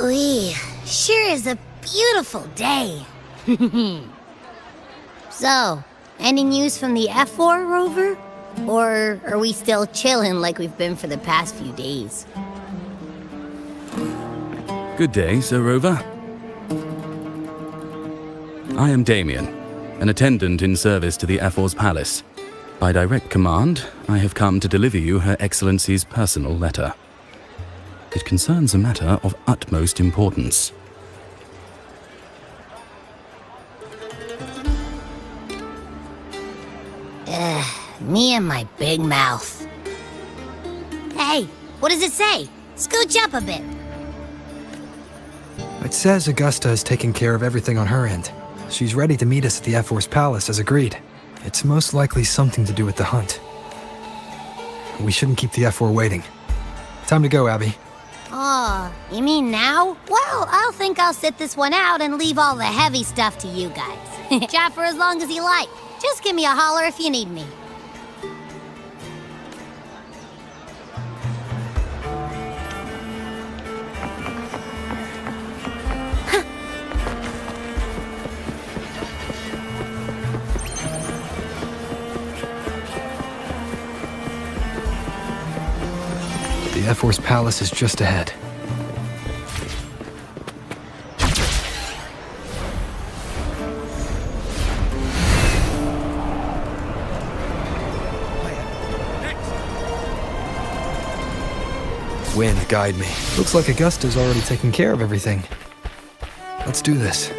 Ooh-wee, sure is a beautiful day. So, any news from the F4 rover? Or are we still chilling like we've been for the past few days? Good day, Sir Rover. I am Damien, an attendant in service to the F4's palace. By direct command, I have come to deliver you Her Excellency's personal letter. It concerns a matter of utmost importance. Me and my big mouth. Hey, what does it say? Scooch up a bit. It says Augusta is taking care of everything on her end. She's ready to meet us at the F4's palace as agreed. It's most likely something to do with the hunt. We shouldn't keep the F4 waiting. Time to go, Abby. Oh, you mean now? Well, I'll think I'll sit this one out and leave all the heavy stuff to you guys. Chat for as long as you like. Just give me a holler if you need me. The F4's palace is just ahead. Wind, guide me. Looks like Augusta's already taken care of everything. Let's do this.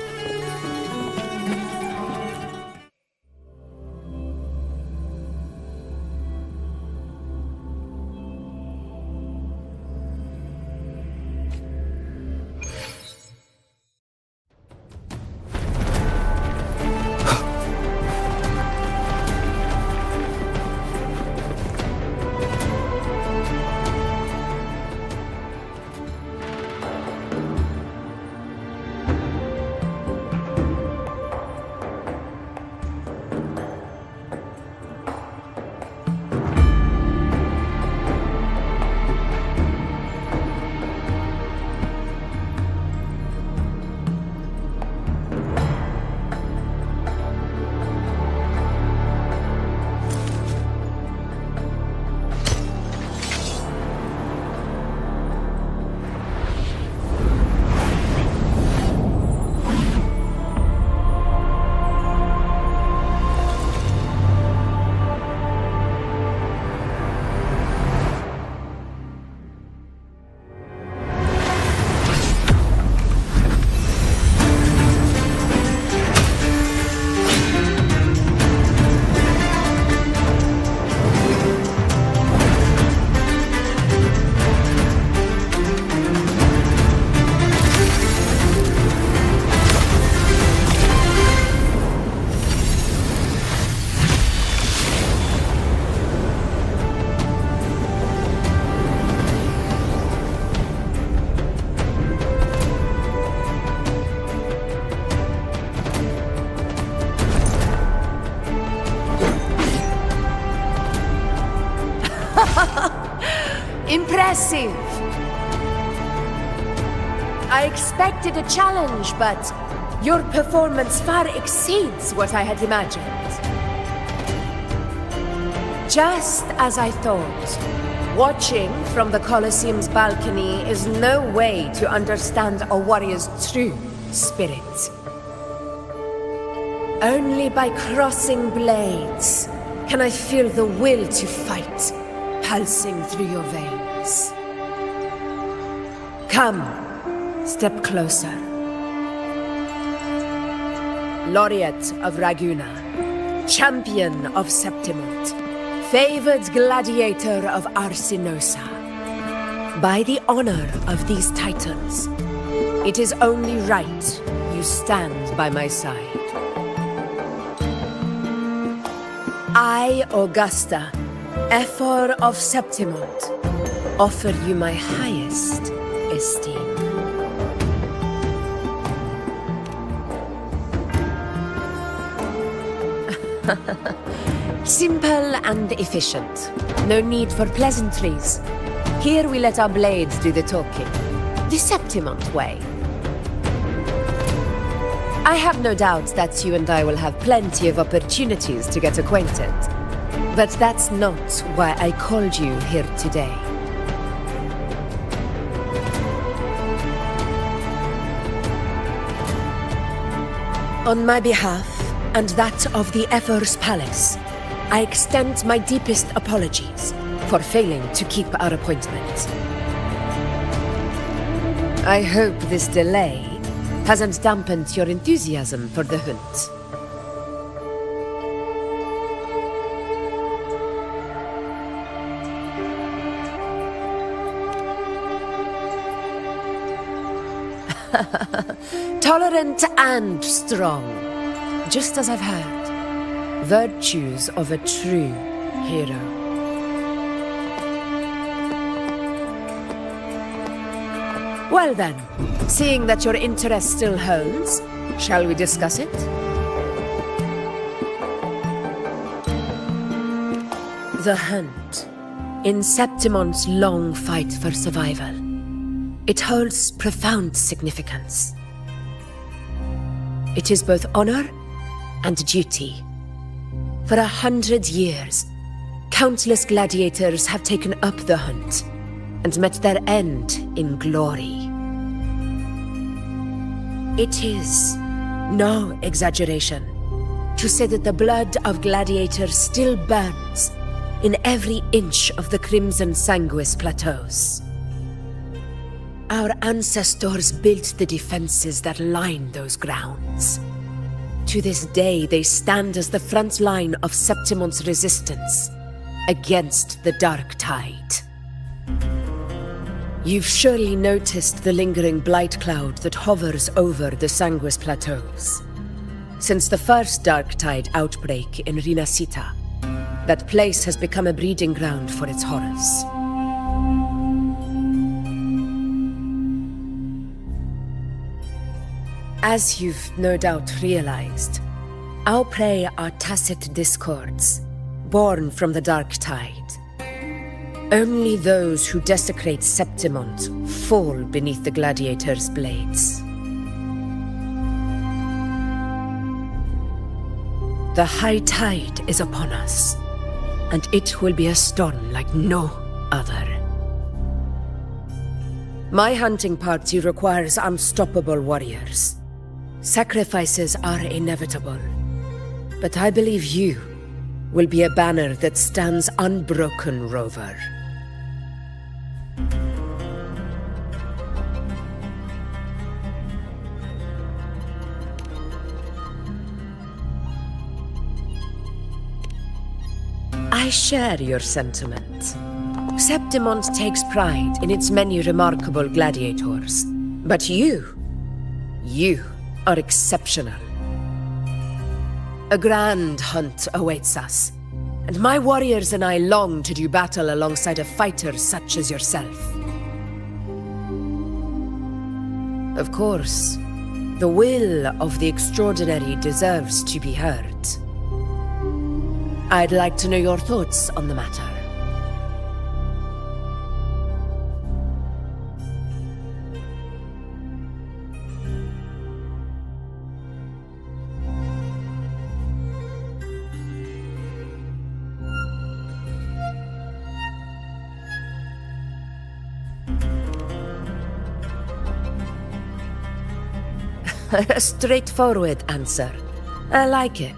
Impressive! I expected a challenge, but your performance far exceeds what I had imagined. Just as I thought, watching from the Colosseum's balcony is no way to understand a warrior's true spirit. Only by crossing blades can I feel the will to fight pulsing through your veins. Come, step closer. Laureate of Raguna, champion of Septimont, favored gladiator of Arsinosa. By the honor of these titans, it is only right you stand by my side. I, Augusta, F4 of Septimont, offer you my highest esteem. Simple and efficient. No need for pleasantries. Here we let our blades do the talking. the Septimont way. I have no doubt that you and I will have plenty of opportunities to get acquainted. But that's not why I called you here today. On my behalf, and that of the Ephor's Palace, I extend my deepest apologies for failing to keep our appointment. I hope this delay hasn't dampened your enthusiasm for the hunt. Tolerant and strong, just as I've heard. Virtues of a true hero. Well then, seeing that your interest still holds, shall we discuss it? The hunt. In Septimont's long fight for survival, it holds profound significance. It is both honor and duty. For 100 years, countless gladiators have taken up the hunt and met their end in glory. It is no exaggeration to say that the blood of gladiators still burns in every inch of the Crimson Sanguis plateaus. Our ancestors built the defenses that line those grounds. To this day, they stand as the front line of Septimont's resistance against the Dark Tide. You've surely noticed the lingering blight cloud that hovers over the Sanguis plateaus. Since the first Dark Tide outbreak in Rinascita, that place has become a breeding ground for its horrors. As you've no doubt realized, our prey are tacit discords, born from the Dark Tide. Only those who desecrate Septimont fall beneath the gladiators' blades. The high tide is upon us, and it will be a storm like no other. My hunting party requires unstoppable warriors. Sacrifices are inevitable, but I believe you will be a banner that stands unbroken, Rover. I share your sentiment. Septimont takes pride in its many remarkable gladiators, but you are exceptional. A grand hunt awaits us, and my warriors and I long to do battle alongside a fighter such as yourself. Of course, the will of the extraordinary deserves to be heard. I'd like to know your thoughts on the matter. A straightforward answer. I like it.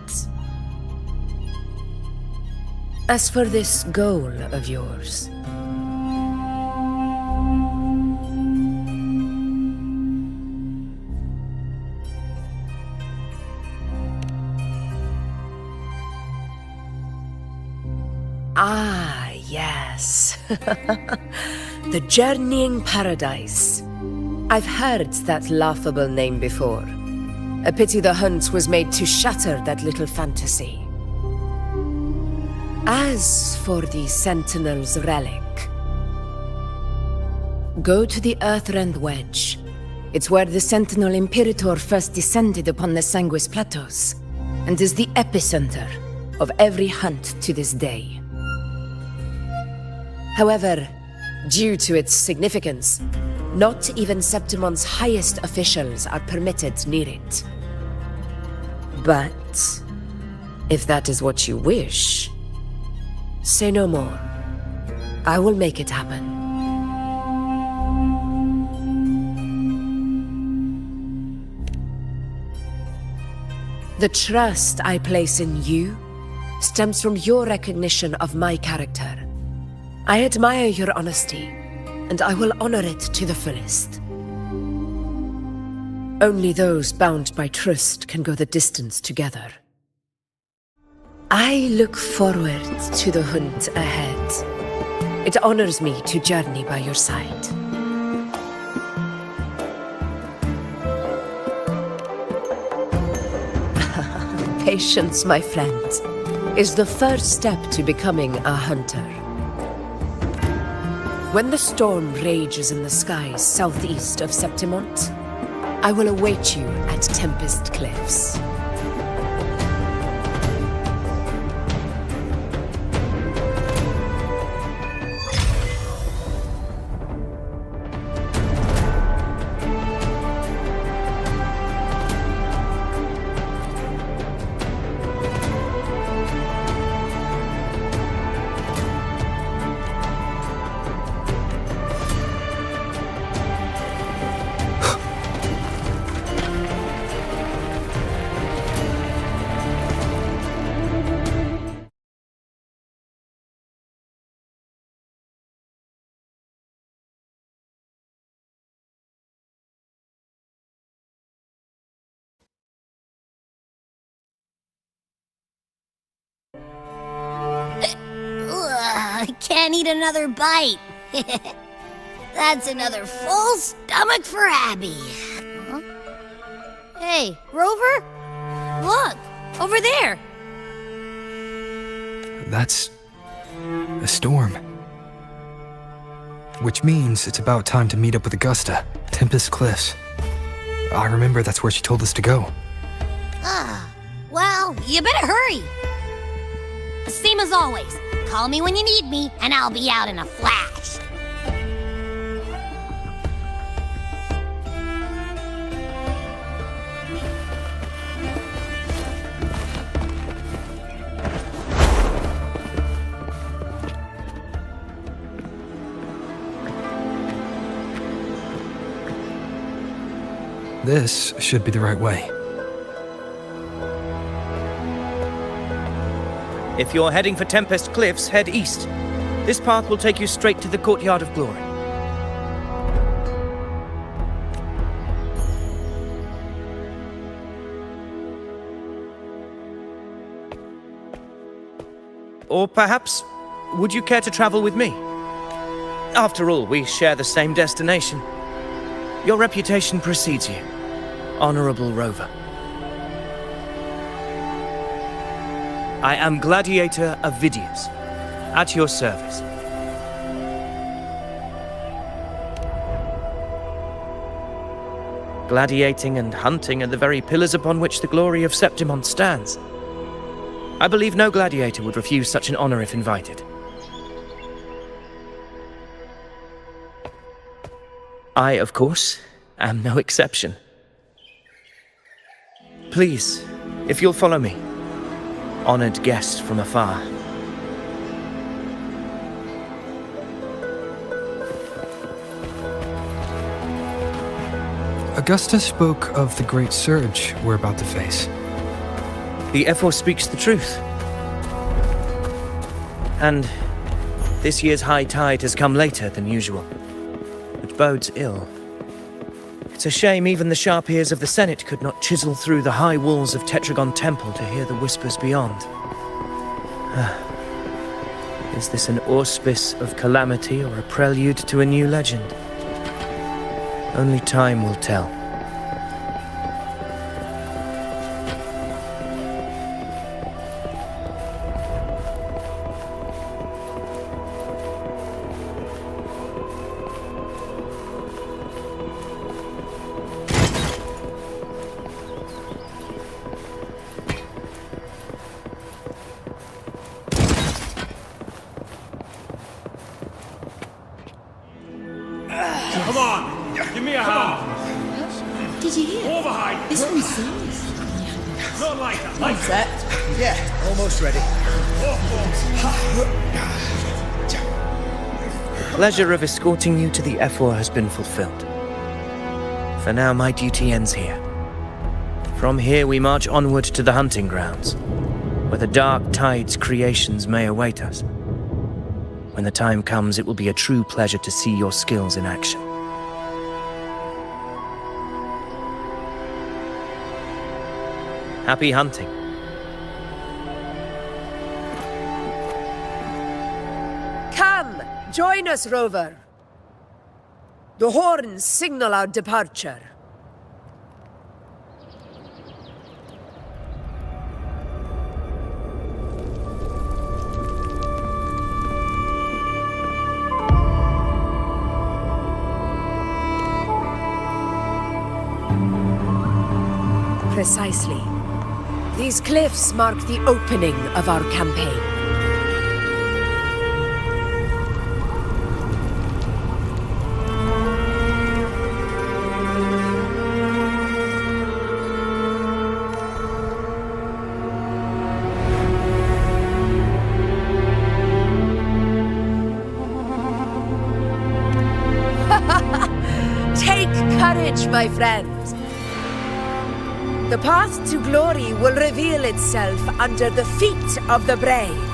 As for this goal of yours, yes. The Journeying Paradise. I've heard that laughable name before. A pity the hunt was made to shatter that little fantasy. As for the Sentinel's relic, go to the Earthrend Wedge. It's where the Sentinel Imperator first descended upon the Sanguis Plateaus, and is the epicenter of every hunt to this day. However, due to its significance, Not even Septimon's highest officials are permitted near it. But if that is what you wish, say no more. I will make it happen. The trust I place in you stems from your recognition of my character. I admire your honesty, and I will honor it to the fullest. Only those bound by trust can go the distance together. I look forward to the hunt ahead. It honors me to journey by your side. Patience, my friend, is the first step to becoming a hunter. When the storm rages in the skies southeast of Septimont, I will await you at Tempest Cliffs. Ugh, I can't eat another bite. That's another full stomach for Abby. Huh? Hey, Rover? Look, over there. That's a storm. Which means it's about time to meet up with Augusta, Tempest Cliffs. I remember that's where she told us to go. Well, you better hurry. Same as always. Call me when you need me, and I'll be out in a flash. This should be the right way. If you're heading for Tempest Cliffs, head east. This path will take you straight to the Courtyard of Glory. Or perhaps, would you care to travel with me? After all, we share the same destination. Your reputation precedes you, Honorable Rover. I am Gladiator of Vidius, at your service. Gladiating and hunting are the very pillars upon which the glory of Septimont stands. I believe no gladiator would refuse such an honor if invited. I, of course, am no exception. Please, if you'll follow me. Honored guest from afar. Augusta spoke of the great surge we're about to face. The Ephor speaks the truth. And this year's high tide has come later than usual, which bodes ill. It's a shame even the sharp ears of the Senate could not chisel through the high walls of Tetragon Temple to hear the whispers beyond. Is this an auspice of calamity or a prelude to a new legend? Only time will tell. Come on! did you hear? All behind! This one's serious. Not like that. Like Set? Yeah, almost ready. The pleasure of escorting you to the F4 has been fulfilled. For now, my duty ends here. From here, we march onward to the hunting grounds, where the dark tide's creations may await us. When the time comes, it will be a true pleasure to see your skills in action. Happy hunting. Come, join us, Rover. The horns signal our departure. Precisely. These cliffs mark the opening of our campaign. Take courage, my friends. The path to glory will reveal itself under the feet of the brave.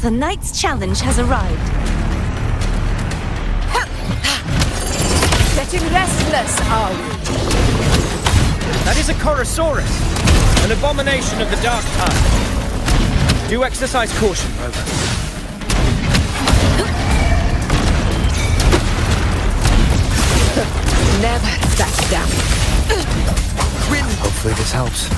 The knight's challenge has arrived. Getting restless, are we? That is a Chorosaurus, an abomination of the dark tide. Do exercise caution, Rover. Never back down. Hopefully this helps.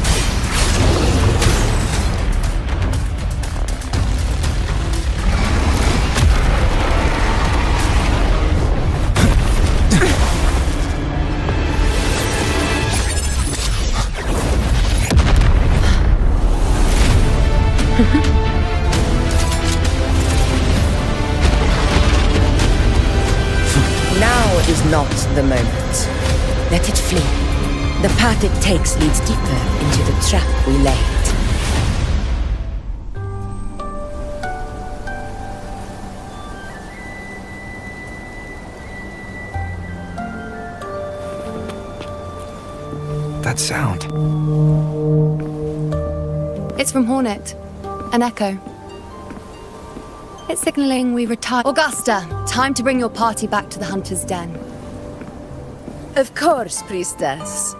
Now is not the moment. Let it flee. The path it takes leads deeper into the trap we laid. That sound. It's from Hornet. An echo. It's signaling we retire. Augusta, time to bring your party back to the Hunter's Den. Of course, priestess.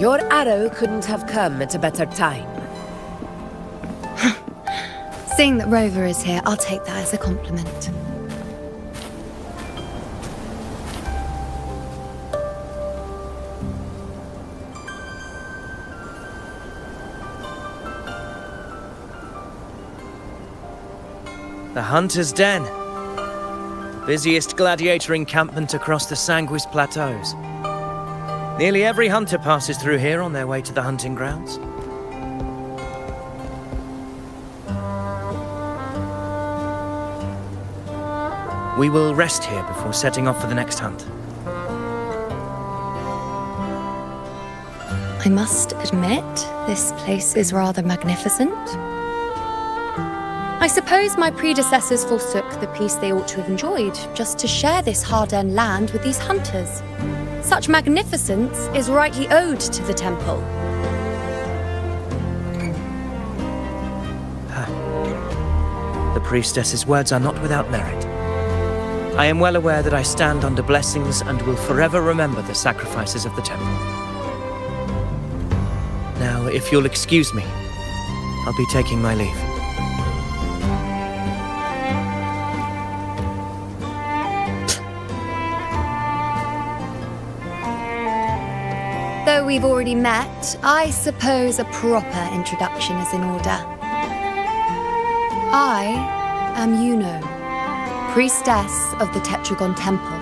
Your arrow couldn't have come at a better time. Seeing that Rover is here, I'll take that as a compliment. The Hunter's Den. The busiest gladiator encampment across the Sanguis Plateaus. Nearly every hunter passes through here on their way to the hunting grounds. We will rest here before setting off for the next hunt. I must admit, this place is rather magnificent. I suppose my predecessors forsook the peace they ought to have enjoyed just to share this hard-earned land with these hunters. Such magnificence is rightly owed to the temple. The priestess's words are not without merit. I am well aware that I stand under blessings and will forever remember the sacrifices of the temple. Now, if you'll excuse me, I'll be taking my leave. Though we've already met, I suppose a proper introduction is in order. I am Yuno, priestess of the Tetragon Temple.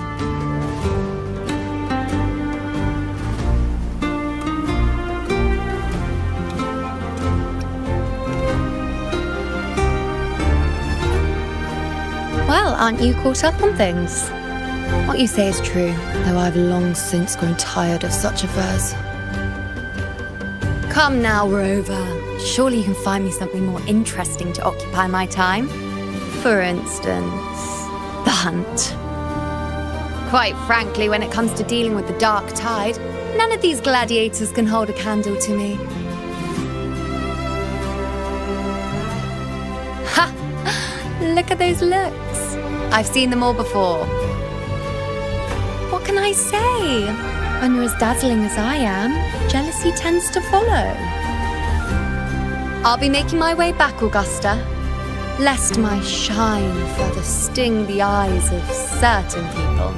Well, aren't you caught up on things? What you say is true, though I've long since grown tired of such affairs. Come now, Rover. Surely you can find me something more interesting to occupy my time. For instance, the hunt. Quite frankly, when it comes to dealing with the dark tide, none of these gladiators can hold a candle to me. Ha! Look at those looks. I've seen them all before. What can I say? When you're as dazzling as I am, jealousy tends to follow. I'll be making my way back, Augusta, lest my shine further sting the eyes of certain people.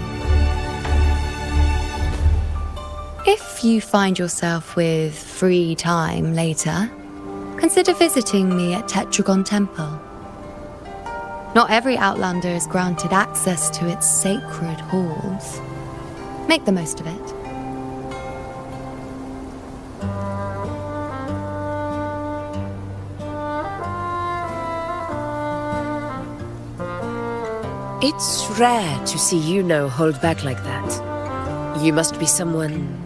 If you find yourself with free time later, consider visiting me at Tetragon Temple. Not every Outlander is granted access to its sacred halls. Make the most of it. It's rare to see Yuno hold back like that. You must be someone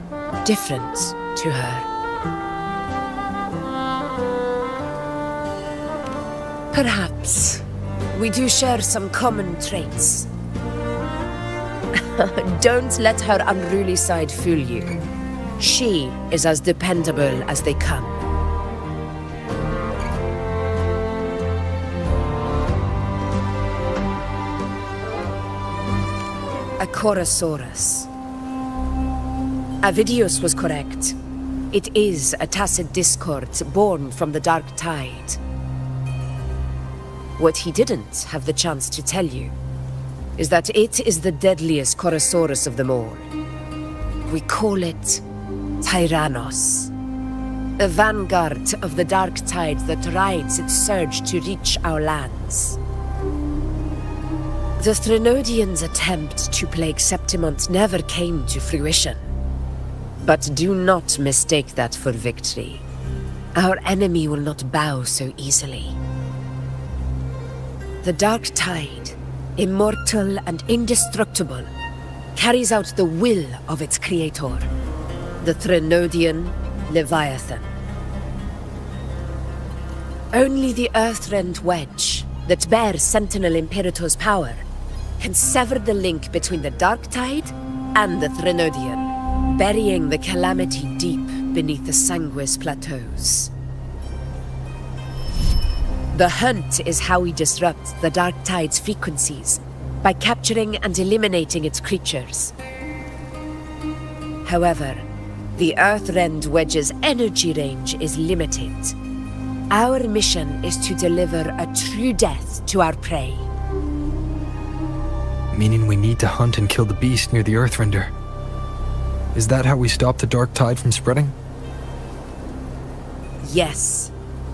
different to her. Perhaps we do share some common traits. Don't let her unruly side fool you. She is as dependable as they come. A Chorosaurus. Avidius was correct. It is a tacit discord born from the dark tide. What he didn't have the chance to tell you is that it is the deadliest Chorosaurus of them all. We call it Tyrannos, a vanguard of the dark tide that rides its surge to reach our lands. The Threnodians' attempt to plague Septimont never came to fruition. But do not mistake that for victory. Our enemy will not bow so easily. The dark tide, immortal and indestructible, carries out the will of its creator, the Threnodian Leviathan. Only the Earthrend Wedge, that bears Sentinel Imperator's power, can sever the link between the dark tide and the Threnodian, burying the calamity deep beneath the Sanguis plateaus. The hunt is how we disrupt the dark tide's frequencies, by capturing and eliminating its creatures. However, the Earthrend Wedge's energy range is limited. Our mission is to deliver a true death to our prey. Meaning we need to hunt and kill the beast near the Earthrender. Is that how we stop the dark tide from spreading? Yes,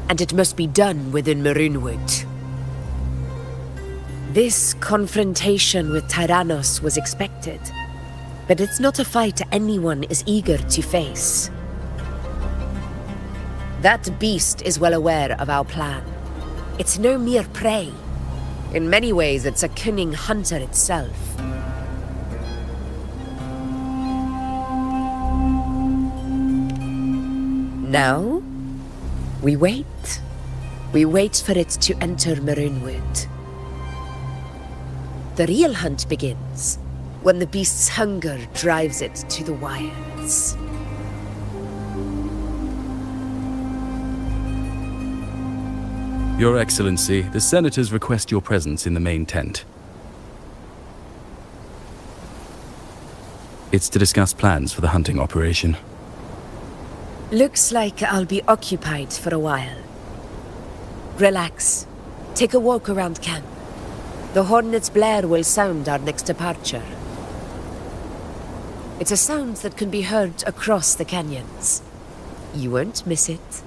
and it must be done within Maroonwood. This confrontation with Tyrannos was expected, but it's not a fight anyone is eager to face. That beast is well aware of our plan. It's no mere prey. In many ways, it's a cunning hunter itself. Now, we wait. We wait for it to enter Maroonwood. The real hunt begins when the beast's hunger drives it to the wilds. Your Excellency, the senators request your presence in the main tent. It's to discuss plans for the hunting operation. Looks like I'll be occupied for a while. Relax. Take a walk around camp. The hornet's blare will sound our next departure. It's a sound that can be heard across the canyons. You won't miss it.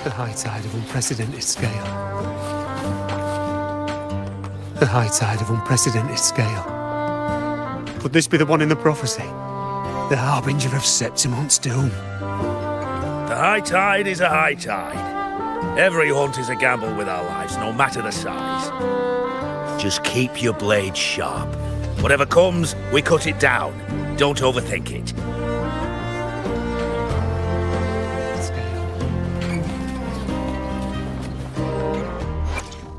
The high tide of unprecedented scale. The high tide of unprecedented scale. Could this be the one in the prophecy? The harbinger of Septimon's doom. The high tide is a high tide. Every hunt is a gamble with our lives, no matter the size. Just keep your blade sharp. Whatever comes, we cut it down. Don't overthink it.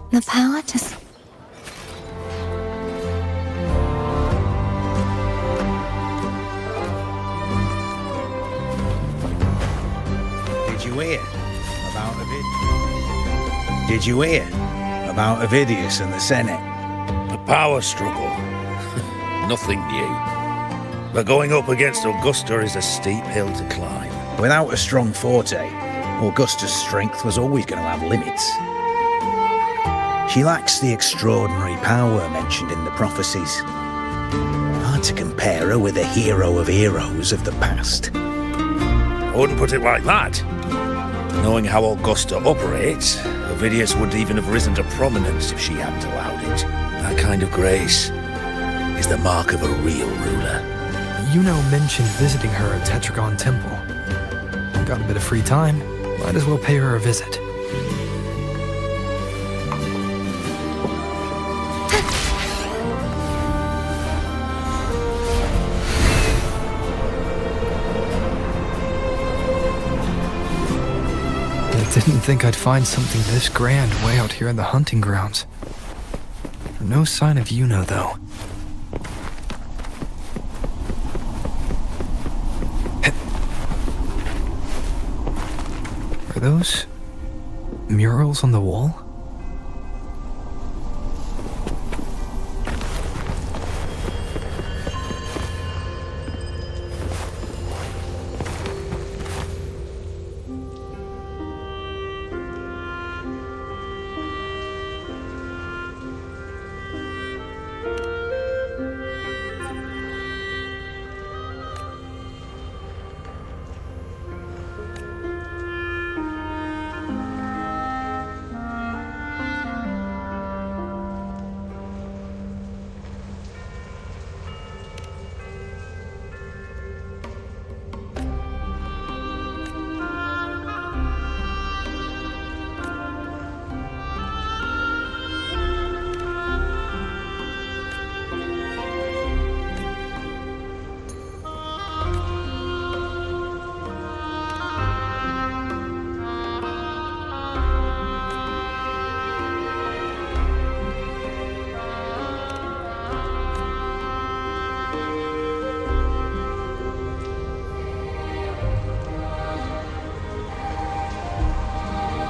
The power to... Did you hear about Ovidius? Did you hear about Ovidius and the Senate? A power struggle. Nothing new. But going up against Augusta is a steep hill to climb. Without a strong forte, Augusta's strength was always going to have limits. She lacks the extraordinary power mentioned in the prophecies. Hard to compare her with a hero of heroes of the past. I wouldn't put it like that. Knowing how Augusta operates, Ovidius wouldn't even have risen to prominence if she hadn't allowed it. That kind of grace is the mark of a real ruler. Yuno mentioned visiting her at Tetragon Temple. Got a bit of free time, might as well pay her a visit. Didn't think I'd find something this grand way out here in the hunting grounds. No sign of Yuno, though. Are those murals on the wall?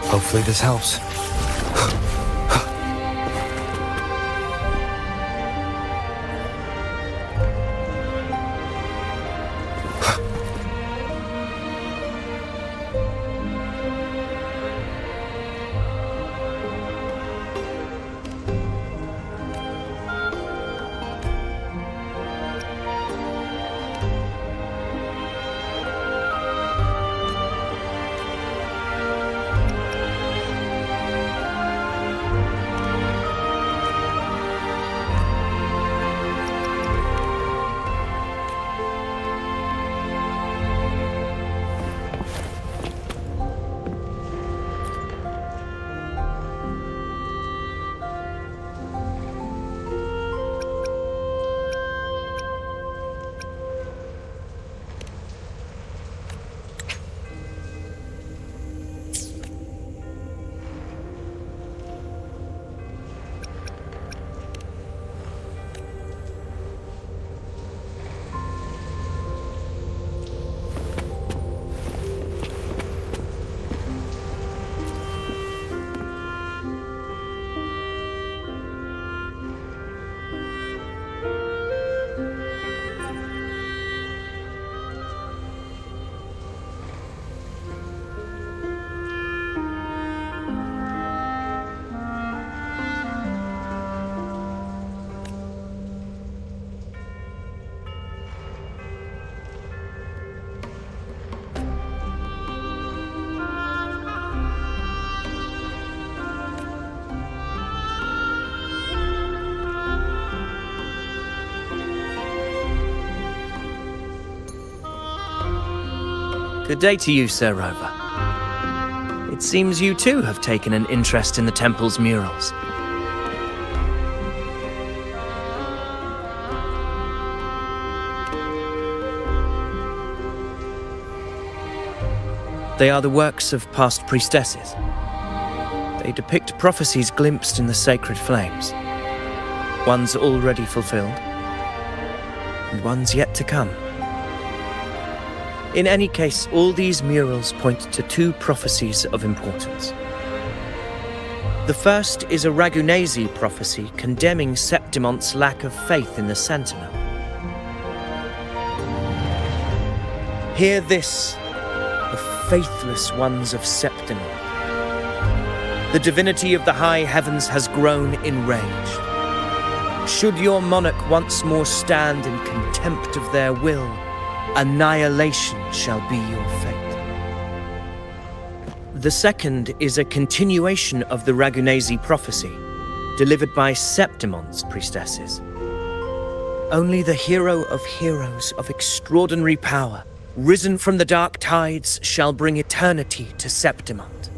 Hopefully this helps. Good day to you, Sir Rover. It seems you too have taken an interest in the temple's murals. They are the works of past priestesses. They depict prophecies glimpsed in the sacred flames. Ones already fulfilled, and ones yet to come. In any case, all these murals point to two prophecies of importance. The first is a Ragunesi prophecy condemning Septimonte's lack of faith in the Sentinel. Hear this, the faithless ones of Septimont. The divinity of the high heavens has grown enraged. Should your monarch once more stand in contempt of their will, annihilation shall be your fate. The second is a continuation of the Ragunesi prophecy, delivered by Septimonte's priestesses. Only the hero of heroes of extraordinary power, risen from the dark tides, shall bring eternity to Septimont.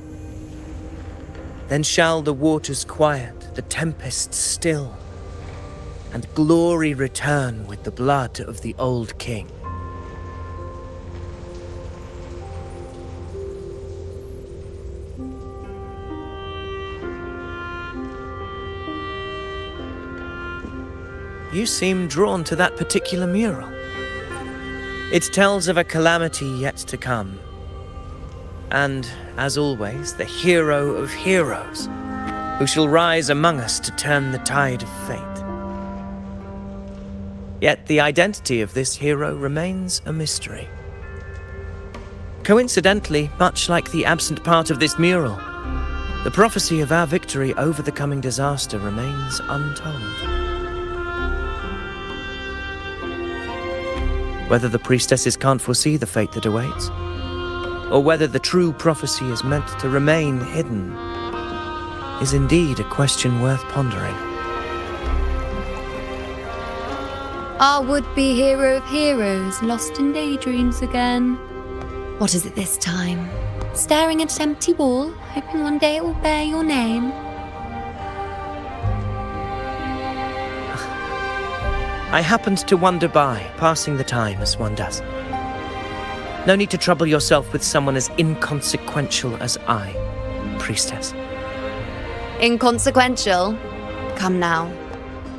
Then shall the waters quiet, the tempest still, and glory return with the blood of the old king. You seem drawn to that particular mural. It tells of a calamity yet to come. And, as always, the hero of heroes, who shall rise among us to turn the tide of fate. Yet the identity of this hero remains a mystery. Coincidentally, much like the absent part of this mural, the prophecy of our victory over the coming disaster remains untold. Whether the priestesses can't foresee the fate that awaits, or whether the true prophecy is meant to remain hidden, is indeed a question worth pondering. Our would-be hero of heroes, lost in daydreams again. What is it this time? Staring at an empty wall, hoping one day it will bear your name. I happened to wander by, passing the time as one does. No need to trouble yourself with someone as inconsequential as I, priestess. Inconsequential? Come now.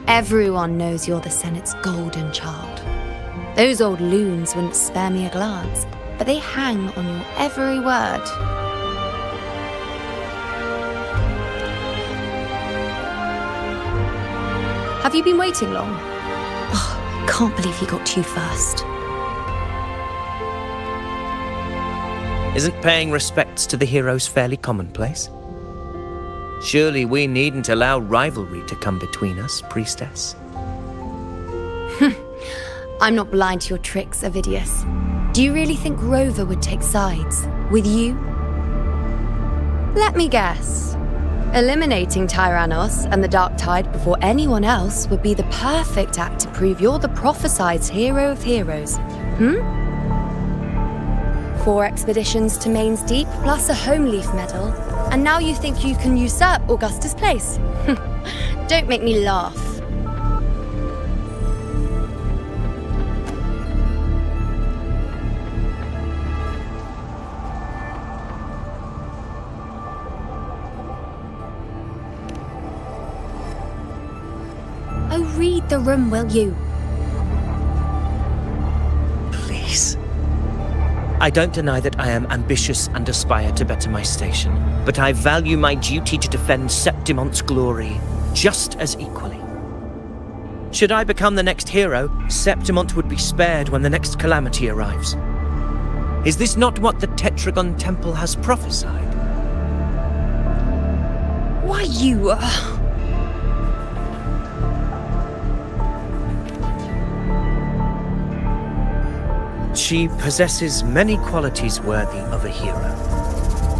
Everyone knows you're the Senate's golden child. Those old loons wouldn't spare me a glance, but they hang on your every word. Have you been waiting long? Oh, can't believe he got to you first. Isn't paying respects to the heroes fairly commonplace? Surely we needn't allow rivalry to come between us, priestess. I'm not blind to your tricks, Avidius. Do you really think Rover would take sides with you? Let me guess. Eliminating Tyrannos and the Dark Tide before anyone else would be the perfect act to prove you're the prophesied hero of heroes. 4 expeditions to Main's Deep, plus a Home Leaf medal, and now you think you can usurp Augustus' place? Don't make me laugh. Oh, read the room, will you? Please. I don't deny that I am ambitious and aspire to better my station, but I value my duty to defend Septimonte's glory just as equally. Should I become the next hero, Septimont would be spared when the next calamity arrives. Is this not what the Tetragon Temple has prophesied? Why, you... She possesses many qualities worthy of a hero,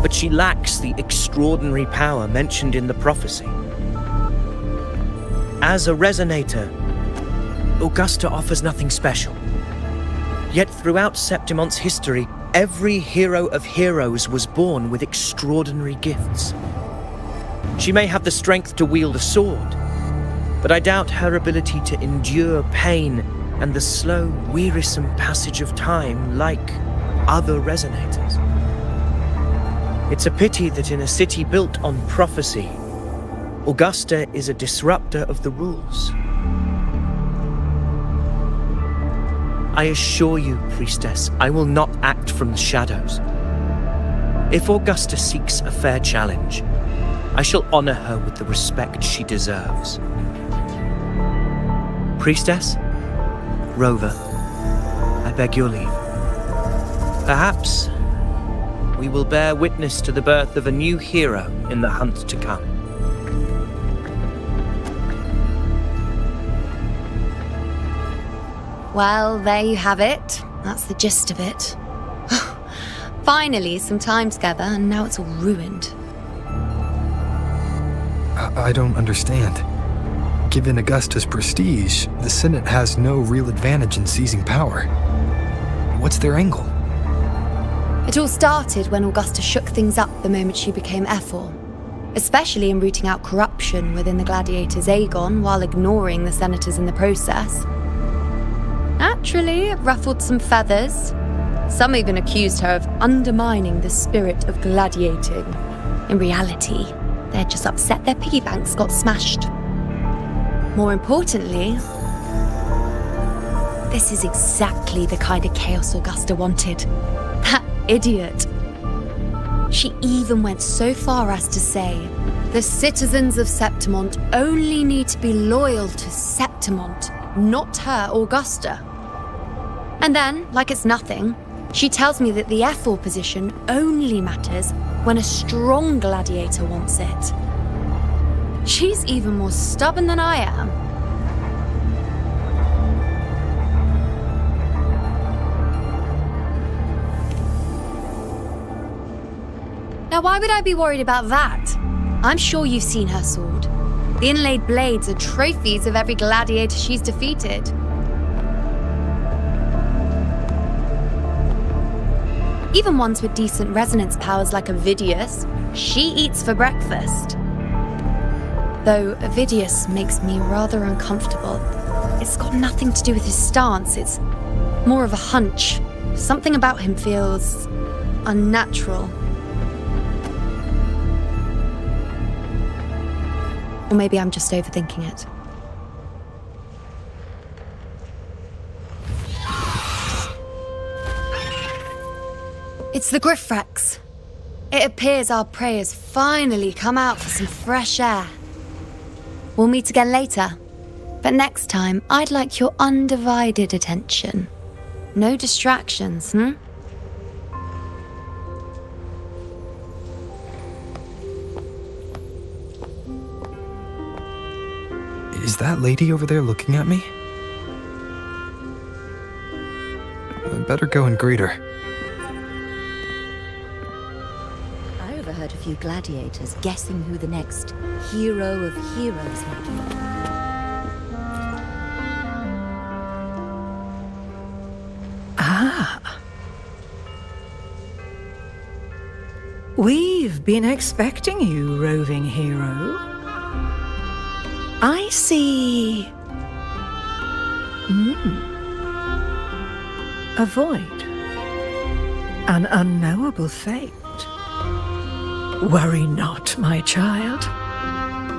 but she lacks the extraordinary power mentioned in the prophecy. As a resonator, Augusta offers nothing special. Yet throughout Septimonte's history, Every hero of heroes was born with extraordinary gifts. She may have the strength to wield a sword, but I doubt her ability to endure pain and the slow, wearisome passage of time like other resonators. It's a pity that in a city built on prophecy, Augusta is a disruptor of the rules. I assure you, priestess, I will not act from the shadows. If Augusta seeks a fair challenge, I shall honor her with the respect she deserves. Priestess, Rover, I beg your leave. Perhaps we will bear witness to the birth of a new hero in the hunt to come. Well, there you have it. That's the gist of it. Finally, some time together, and now it's all ruined. I don't understand. Given Augusta's prestige, the Senate has no real advantage in seizing power. What's their angle? It all started when Augusta shook things up the moment she became Ephor, especially in rooting out corruption within the gladiators Aegon while ignoring the senators in the process. Naturally, it ruffled some feathers. Some even accused her of undermining the spirit of gladiating. In reality, they're just upset their piggy banks got smashed. More importantly, this is exactly the kind of chaos Augusta wanted. That idiot. She even went so far as to say, the citizens of Septimont only need to be loyal to Septimont, not her, Augusta. And then, like it's nothing, she tells me that the Ephor position only matters when a strong gladiator wants it. She's even more stubborn than I am. Now, why would I be worried about that? I'm sure you've seen her sword. The inlaid blades are trophies of every gladiator she's defeated. Even ones with decent resonance powers like Avidius, she eats for breakfast. Though Avidius makes me rather uncomfortable. It's got nothing to do with his stance, it's more of a hunch. Something about him feels unnatural. Or maybe I'm just overthinking it. It's the Griffrex. It appears our prey has finally come out for some fresh air. We'll meet again later, but next time I'd like your undivided attention. No distractions, Is that lady over there looking at me? I better go and greet her. I overheard a few gladiators guessing who the next hero of heroes might be. We've been expecting you, roving hero. I see... A void. An unknowable fate. Worry not, my child.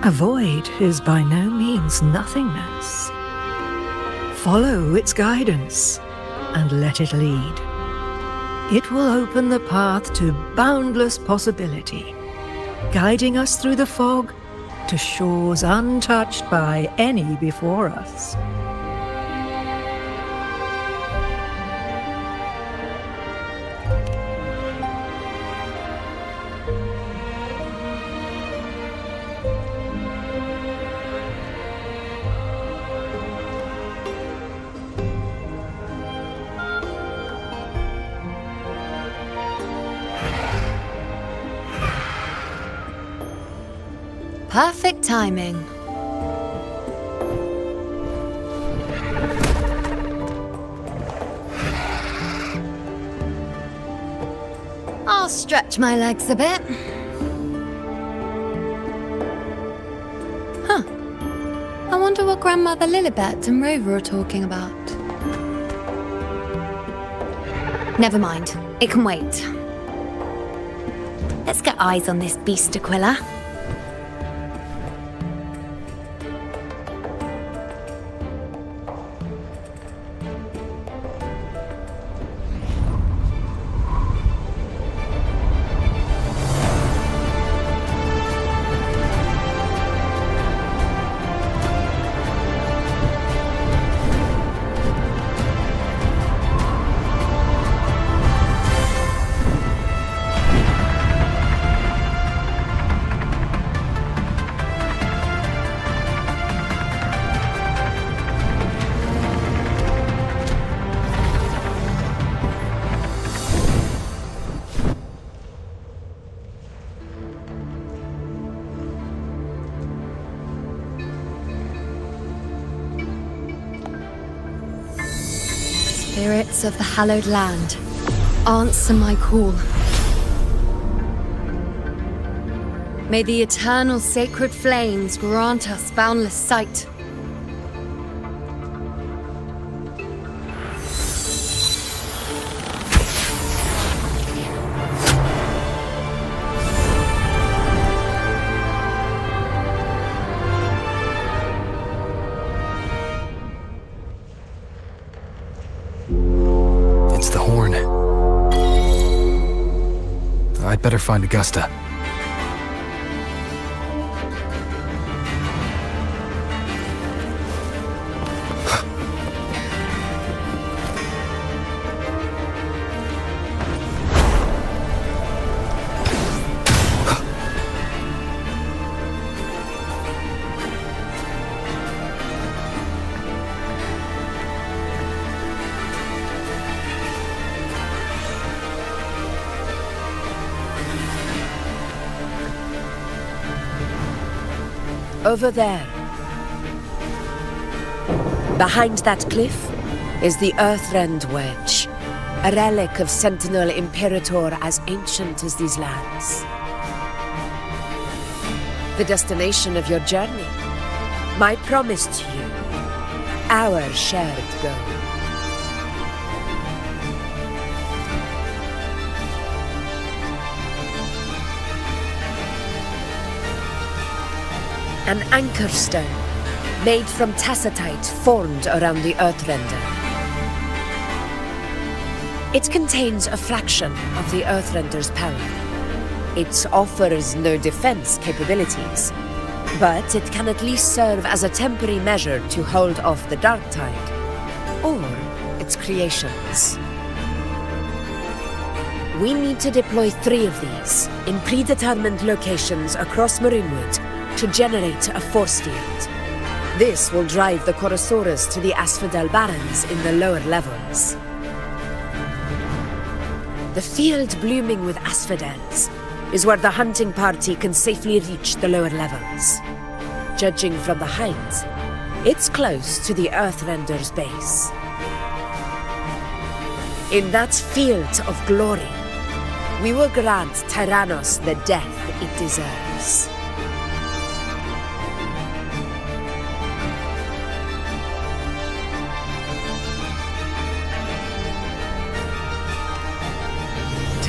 A void is by no means nothingness. Follow its guidance and let it lead. It will open the path to boundless possibility, guiding us through the fog to shores untouched by any before us. Perfect timing. stretch my legs a bit. Huh. I wonder what Grandmother Lilibet and Rover are talking about. Never mind. It can wait. Let's get eyes on this beast, Aquila. Spirits of the hallowed land, answer my call. May the eternal sacred flames grant us boundless sight. It's the horn. I'd better find Augusta. Over there. Behind that cliff is the Earthrend Wedge, a relic of Sentinel Imperator as ancient as these lands. The destination of your journey, my promise to you, our shared goal. An anchor stone, made from tacitite formed around the Earthrender. It contains a fraction of the Earthrender's power. It offers no defense capabilities, but it can at least serve as a temporary measure to hold off the dark tide, or its creations. We need to deploy 3 of these in predetermined locations across Maroonwood to generate a force field. This will drive the Chorosaurus to the Asphodel Barrens in the lower levels. The field blooming with asphodels is where the hunting party can safely reach the lower levels. Judging from the height, it's close to the Earthrender's base. In that field of glory, we will grant Tyrannos the death it deserves.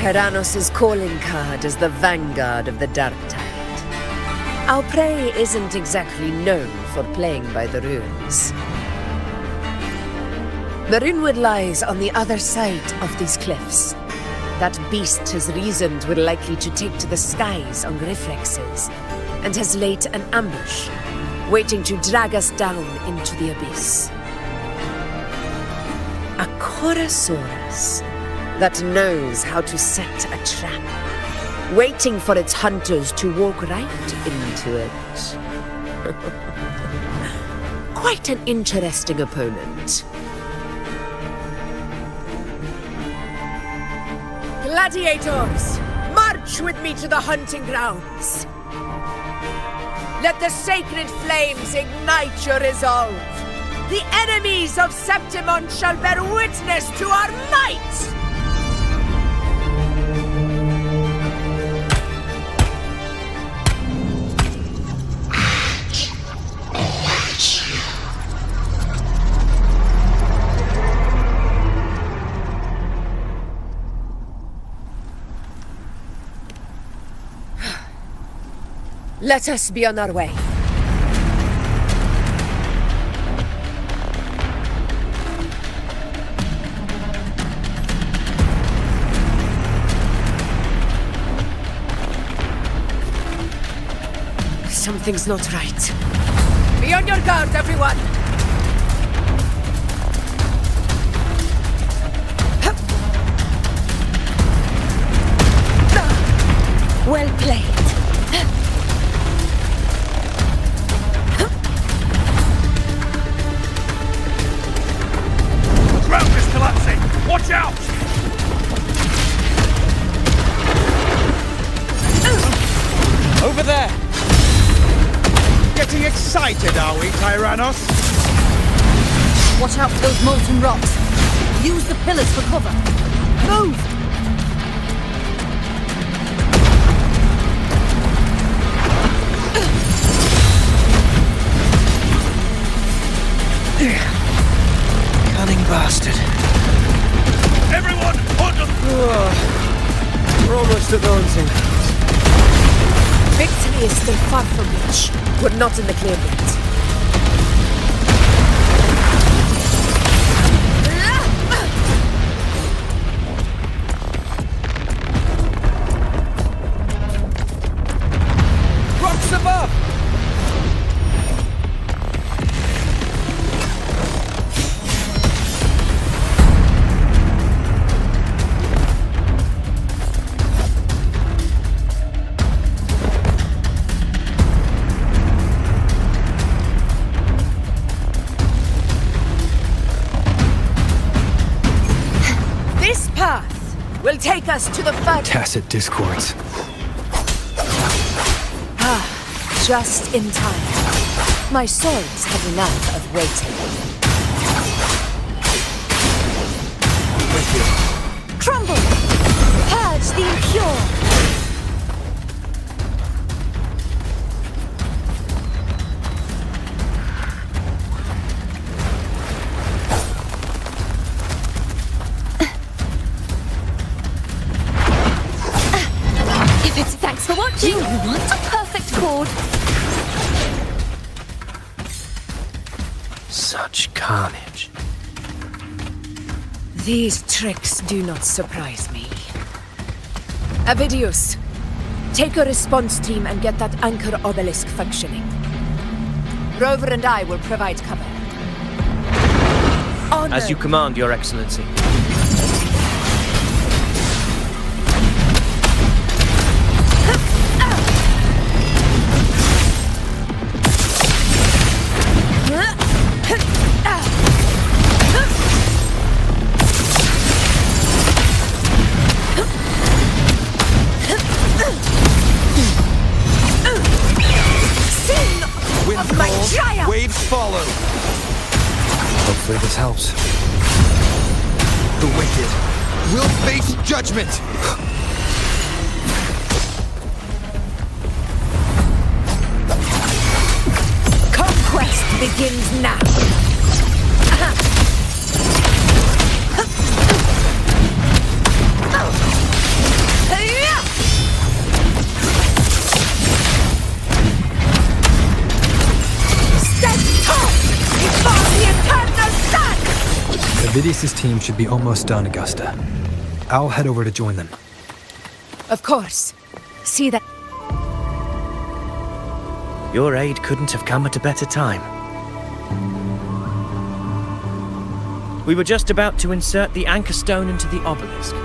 Tyrannos' calling card is the vanguard of the Dark Tide. Our prey isn't exactly known for playing by the runes. Maroonwood lies on the other side of these cliffs. That beast has reasoned we're likely to take to the skies on reflexes, and has laid an ambush, waiting to drag us down into the abyss. A Chorosaurus that knows how to set a trap, waiting for its hunters to walk right into it. Quite an interesting opponent. Gladiators, march with me to the hunting grounds. Let the sacred flames ignite your resolve. The enemies of Septimon shall bear witness to our might! Let us be on our way. Something's not right. Be on your guard, everyone! Well played. The ground is collapsing! Watch out! Over there! Getting excited, are we, Tyrannos? Watch out for those molten rocks. Use the pillars for cover. Move! Cunning bastard. Everyone, under... We're almost at the hunting. Victory is still far from reach. We're not in the clear yet. Rocks above! This path will take us to the furthest. Tacit discords. Just in time. My swords have enough of waiting. Crumble! Purge the impure! Thanks for watching. You want a perfect chord. Such carnage. These tricks do not surprise me. Avidius, take a response team and get that anchor obelisk functioning. Rover and I will provide cover. Honor. As you command, Your Excellency. Waves follow. Hopefully this helps. The wicked will face judgment. Conquest begins now. Avidius' team should be almost done, Augusta. I'll head over to join them. Of course. See that. Your aid couldn't have come at a better time. We were just about to insert the anchor stone into the obelisk.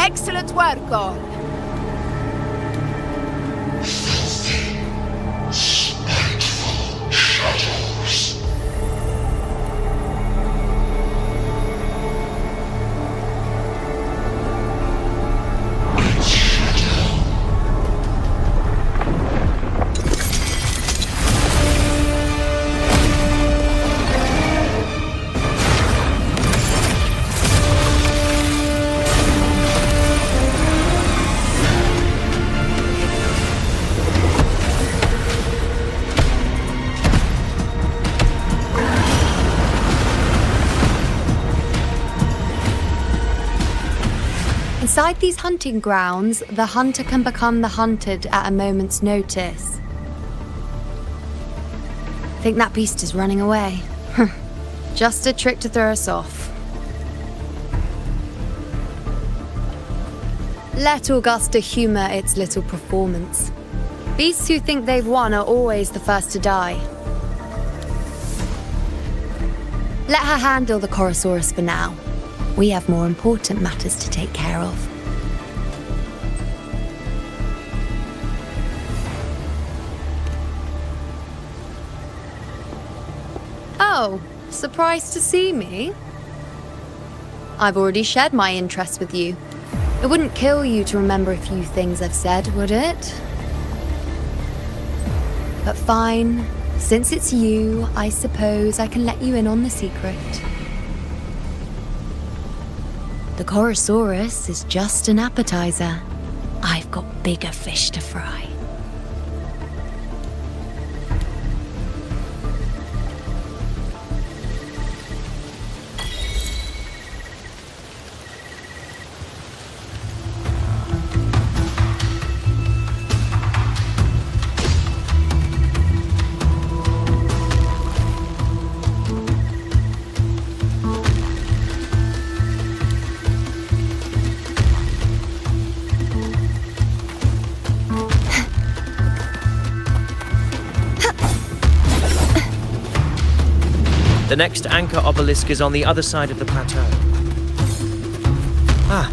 Excellent work, all. Inside these hunting grounds, the hunter can become the hunted at a moment's notice. Think that beast is running away? Just a trick to throw us off. Let Augusta humor its little performance. Beasts who think they've won are always the first to die. Let her handle the Chorosaurus for now. We have more important matters to take care of. Oh, surprised to see me? I've already shared my interest with you. It wouldn't kill you to remember a few things I've said, would it? But fine, since it's you, I suppose I can let you in on the secret. The Chorosaurus is just an appetizer. I've got bigger fish to fry. The next anchor obelisk is on the other side of the plateau. Ah,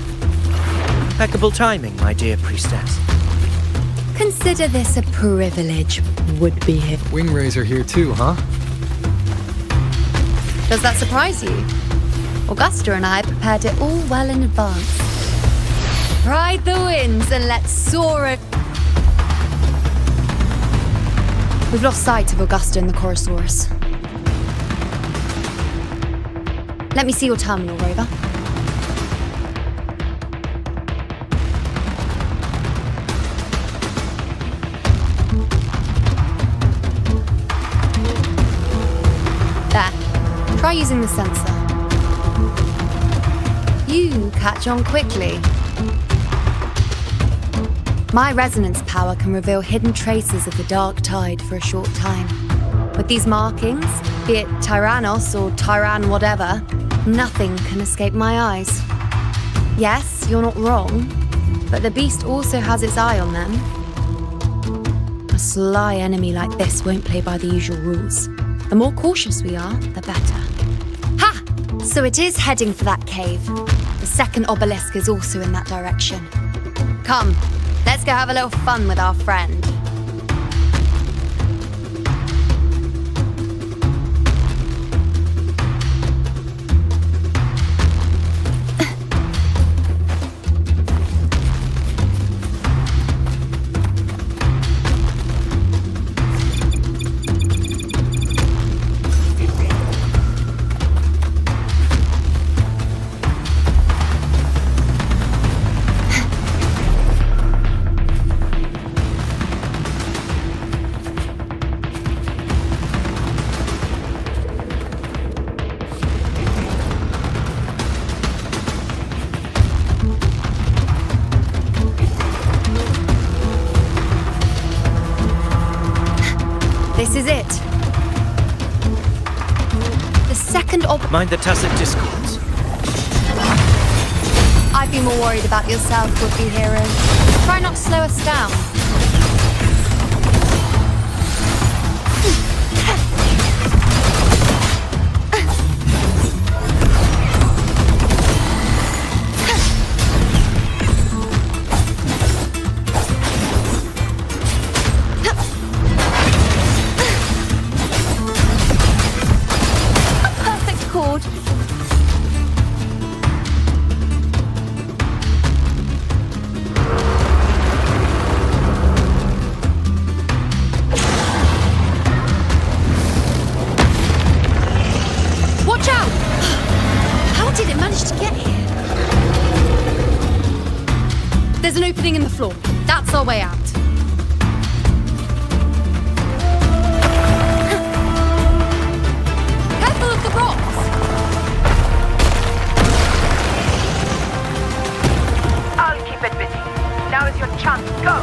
impeccable timing, my dear priestess. Consider this a privilege, would-be. Wingrays are here too, huh? Does that surprise you? Augusta and I prepared it all well in advance. Ride the winds and let's soar it. We've lost sight of Augusta and the Chorosaurus. Let me see your terminal, Rover. There. Try using the sensor. You catch on quickly. My resonance power can reveal hidden traces of the dark tide for a short time. With these markings, be it Tyrannos or Tyran whatever, nothing can escape my eyes. Yes, you're not wrong, but the beast also has its eye on them. A sly enemy like this won't play by the usual rules. The more cautious we are, the better. Ha! So it is heading for that cave. The second obelisk is also in that direction. Come, let's go have a little fun with our friend. This is it. The second Mind the tacit discords. I'd be more worried about yourself, would-be hero. Try not to slow us down. There's an opening in the floor. That's our way out. Careful of the rocks! I'll keep it busy. Now is your chance. Go!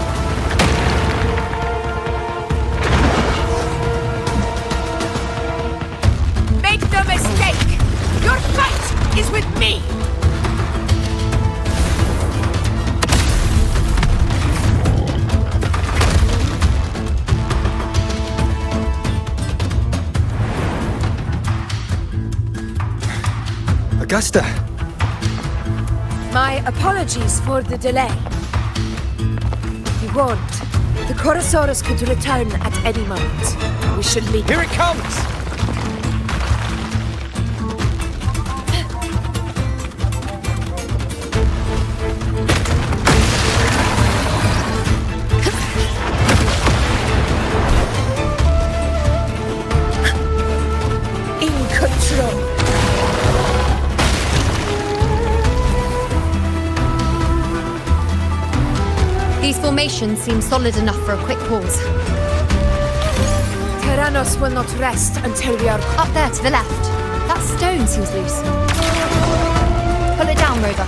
Make no mistake! Your fight is with me! Augusta! My apologies for the delay. Be warned, the Chorosaurus could return at any moment. We should leave. Here it comes! In control. These formations seem solid enough for a quick pause. Tyrannos will not rest until we are Up there to the left. That stone seems loose. Pull it down, Rover.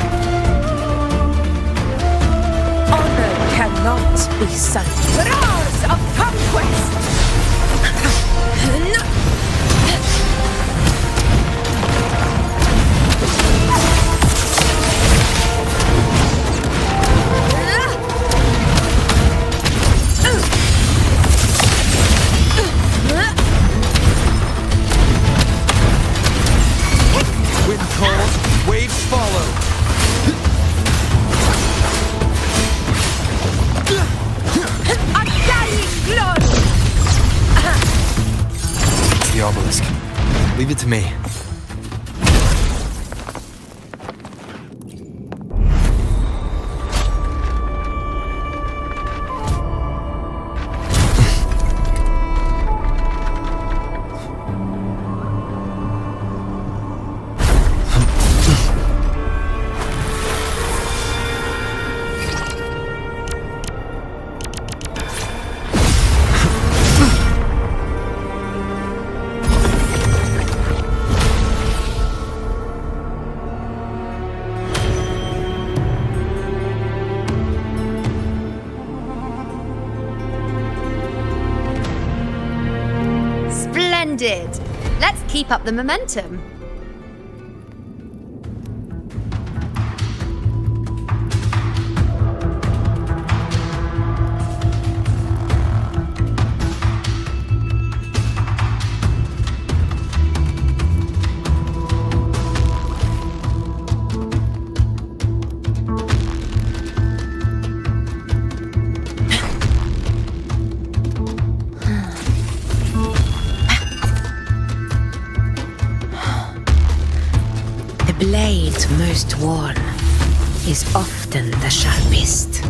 honor cannot be sunk. Roars of conquest! Wind calls, waves follow. Undying glory! It's the obelisk. Leave it to me. Splendid! Let's keep up the momentum. The blade most worn is often the sharpest.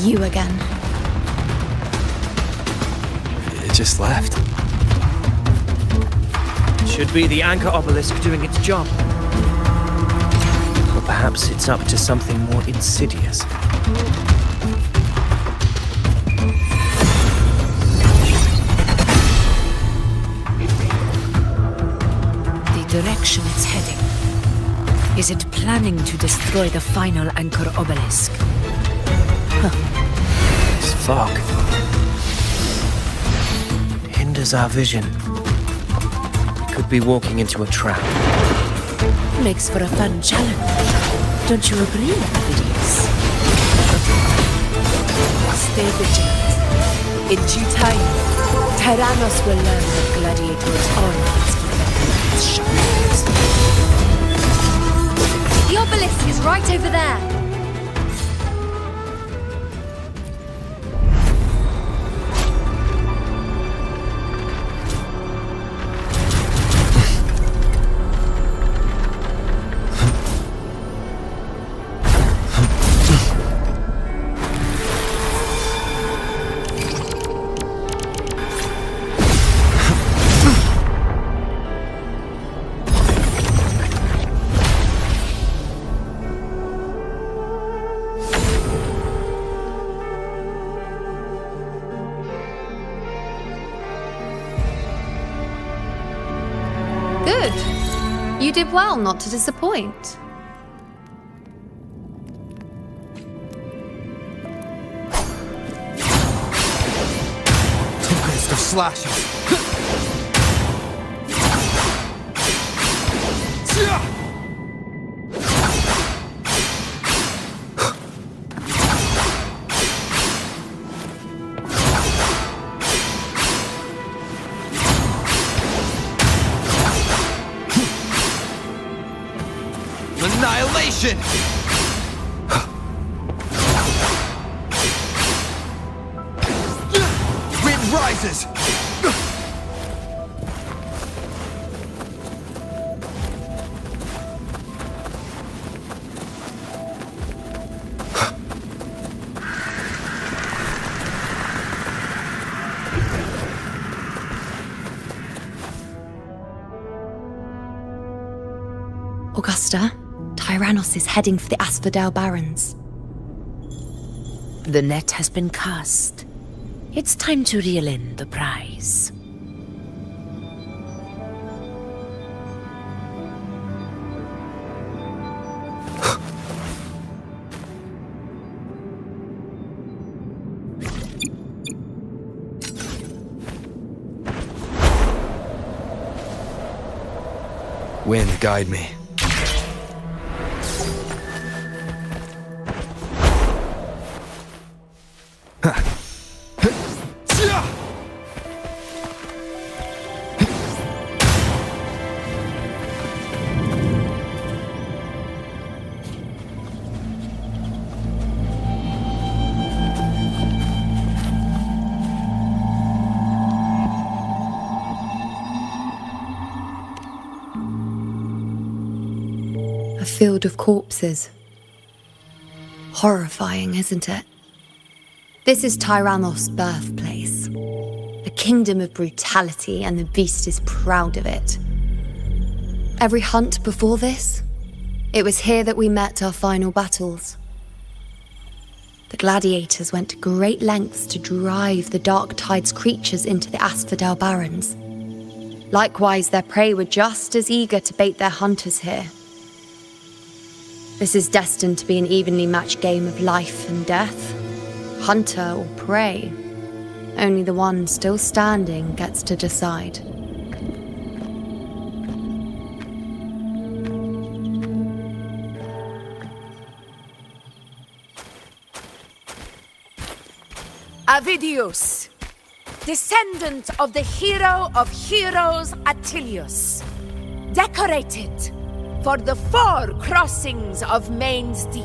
You again. It just left. Should be the anchor obelisk doing its job. Or perhaps it's up to something more insidious. The direction it's heading. Is it planning to destroy the final anchor obelisk? This fog hinders our vision. We could be walking into a trap. Makes for a fun challenge. Don't you agree, ladies? Stay vigilant. In due time, Tyrannos will learn that gladiators always keep their hands sharp. The obelisk is right over there. Good. You did well not to disappoint. Tempest of slashes. Annihilation! Wind rises! Augusta, Tyrannos is heading for the Asphodel Barrens. The net has been cast. It's time to reel in the prize. Wind, guide me. A field of corpses. Horrifying, isn't it? This is Tyrannos' birthplace. A kingdom of brutality, and the beast is proud of it. Every hunt before this, it was here that we met our final battles. The gladiators went to great lengths to drive the Dark Tide's creatures into the Asphodel Barrens. Likewise, their prey were just as eager to bait their hunters here. This is destined to be an evenly matched game of life and death. Hunter or prey. Only the one still standing gets to decide. Avidius, descendant of the hero of heroes Attilius, decorated for the 4 crossings of Main's Deep.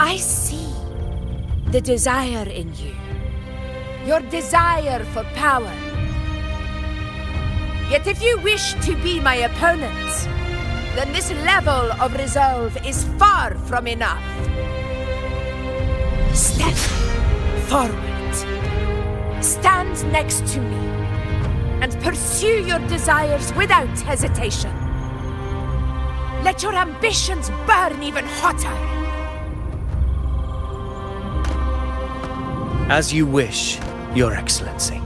I see the desire in you, your desire for power. Yet if you wish to be my opponent, then this level of resolve is far from enough. Step forward. Stand next to me and pursue your desires without hesitation. Let your ambitions burn even hotter. As you wish, Your Excellency.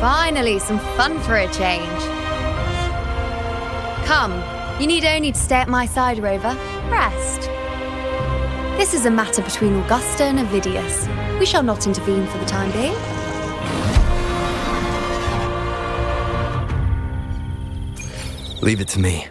Finally, some fun for a change. Come, you need only to stay at my side, Rover. Rest. This is a matter between Augusta and Avidius. We shall not intervene for the time being. Leave it to me.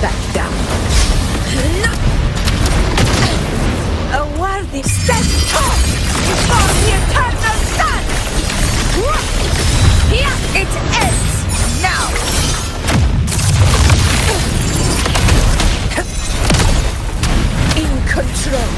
back down. A worthy stand tall before the eternal sun! Here it ends now! In control.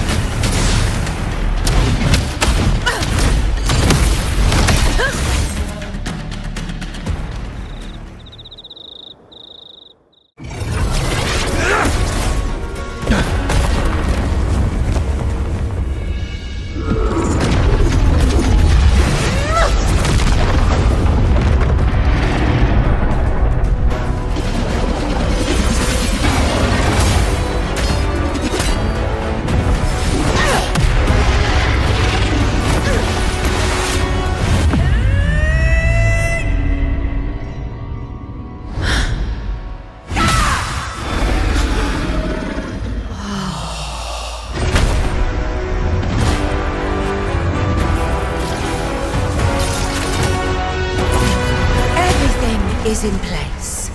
Is in place.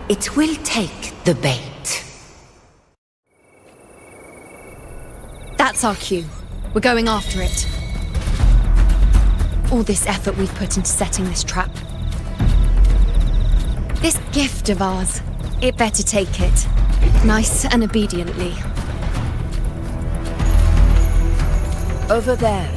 It will take the bait. That's our cue. We're going after it. All this effort we've put into setting this trap. This gift of ours, it better take it. Nice and obediently. Over there.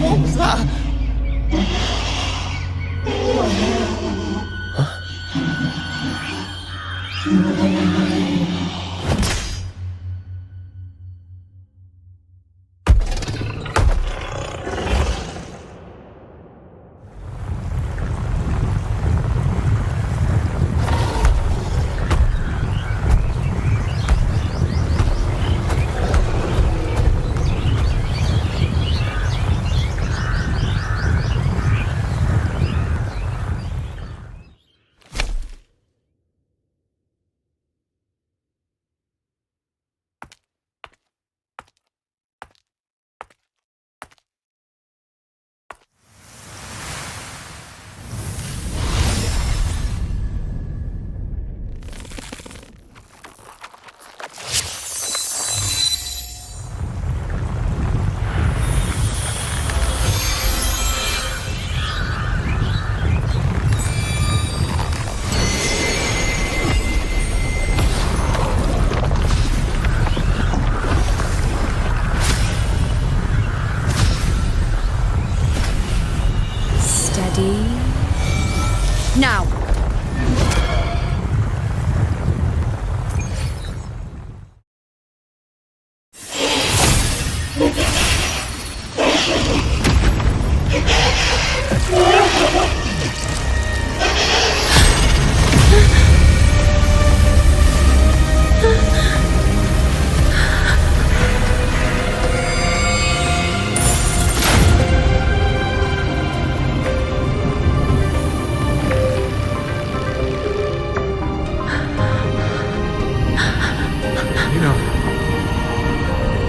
What was that? Now!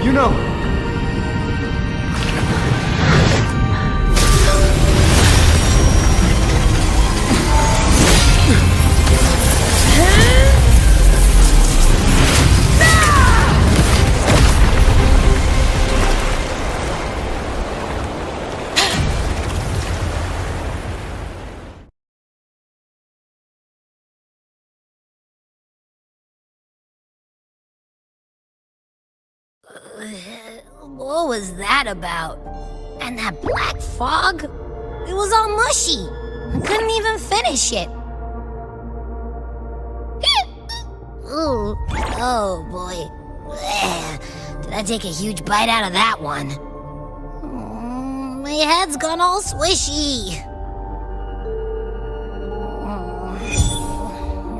You know. What was that about? And that black fog? It was all mushy. I couldn't even finish it. Ooh. Oh, boy. Ugh. Did I take a huge bite out of that one? My head's gone all swishy.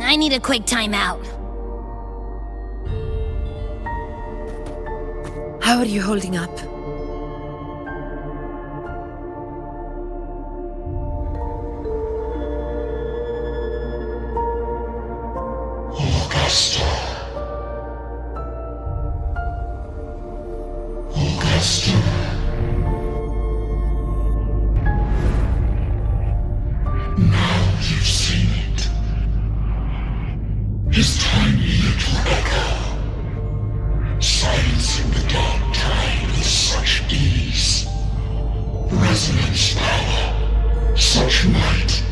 I need a quick timeout. How are you holding up? Augusta. Augusta. Now you've seen it. His tiny little echo, silencing the dark tide with such ease. Resonance power, such might,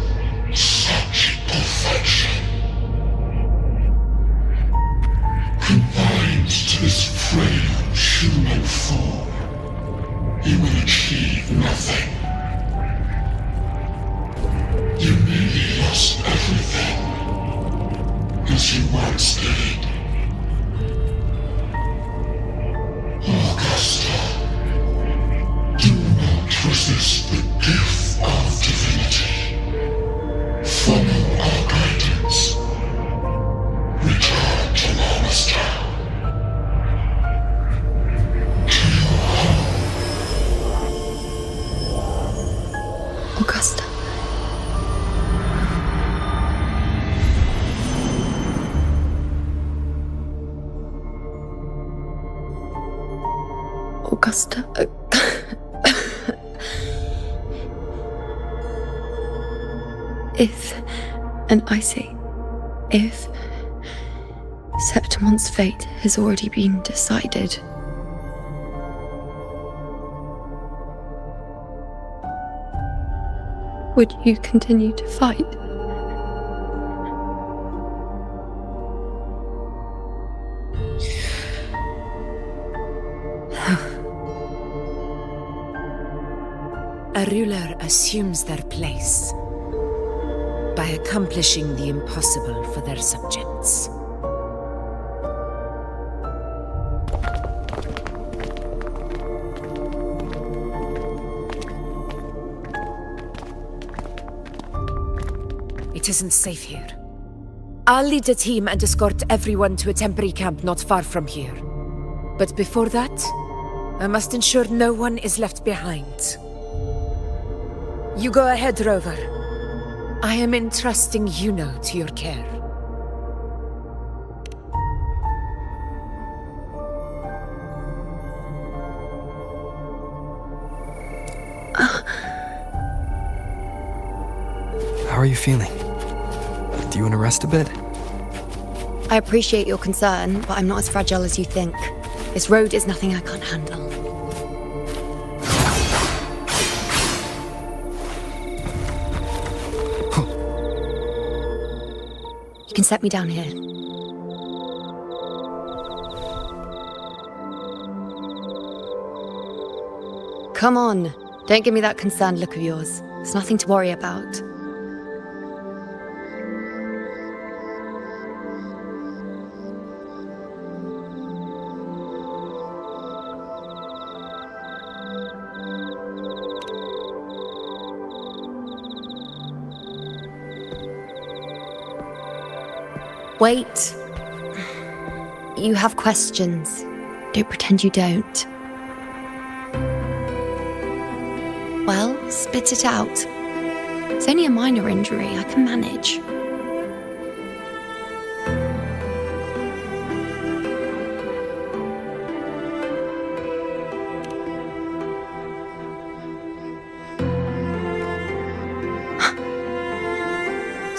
such perfection. Confined to this frail human form, he will achieve nothing. You nearly lost everything, as you once did. Augusta, do not resist the gift of divinity. Follow our guidance. Return to Rinascita. To your home. Augusta. Augusta. And I say, if Septimon's fate has already been decided, would you continue to fight? A ruler assumes their place by accomplishing the impossible for their subjects. It isn't safe here. I'll lead a team and escort everyone to a temporary camp not far from here. But before that, I must ensure no one is left behind. You go ahead, Rover. I am entrusting Yuno to your care. How are you feeling? Do you want to rest a bit? I appreciate your concern, but I'm not as fragile as you think. This road is nothing I can't handle. You can set me down here. Come on, don't give me that concerned look of yours. There's nothing to worry about. Wait. You have questions. Don't pretend you don't. Well, spit it out. It's only a minor injury. I can manage.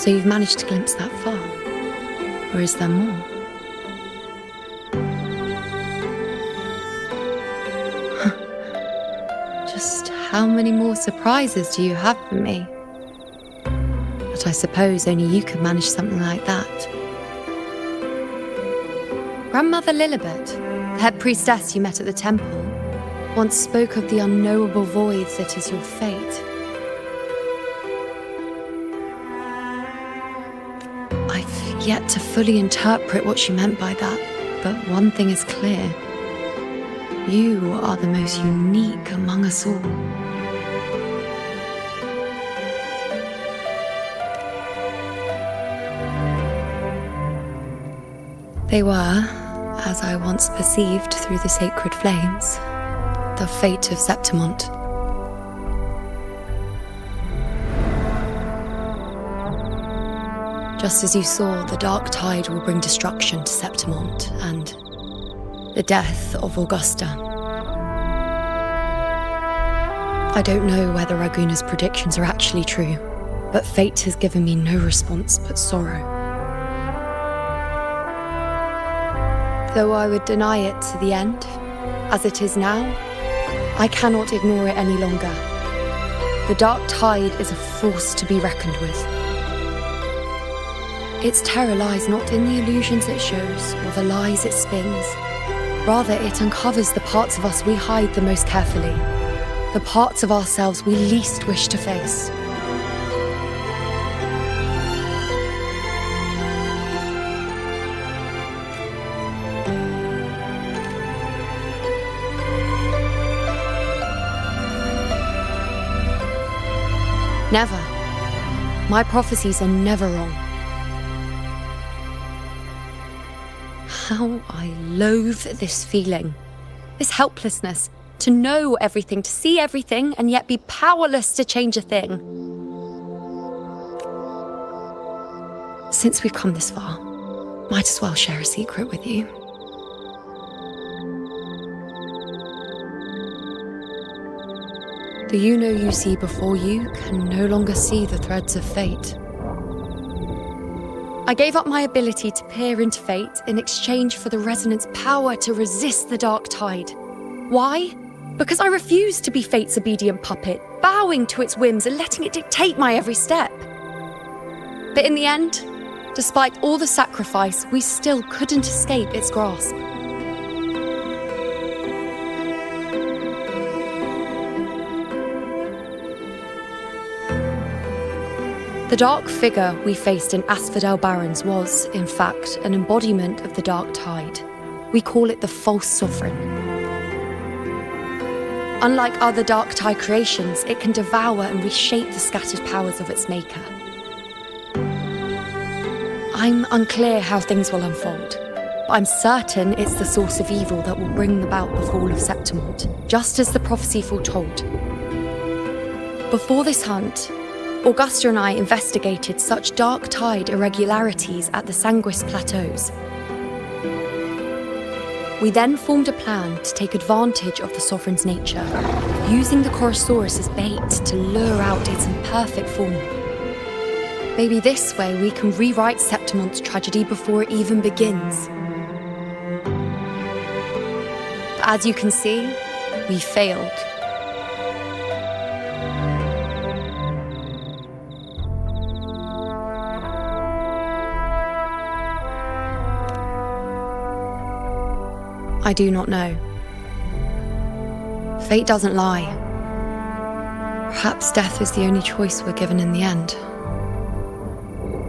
So you've managed to glimpse that far? Or is there more? Just how many more surprises do you have for me? But I suppose only you could manage something like that. Grandmother Lilibet, the head priestess you met at the temple, once spoke of the unknowable void that is your fate. I've yet to fully interpret what she meant by that, but one thing is clear. You are the most unique among us all. They were, as I once perceived through the sacred flames, the fate of Septimont. Just as you saw, the dark tide will bring destruction to Septimont and the death of Augusta. I don't know whether Raguna's predictions are actually true, but fate has given me no response but sorrow. Though I would deny it to the end, as it is now, I cannot ignore it any longer. The dark tide is a force to be reckoned with. Its terror lies not in the illusions it shows or the lies it spins. Rather, it uncovers the parts of us we hide the most carefully, the parts of ourselves we least wish to face. Never. My prophecies are never wrong. How I loathe this feeling, this helplessness, to know everything, to see everything, and yet be powerless to change a thing. Since we've come this far, might as well share a secret with you. The you see before you can no longer see the threads of fate. I gave up my ability to peer into fate in exchange for the resonance power to resist the dark tide. Why? Because I refused to be fate's obedient puppet, bowing to its whims and letting it dictate my every step. But in the end, despite all the sacrifice, we still couldn't escape its grasp. The dark figure we faced in Asphodel Barrens was, in fact, an embodiment of the dark tide. We call it the false sovereign. Unlike other dark tide creations, it can devour and reshape the scattered powers of its maker. I'm unclear how things will unfold, but I'm certain it's the source of evil that will bring about the fall of Septimont, just as the prophecy foretold. Before this hunt, Augusta and I investigated such dark tide irregularities at the Sanguis Plateaus. We then formed a plan to take advantage of the Sovereign's nature, using the Chorosaurus as bait to lure out its imperfect form. Maybe this way we can rewrite Septimont's tragedy before it even begins. But as you can see, we failed. I do not know. Fate doesn't lie. Perhaps death is the only choice we're given in the end.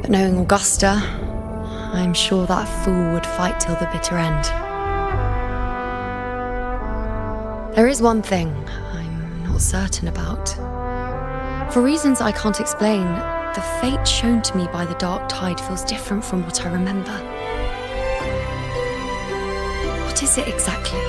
But knowing Augusta, I'm sure that fool would fight till the bitter end. There is one thing I'm not certain about. For reasons I can't explain, the fate shown to me by the dark tide feels different from what I remember. What is it exactly?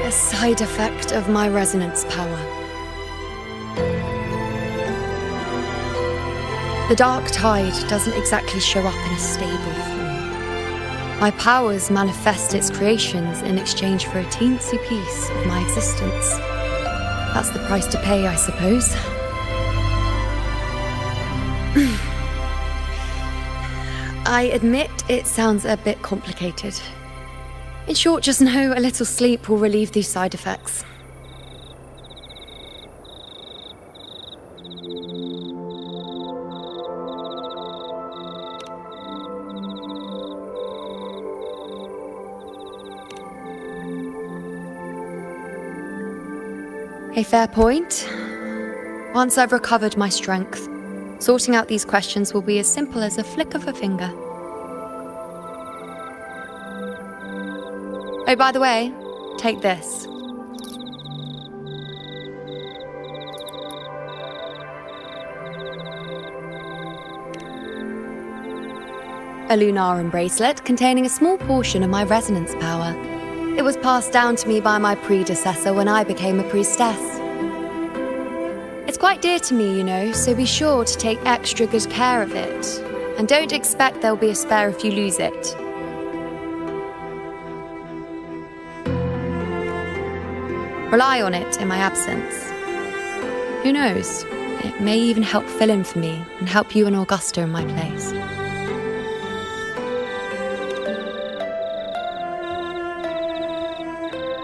A side effect of my resonance power. The dark tide doesn't exactly show up in a stable form. My powers manifest its creations in exchange for a teensy piece of my existence. That's the price to pay, I suppose. I admit it sounds a bit complicated. In short, just know a little sleep will relieve these side effects. A fair point. Once I've recovered my strength, sorting out these questions will be as simple as a flick of a finger. Oh, by the way, take this. A Lunarum bracelet containing a small portion of my resonance power. It was passed down to me by my predecessor when I became a priestess. It's quite dear to me, you know, so be sure to take extra good care of it. And don't expect there'll be a spare if you lose it. Rely on it in my absence. Who knows? It may even help fill in for me and help you and Augusta in my place.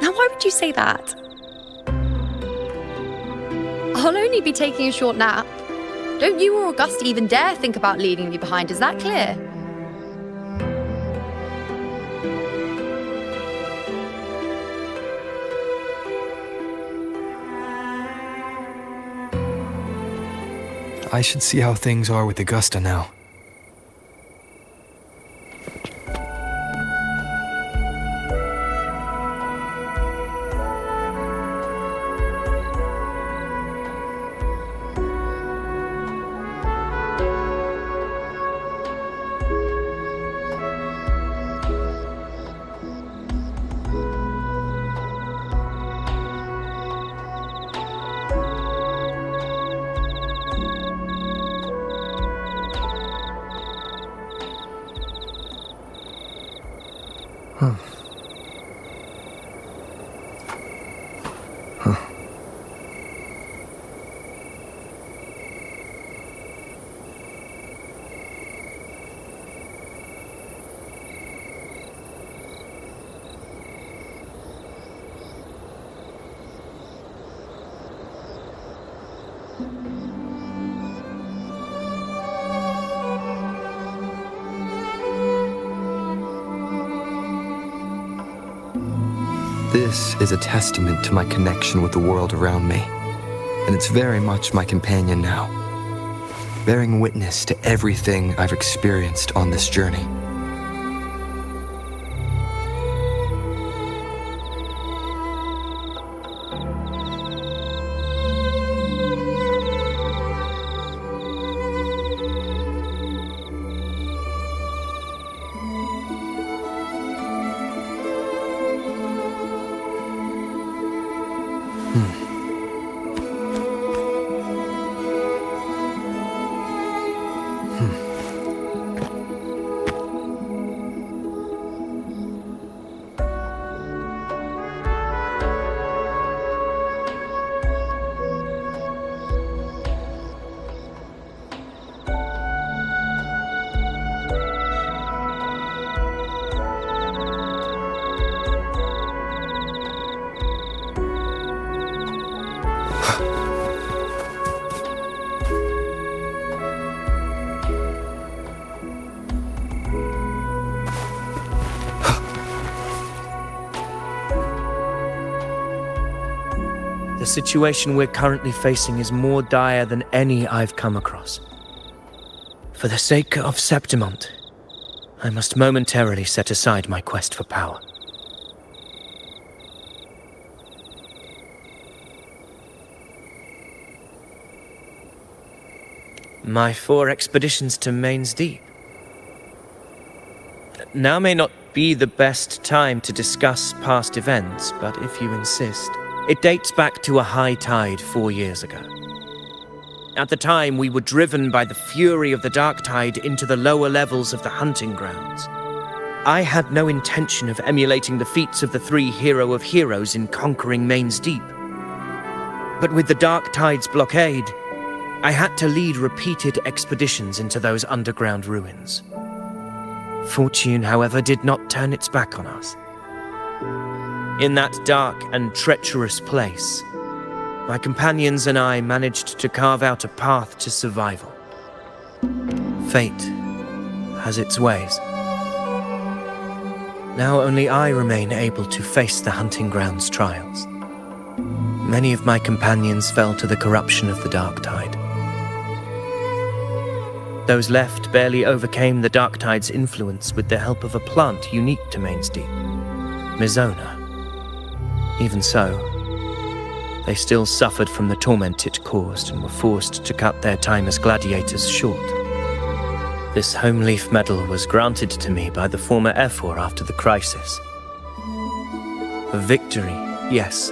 Now, why would you say that? I'll only be taking a short nap. Don't you or Augusta even dare think about leaving me behind, is that clear? I should see how things are with Augusta now. This is a testament to my connection with the world around me, and it's very much my companion now, bearing witness to everything I've experienced on this journey. The situation we're currently facing is more dire than any I've come across. For the sake of Septimont, I must momentarily set aside my quest for power. My 4 expeditions to Main's Deep. Now may not be the best time to discuss past events, but if you insist, it dates back to a high tide 4 years ago. At the time, we were driven by the fury of the dark tide into the lower levels of the hunting grounds. I had no intention of emulating the feats of the 3 Hero of Heroes in conquering Main's Deep. But with the dark tide's blockade, I had to lead repeated expeditions into those underground ruins. Fortune, however, did not turn its back on us. In that dark and treacherous place, my companions and I managed to carve out a path to survival. Fate has its ways. Now only I remain able to face the hunting grounds trials. many of my companions fell to the corruption of the Dark Tide. Those left barely overcame the Dark Tide's influence with the help of a plant unique to Mainsdeep, Mizona. Even so, they still suffered from the torment it caused and were forced to cut their time as gladiators short. This home leaf medal was granted to me by the former Ephor after the crisis. A victory, yes,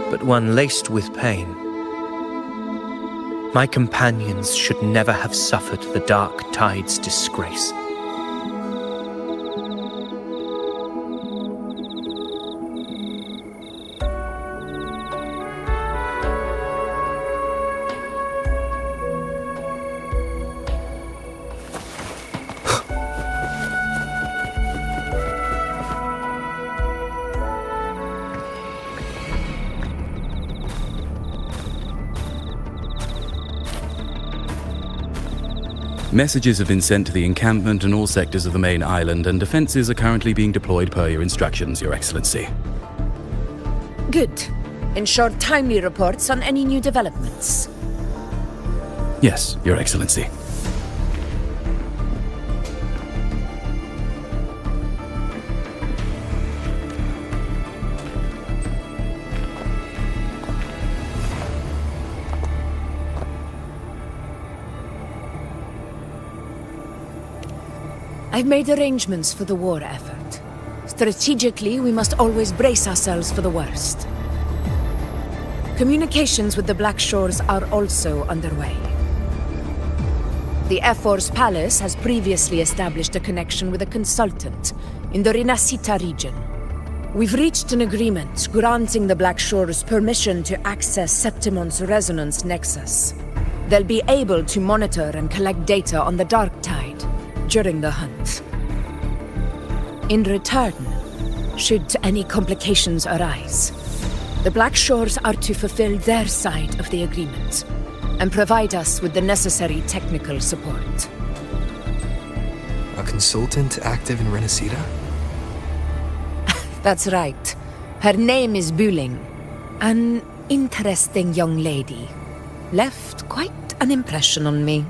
but one laced with pain. My companions should never have suffered the Dark Tide's disgrace. Messages have been sent to the encampment and all sectors of the main island, and defenses are currently being deployed per your instructions, Your Excellency. Good. Ensure timely reports on any new developments. Yes, Your Excellency. I've made arrangements for the war effort. Strategically, we must always brace ourselves for the worst. Communications with the Black Shores are also underway. The Ephor's palace has previously established a connection with a consultant in the Rinascita region. We've reached an agreement granting the Black Shores permission to access Septimon's resonance nexus. They'll be able to monitor and collect data on the Dark Tide during the hunt. In return, should any complications arise, the Black Shores are to fulfill their side of the agreement and provide us with the necessary technical support. A consultant active in Rinascita? That's right. Her name is Buling. An interesting young lady. Left quite an impression on me.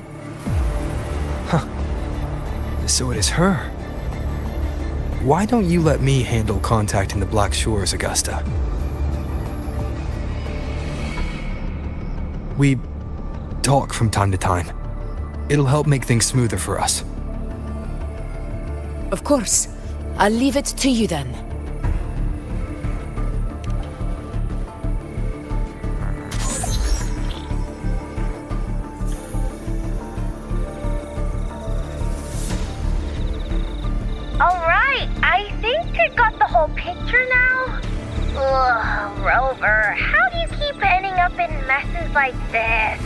So it is her. Why don't you let me handle contacting the Black Shores, Augusta? We talk from time to time. It'll help make things smoother for us. Of course. I'll leave it to you then. Alright, I think I got the whole picture now. Ugh, Rover, how do you keep ending up in messes like this?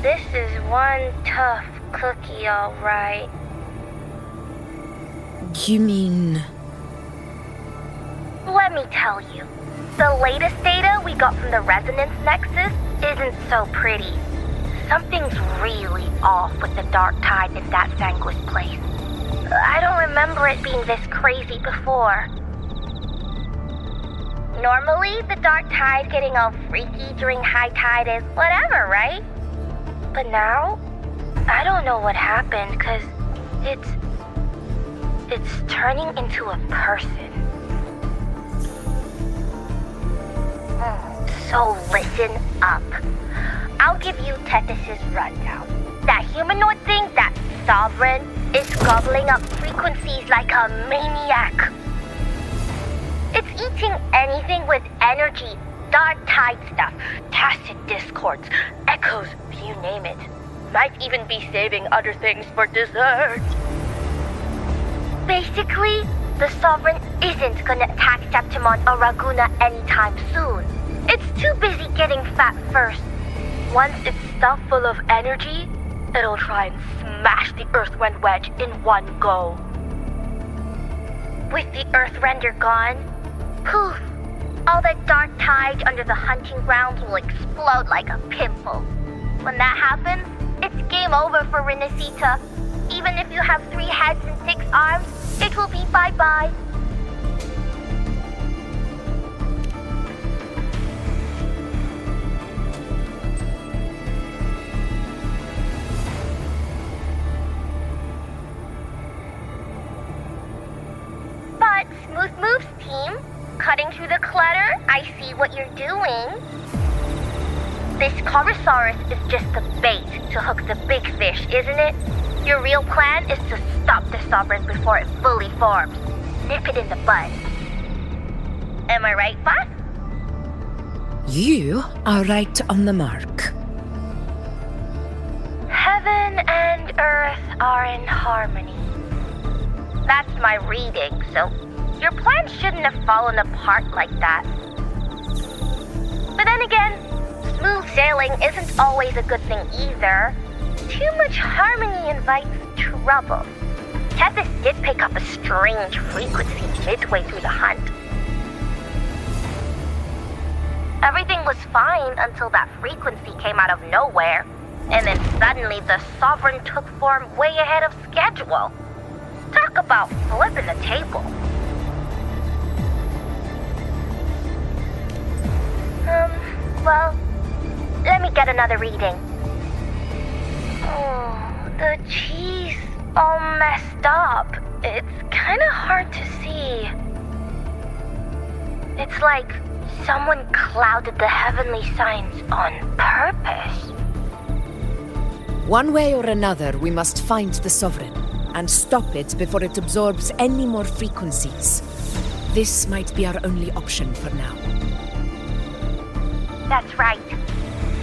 This is one tough cookie, alright. You mean... Let me tell you. The latest data we got from the Resonance Nexus isn't so pretty. Something's really off with the Dark Tide in that Sanguis place. I don't remember it being this crazy before. Normally, the Dark Tide getting all freaky during high tide is whatever, right? But now, I don't know what happened, cause it's turning into a person. So listen up. I'll give you Tethys' rundown. That humanoid thing, that Sovereign, is gobbling up frequencies like a maniac. It's eating anything with energy, Dark Tide stuff, tacit discords, echoes, you name it. Might even be saving other things for dessert. Basically, the Sovereign isn't gonna attack Septimon or Raguna anytime soon. It's too busy getting fat first. Once it's stuffed full of energy, it'll try and smash the Earthrend wedge in one go. With the Earthrender gone, poof, all that Dark Tide under the hunting grounds will explode like a pimple. When that happens, it's game over for Rinascita. Even if you have 3 heads and 6 arms, it will be bye-bye. cutting through the clutter, I see what you're doing. This Corosaurus is just the bait to hook the big fish, isn't it? Your real plan is to stop the Sovereign before it fully forms. Nip it in the bud. Am I right, boss? You are right on the mark. Heaven and earth are in harmony. That's my reading, so your plan shouldn't have fallen apart like that. But then again, smooth sailing isn't always a good thing either. Too much harmony invites trouble. Tethys did pick up a strange frequency midway through the hunt. Everything was fine until that frequency came out of nowhere, and then suddenly the Sovereign took form way ahead of schedule. Talk about flipping the table. Well, let me get another reading. Oh, the cheese all messed up. It's kinda hard to see. It's like someone clouded the heavenly signs on purpose. One way or another, we must find the Sovereign and stop it before it absorbs any more frequencies. This might be our only option for now. That's right.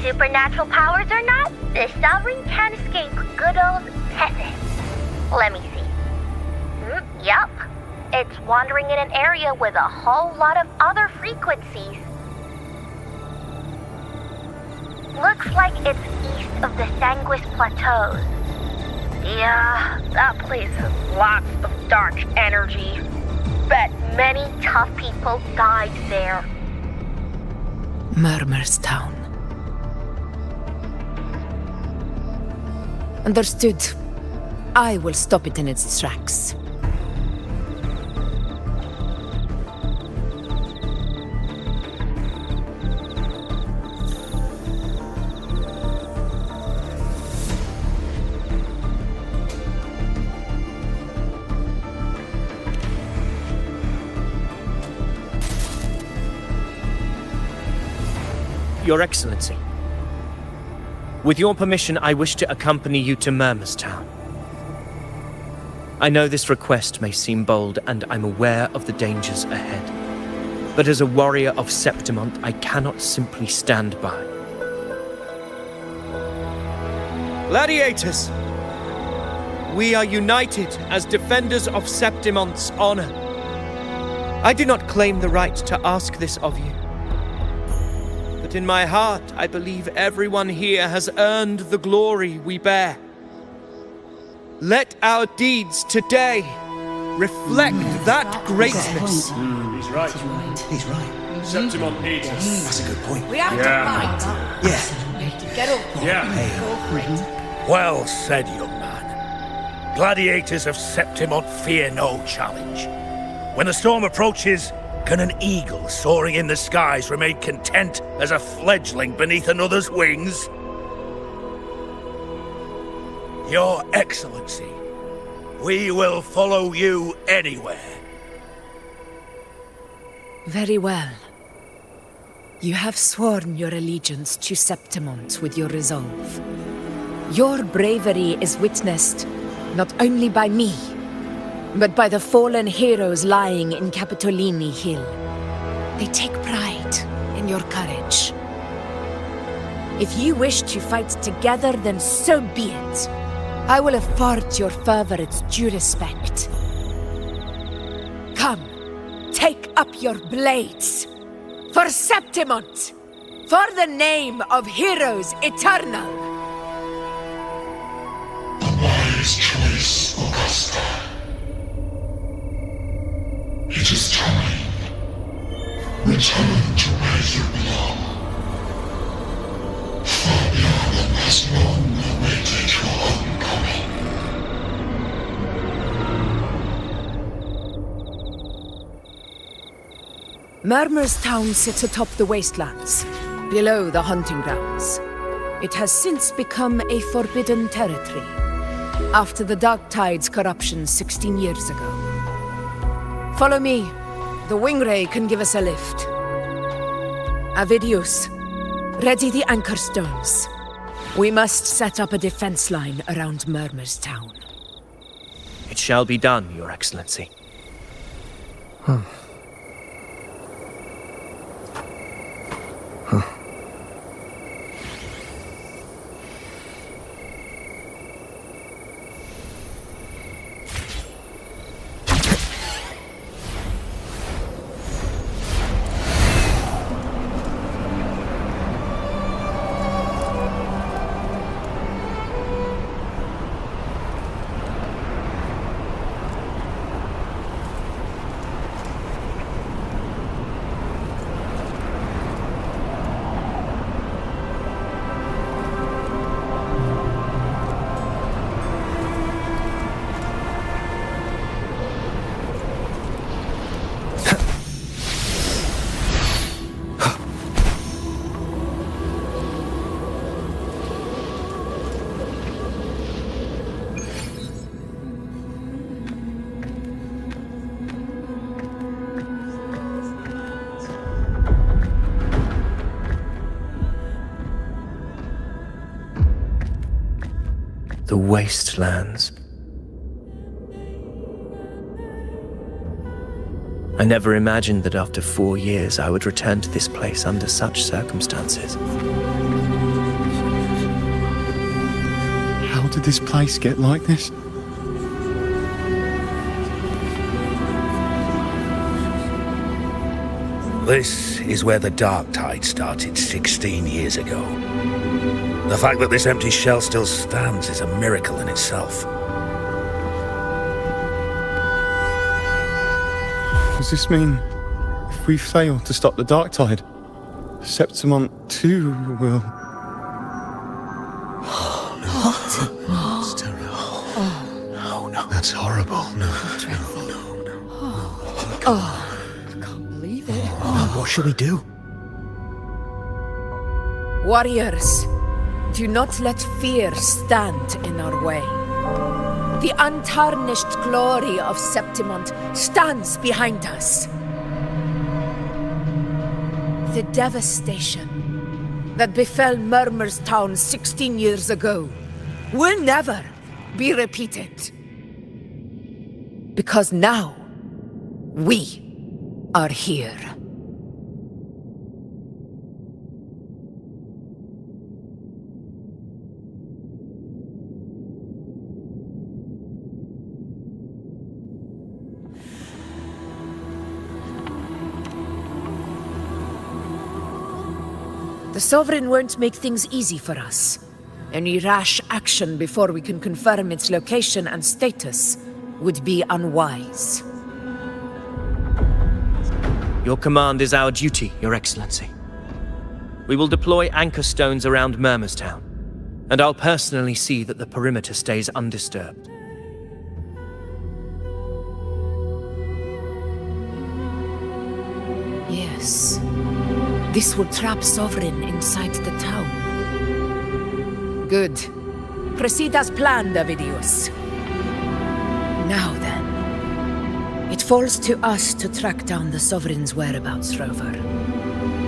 Supernatural powers or not, the Sovereign can't escape good old Tethys. Let me see. Yup. It's wandering in an area with a whole lot of other frequencies. Looks like it's east of the Sanguis Plateaus. Yeah, that place has lots of dark energy. Bet many tough people died there. Murmur's Town. Understood. I will stop it in its tracks. Your Excellency, with your permission, I wish to accompany you to Murmur's Town. I know this request may seem bold, and I'm aware of the dangers ahead. But as a warrior of Septimont, I cannot simply stand by. Gladiators! We are united as defenders of Septimont's honor. I do not claim the right to ask this of you. But in my heart, I believe everyone here has earned the glory we bear. Let our deeds today reflect that greatness. He's right. He's right. Septimont needs us. That's a good point. We have to fight. Yeah. Get over. Yeah. Well said, young man. Gladiators of Septimont fear no challenge. When the storm approaches, can an eagle soaring in the skies remain content as a fledgling beneath another's wings? Your Excellency, we will follow you anywhere. Very well. You have sworn your allegiance to Septimont with your resolve. Your bravery is witnessed not only by me, but by the fallen heroes lying in Capitolini Hill. They take pride in your courage. If you wish to fight together, then so be it. I will afford your fervor its due respect. Come, take up your blades. For Septimont! For the name of heroes eternal! A wise choice, Augusta. It is time. Return to where you belong. Fabian has long awaited your homecoming. Murmur's Town sits atop the wastelands, below the hunting grounds. It has since become a forbidden territory, after the Dark Tide's corruption 16 years ago. Follow me, The wingray can give us a lift. Avidius, ready the anchor stones. We must set up a defense line around Murmur's town. It shall be done, Your Excellency. The wastelands. I never imagined that after 4 years I would return to this place under such circumstances. How did this place get like this? This is where the Dark Tide started 16 years ago. The fact that this empty shell still stands is a miracle in itself. Does this mean if we fail to stop the Dark Tide, Septimont too will... That's terrible. No. That's horrible. No. I can't believe it. What shall we do? Warriors, do not let fear stand in our way. The untarnished glory of Septimont stands behind us. The devastation that befell Murmur's town 16 years ago will never be repeated. Because now, we are here. The Sovereign won't make things easy for us. Any rash action before we can confirm its location and status would be unwise. Your command is our duty, Your Excellency. We will deploy anchor stones around Murmur's town, and I'll personally see that the perimeter stays undisturbed. Yes. This will trap Sovereign inside the town. Good. Proceed as planned, Avidius. Now then. It falls to us to track down the Sovereign's whereabouts, Rover.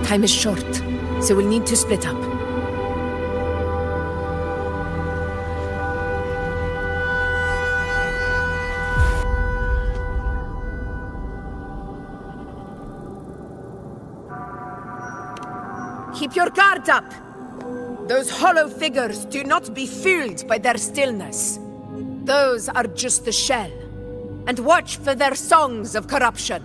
Time is short, so we'll need to split up. Keep your guard up! Those hollow figures do not be fooled by their stillness. Those are just the shell. And watch for their songs of corruption.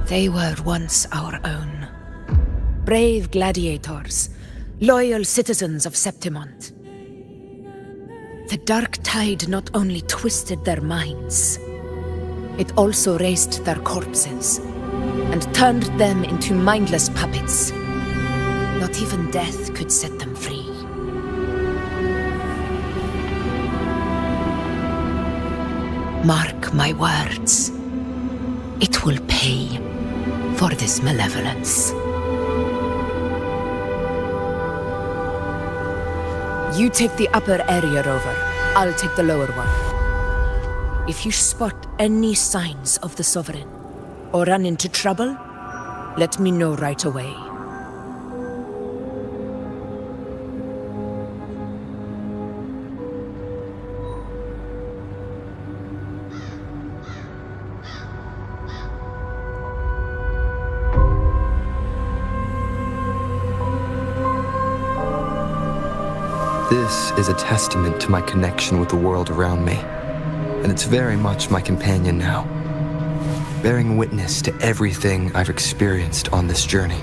They were once our own. Brave gladiators, loyal citizens of Septimont. The dark tide not only twisted their minds, it also raised their corpses and turned them into mindless puppets. Not even death could set them free. Mark my words. It will pay for this malevolence. You take the upper area, Rover. I'll take the lower one. If you spot any signs of the Sovereign, or run into trouble, let me know right away. This is a testament to my connection with the world around me, and it's very much my companion now, bearing witness to everything I've experienced on this journey.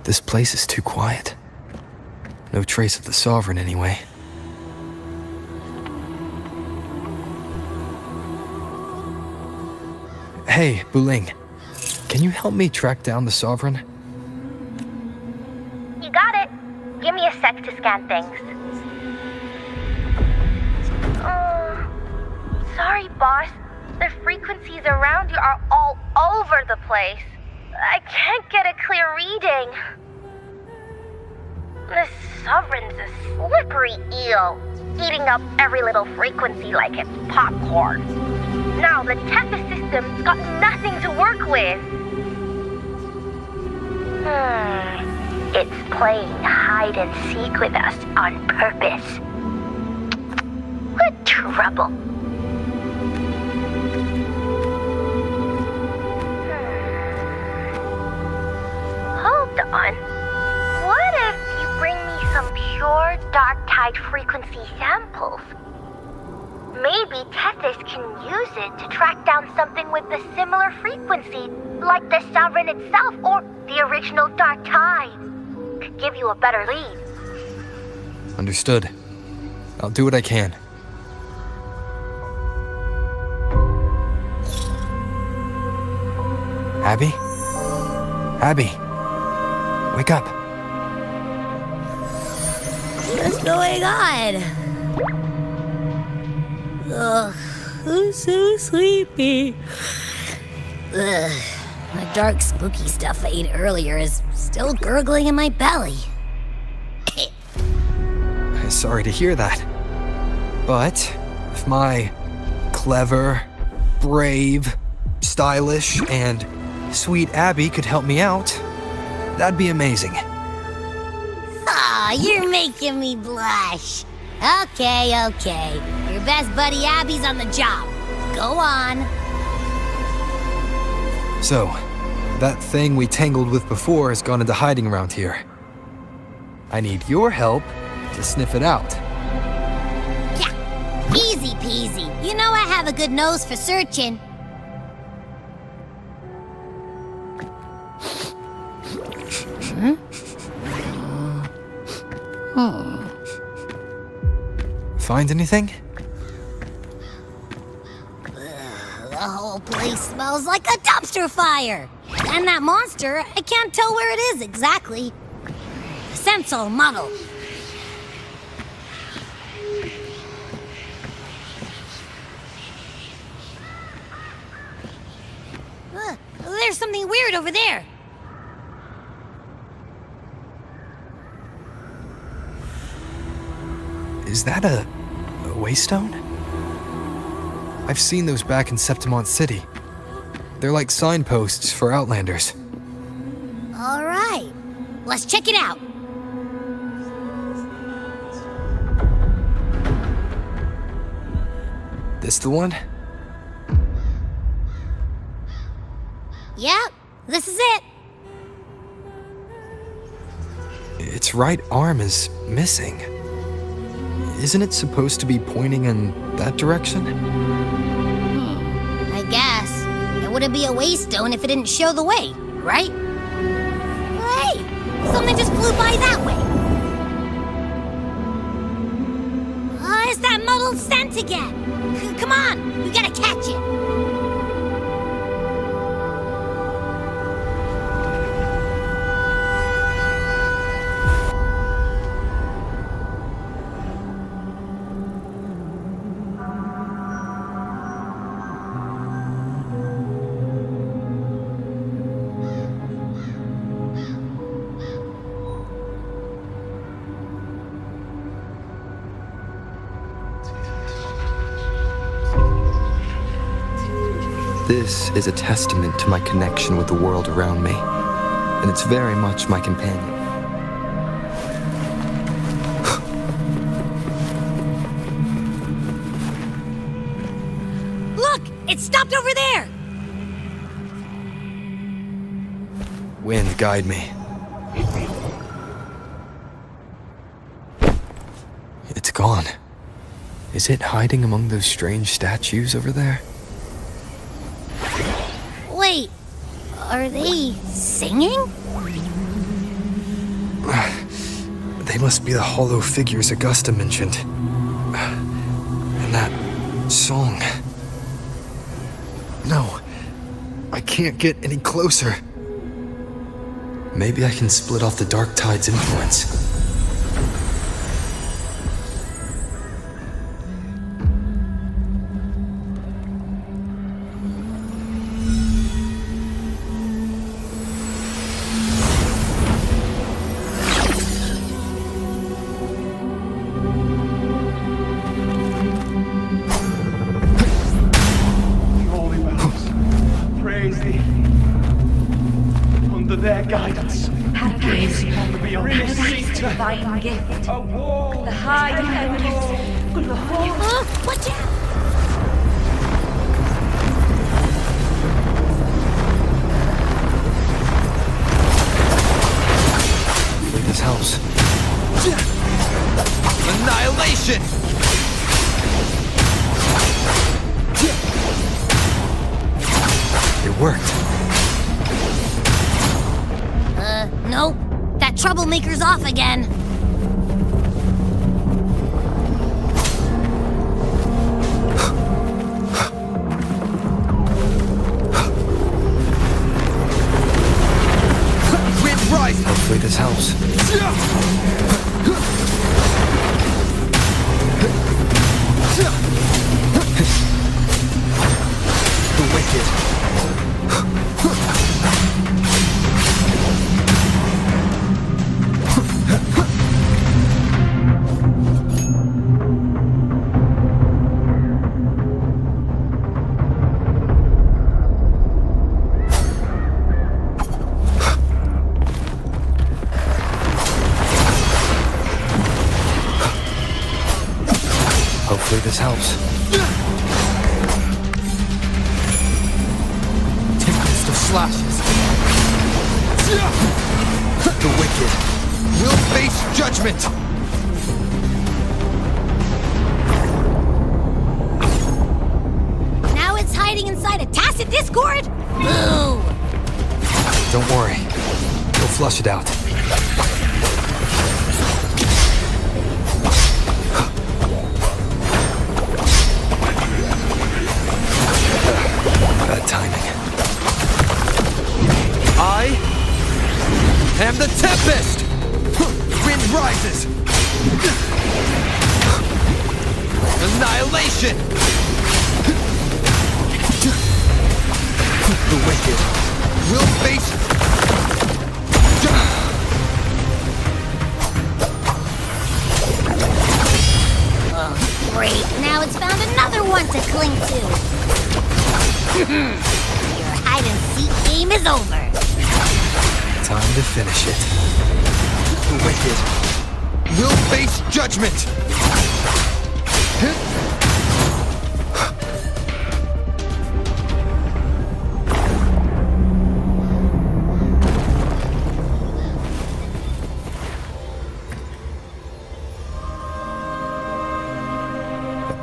This place is too quiet. No trace of the Sovereign, anyway. Hey, Buling. Can you help me track down the Sovereign? You got it. Give me a sec to scan things. Sorry, boss. The frequencies around you are all over the place. I can't get a clear reading. The Sovereign's a slippery eel, eating up every little frequency like it's popcorn. Now the Tethys system's got nothing to work with. It's playing hide and seek with us on purpose. What trouble. Hold on. What if you bring me some pure dark tide frequency samples? Maybe Tethys can use it to track down something with a similar frequency, like the Sovereign itself or the original dark tide. Could give you a better lead. Understood. I'll do what I can. Abby? Abby! Wake up! What's going on? Ugh, I'm so sleepy. Ugh, the dark, spooky stuff I ate earlier is still gurgling in my belly. Sorry to hear that. But if my clever, brave, stylish, and sweet Abby could help me out, that'd be amazing. Aw, you're making me blush. Okay. Your best buddy Abby's on the job. Go on. So, that thing we tangled with before has gone into hiding around here. I need your help to sniff it out. Yeah, easy peasy. You know I have a good nose for searching. Find anything? The whole place smells like a dumpster fire. And that monster, I can't tell where it is exactly. The scent's all muddled. There's something weird over there. Is that a waystone? I've seen those back in Septimont City. They're like signposts for Outlanders. All right, let's check it out. This the one? This is it. Its right arm is missing. Isn't it supposed to be pointing in that direction? I guess. It wouldn't be a waystone if it didn't show the way, right? Hey! Something just flew by that way! It's that muddled scent again! Come on! We gotta catch it! This is a testament to my connection with the world around me, and it's very much my companion. Look! It stopped over there! Wind, guide me. It's gone. Is it hiding among those strange statues over there? Wait, are they singing? They must be the hollow figures Augusta mentioned. And that song. No, I can't get any closer. Maybe I can split off the Dark Tide's influence. Guidance. Have gaze upon the beyond. Rinascita. Divine gift. The high heavens. Watch out! This helps. Annihilation! It worked. Nope. That troublemaker's off again. Wind rise! Hopefully this helps. The wicked. Hopefully this helps. Tempest of slashes. The wicked will face judgment. Now it's hiding inside a tacit discord? Boo! Don't worry. We'll flush it out. Bad timing. I am the Tempest! Wind rises! Annihilation! The wicked will face... Oh, great. Now it's found another one to cling to. Your hide-and-seek game is over. Time to finish it. The wicked will face judgment!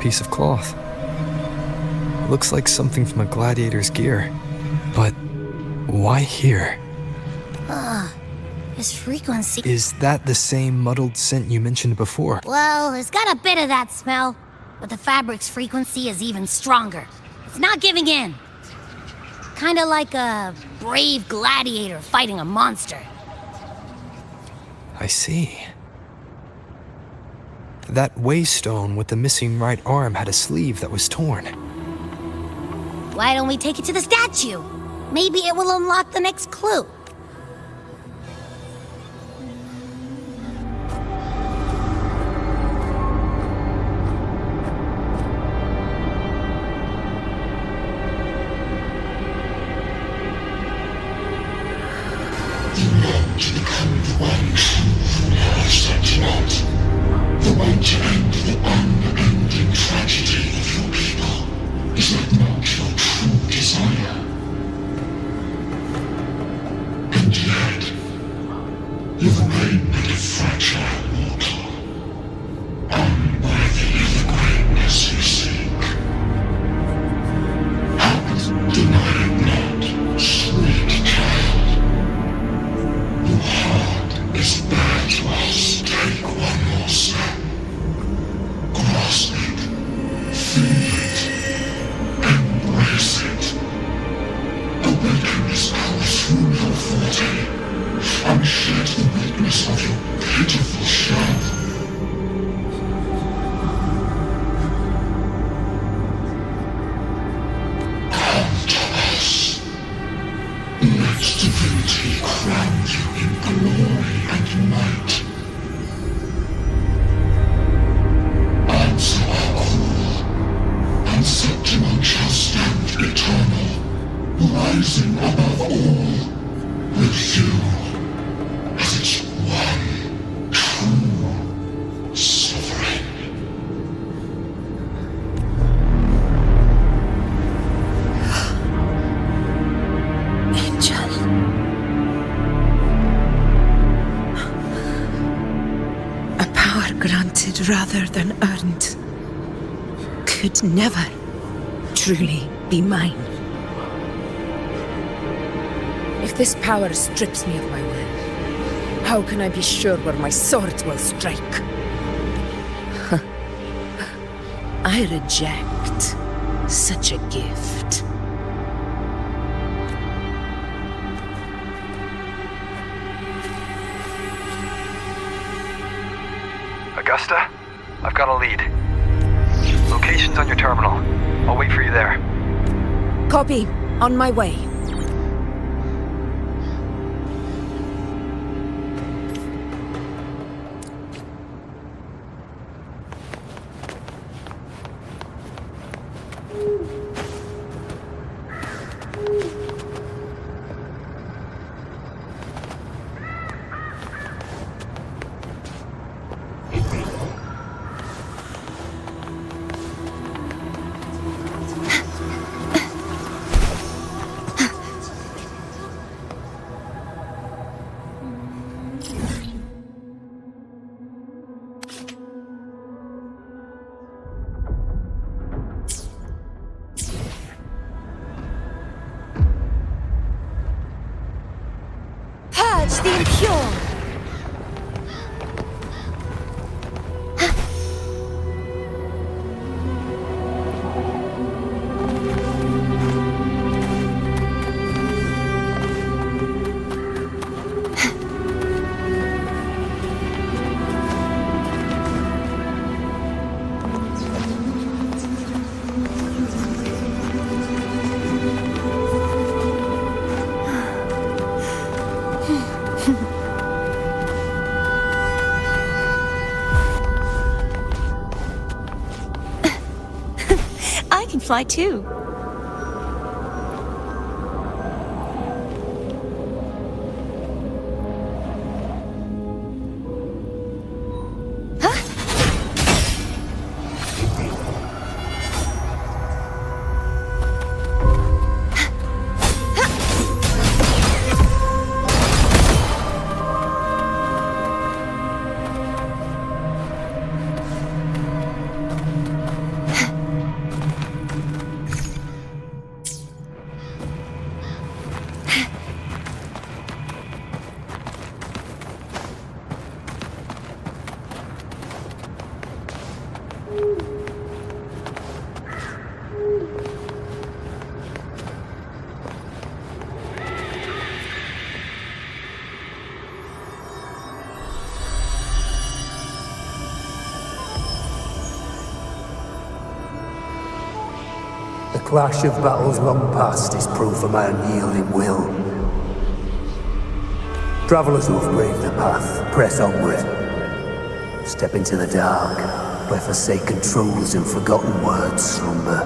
piece of cloth. It looks like something from a gladiator's gear. But why here? This frequency. Is that the same muddled scent you mentioned before? Well, it's got a bit of that smell, but the fabric's frequency is even stronger. It's not giving in. Kinda like a brave gladiator fighting a monster. I see. That waystone with the missing right arm had a sleeve that was torn. Why don't we take it to the statue? Maybe it will unlock the next clue. The way to end the unending tragedy of your people. Is that not your true desire? And yet, you remain but a fragile mortal, unworthy of the greatness you seek. Deny it not, sweet child. Your heart is bare to us. Take one more step. Grasp it. Feel it. Embrace it. Awaken this power through your forte, and shed the weakness of your pitiful shell. Come to us. Let divinity crown you in glory and might. Answer our call, and Septimon shall stand eternal, rising above all, with you as its one true sovereign. Angel. A power granted rather than earned could never truly be mine. If this power strips me of my will, how can I be sure where my sword will strike? I reject such a gift. Augusta, I've got a lead. Location's on your terminal. I'll wait for you there. Copy. On my way. Purge the impure! I can fly too. The clash of battles long past is proof of my unyielding will. Travellers who have braved the path, press onward. Step into the dark, where forsaken truths and forgotten words slumber.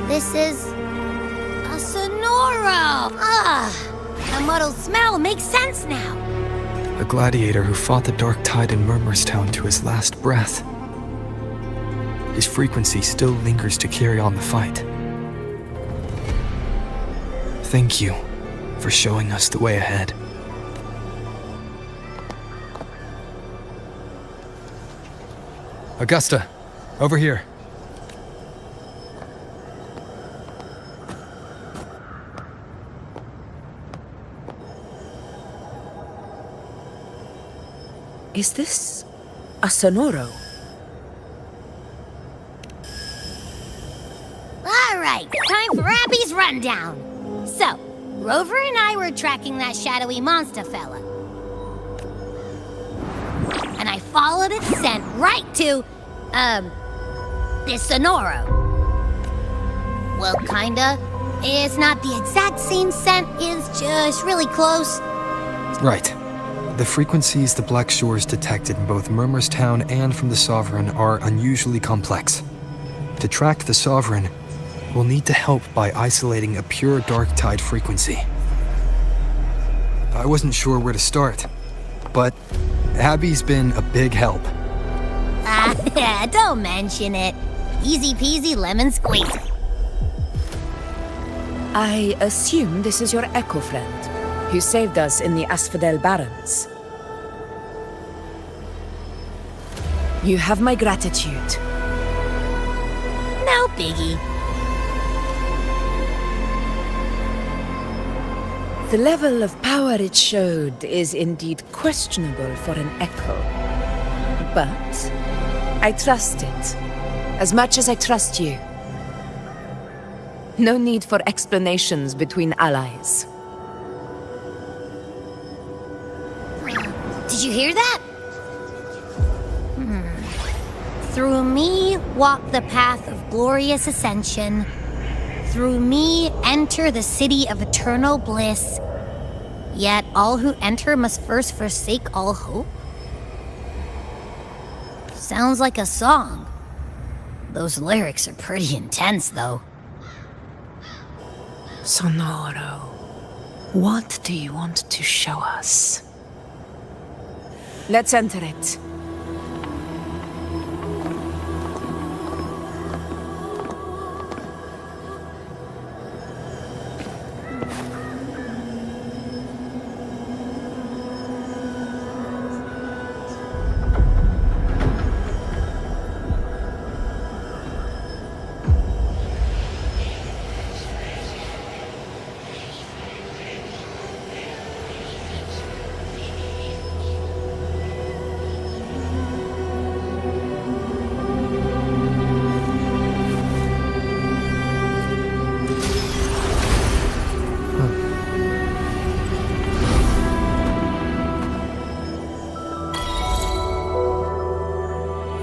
This is a Sonoro! The muddled smell makes sense now. A gladiator who fought the dark tide in Murmurstown to his last breath. His frequency still lingers to carry on the fight. Thank you for showing us the way ahead. Augusta, over here. Is this a Sonoro? All right, time for Abby's rundown. So, Rover and I were tracking that shadowy monster fella. And I followed its scent right to, this Sonoro. Well, kinda. It's not the exact same scent, it's just really close. Right. The frequencies the Black Shores detected in both Murmurstown and from the Sovereign are unusually complex. To track the Sovereign, we'll need to help by isolating a pure dark tide frequency. I wasn't sure where to start, but Abby's been a big help. Don't mention it. Easy peasy lemon squeezy. I assume this is your echo friend, who saved us in the Asphodel Barrens. You have my gratitude. No biggie. The level of power it showed is indeed questionable for an echo. But I trust it, as much as I trust you. No need for explanations between allies. Did you hear that? Through me walk the path of glorious ascension. Through me enter the city of eternal bliss. Yet all who enter must first forsake all hope? Sounds like a song. Those lyrics are pretty intense, though. Sonoro, what do you want to show us? Let's enter it.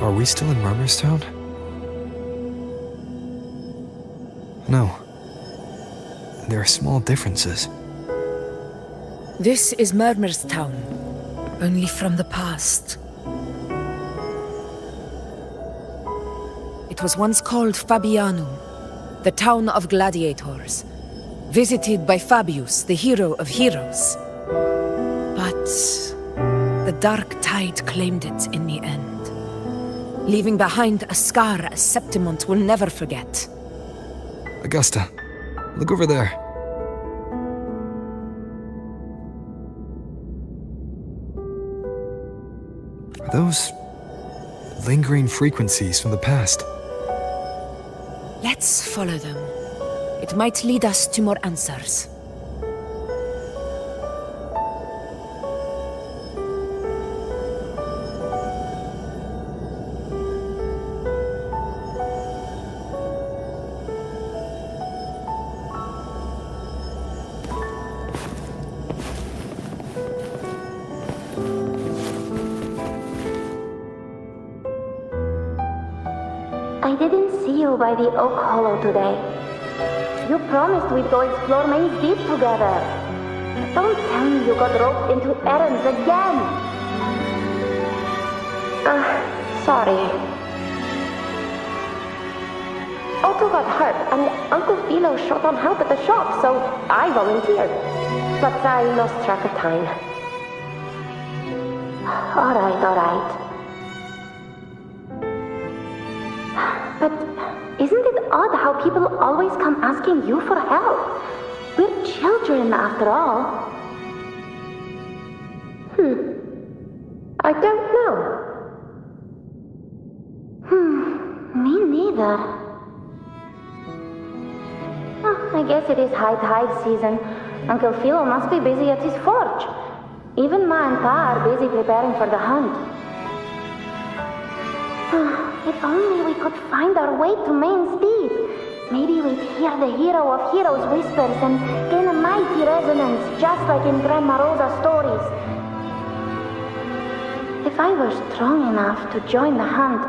Are we still in Murmurstown? No. There are small differences. This is Murmurstown, only from the past. It was once called Fabianum, the town of gladiators, visited by Fabius, the hero of heroes. But the dark tide claimed it in the end, leaving behind a scar Septimont will never forget. Augusta, look over there. Are those lingering frequencies from the past? Let's follow them. It might lead us to more answers. I didn't see you by the Oak Hollow today. You promised we'd go explore Maze Deep together. Don't tell me you got roped into errands again. Sorry. Otto got hurt, and Uncle Philo shot on help at the shop, so I volunteered. But I lost track of time. Alright. But isn't it odd how people always come asking you for help? We're children, after all. I don't know. Me neither. I guess it is high tide season. Uncle Philo must be busy at his forge. Even Ma and Pa are busy preparing for the hunt. If only we could find our way to Main's Deep. Maybe we'd hear the hero of heroes whispers and gain a mighty resonance, just like in Grandma Rosa's stories. If I were strong enough to join the hunt,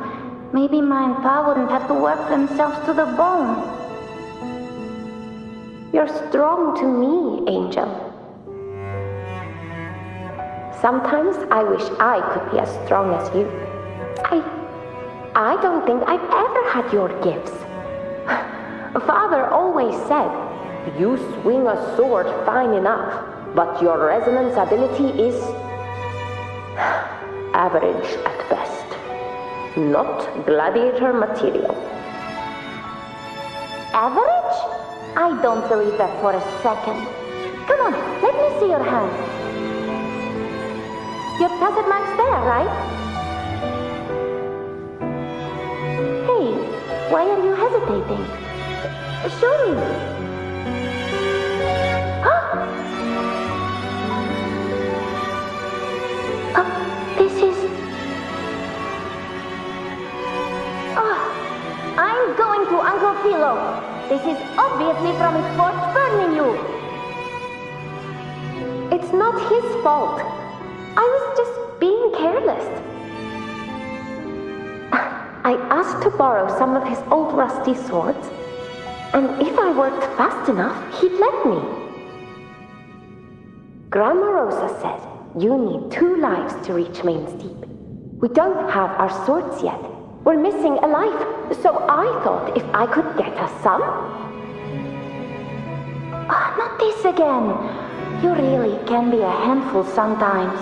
maybe Ma and Pa wouldn't have to work themselves to the bone. You're strong to me, Angel. Sometimes I wish I could be as strong as you. I don't think I've ever had your gifts. Father always said, you swing a sword fine enough, but your resonance ability is average at best. Not gladiator material. Average? I don't believe that for a second. Come on, let me see your hand. Your tacit mark's there, right? Hey, why are you hesitating? Show me. This is... I'm going to Uncle Philo. This is obviously from his forge burning you. It's not his fault. I was just being careless. I asked to borrow some of his old rusty swords, and if I worked fast enough, he'd let me. Grandma Rosa said you need 2 lives to reach Main's Deep. We don't have our swords yet. We're missing a life, so I thought if I could get us some... not this again. You really can be a handful sometimes.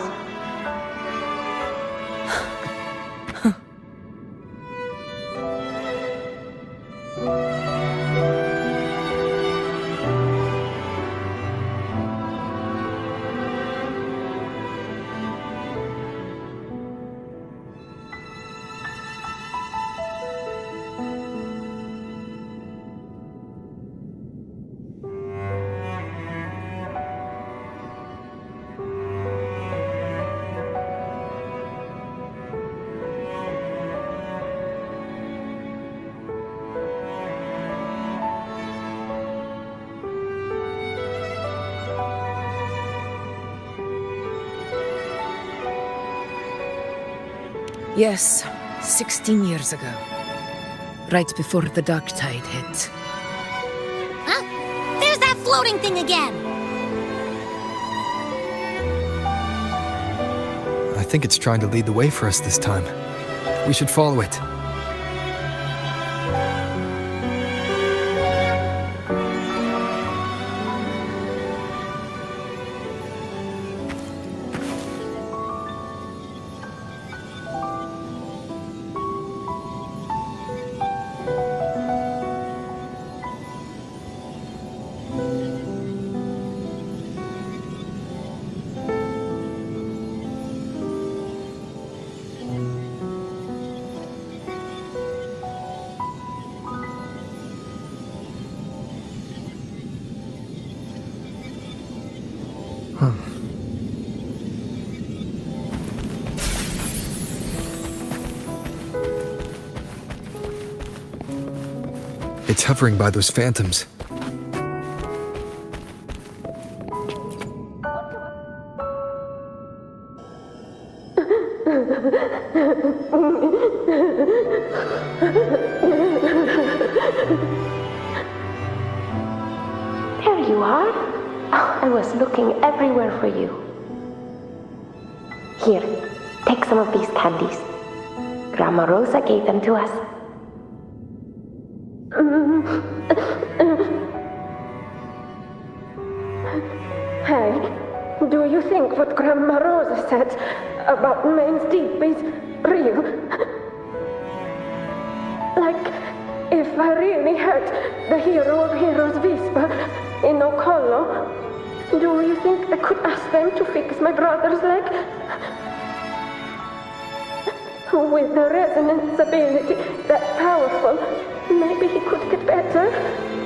Yes, 16 years ago. Right before the dark tide hit. Huh? There's that floating thing again! I think it's trying to lead the way for us this time. We should follow it. It's hovering by those phantoms. was looking everywhere for you. Here, take some of these candies. Grandma Rosa gave them to us. Hey, do you think what Grandma Rosa said about Main's Deep is real? Like, if I really had the hero of heroes whisper in Okolo, do you think I could ask them to fix my brother's leg? With the resonance ability that powerful, maybe he could get better,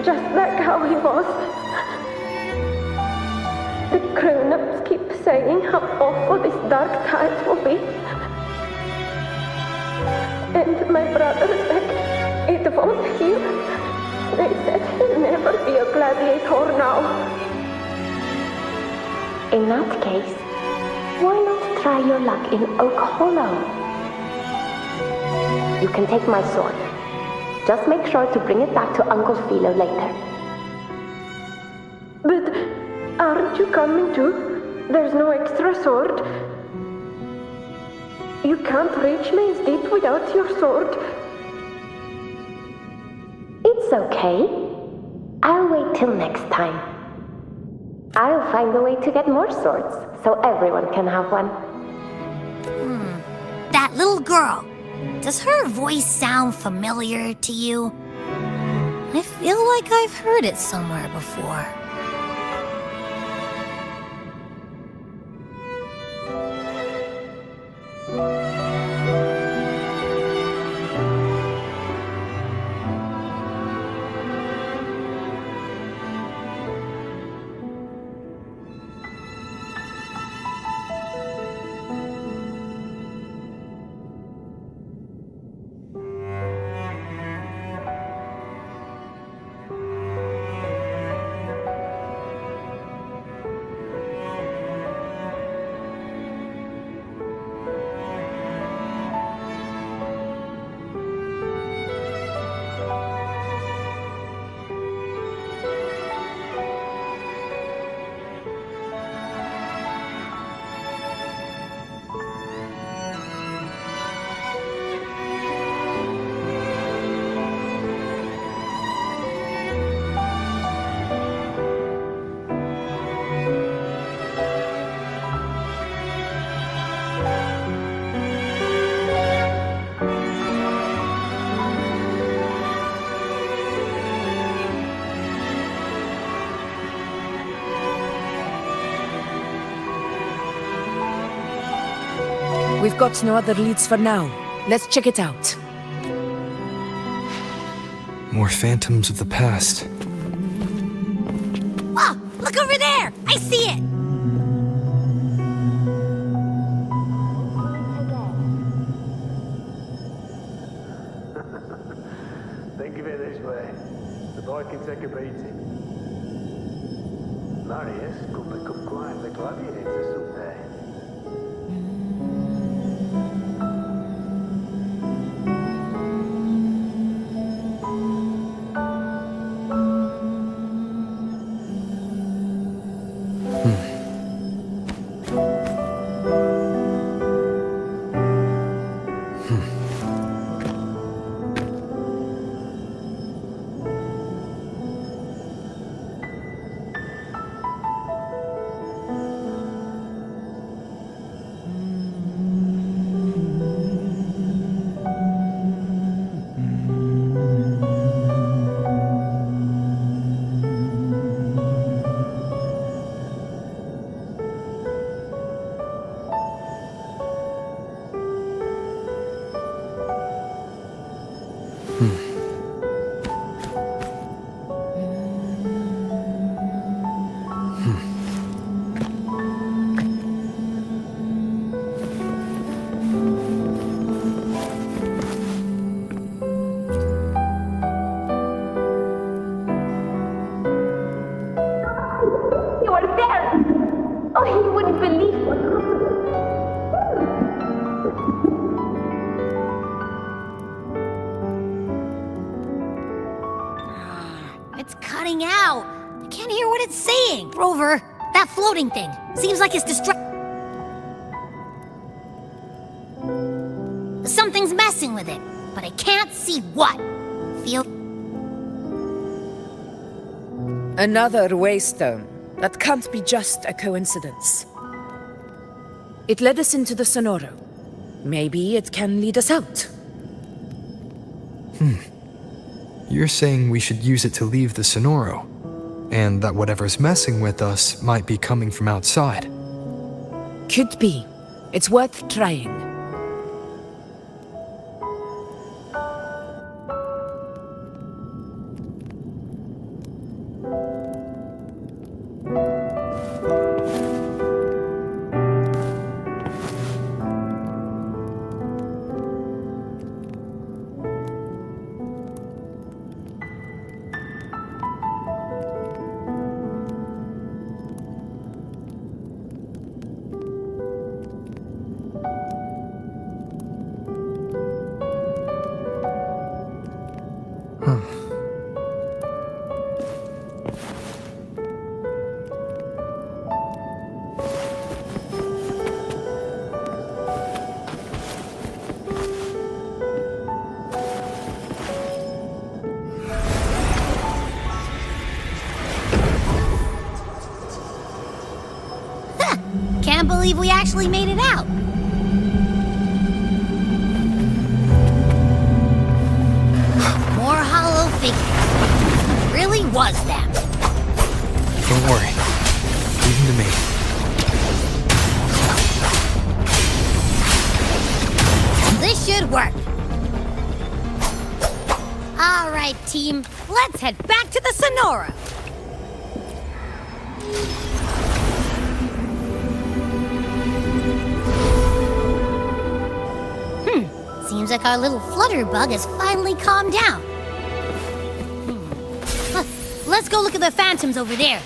just like how he was. The grown-ups keep saying how awful this dark tide will be. And my brother's leg, it won't heal. They said he'll never be a gladiator now. In that case, why not try your luck in Oak Hollow? You can take my sword. Just make sure to bring it back to Uncle Philo later. But aren't you coming too? There's no extra sword. You can't reach Main's Deep without your sword. It's okay. I'll wait till next time. I'll find a way to get more swords, so everyone can have one. That little girl. Does her voice sound familiar to you? I feel like I've heard it somewhere before. We've got no other leads for now. Let's check it out. More phantoms of the past. Whoa! Look over there! I see it! Think of it this way. The boy can take a beating. Marius could become quite the gladiator someday. It's cutting out. I can't hear what it's saying. Rover, That floating thing. Seems like it's Something's messing with it, but I can't see what. Feel... Another waystone. That can't be just a coincidence. It led us into the Sonoro. Maybe it can lead us out. You're saying we should use it to leave the Sonoro, and that whatever's messing with us might be coming from outside. Could be. It's worth trying. Can't believe we actually made it out. More hollow figures. Really was them. Don't worry. Leave them to me. This should work. All right, team. Let's head back to the Sonora. Seems like our little flutterbug has finally calmed down. Let's go look at the phantoms over there.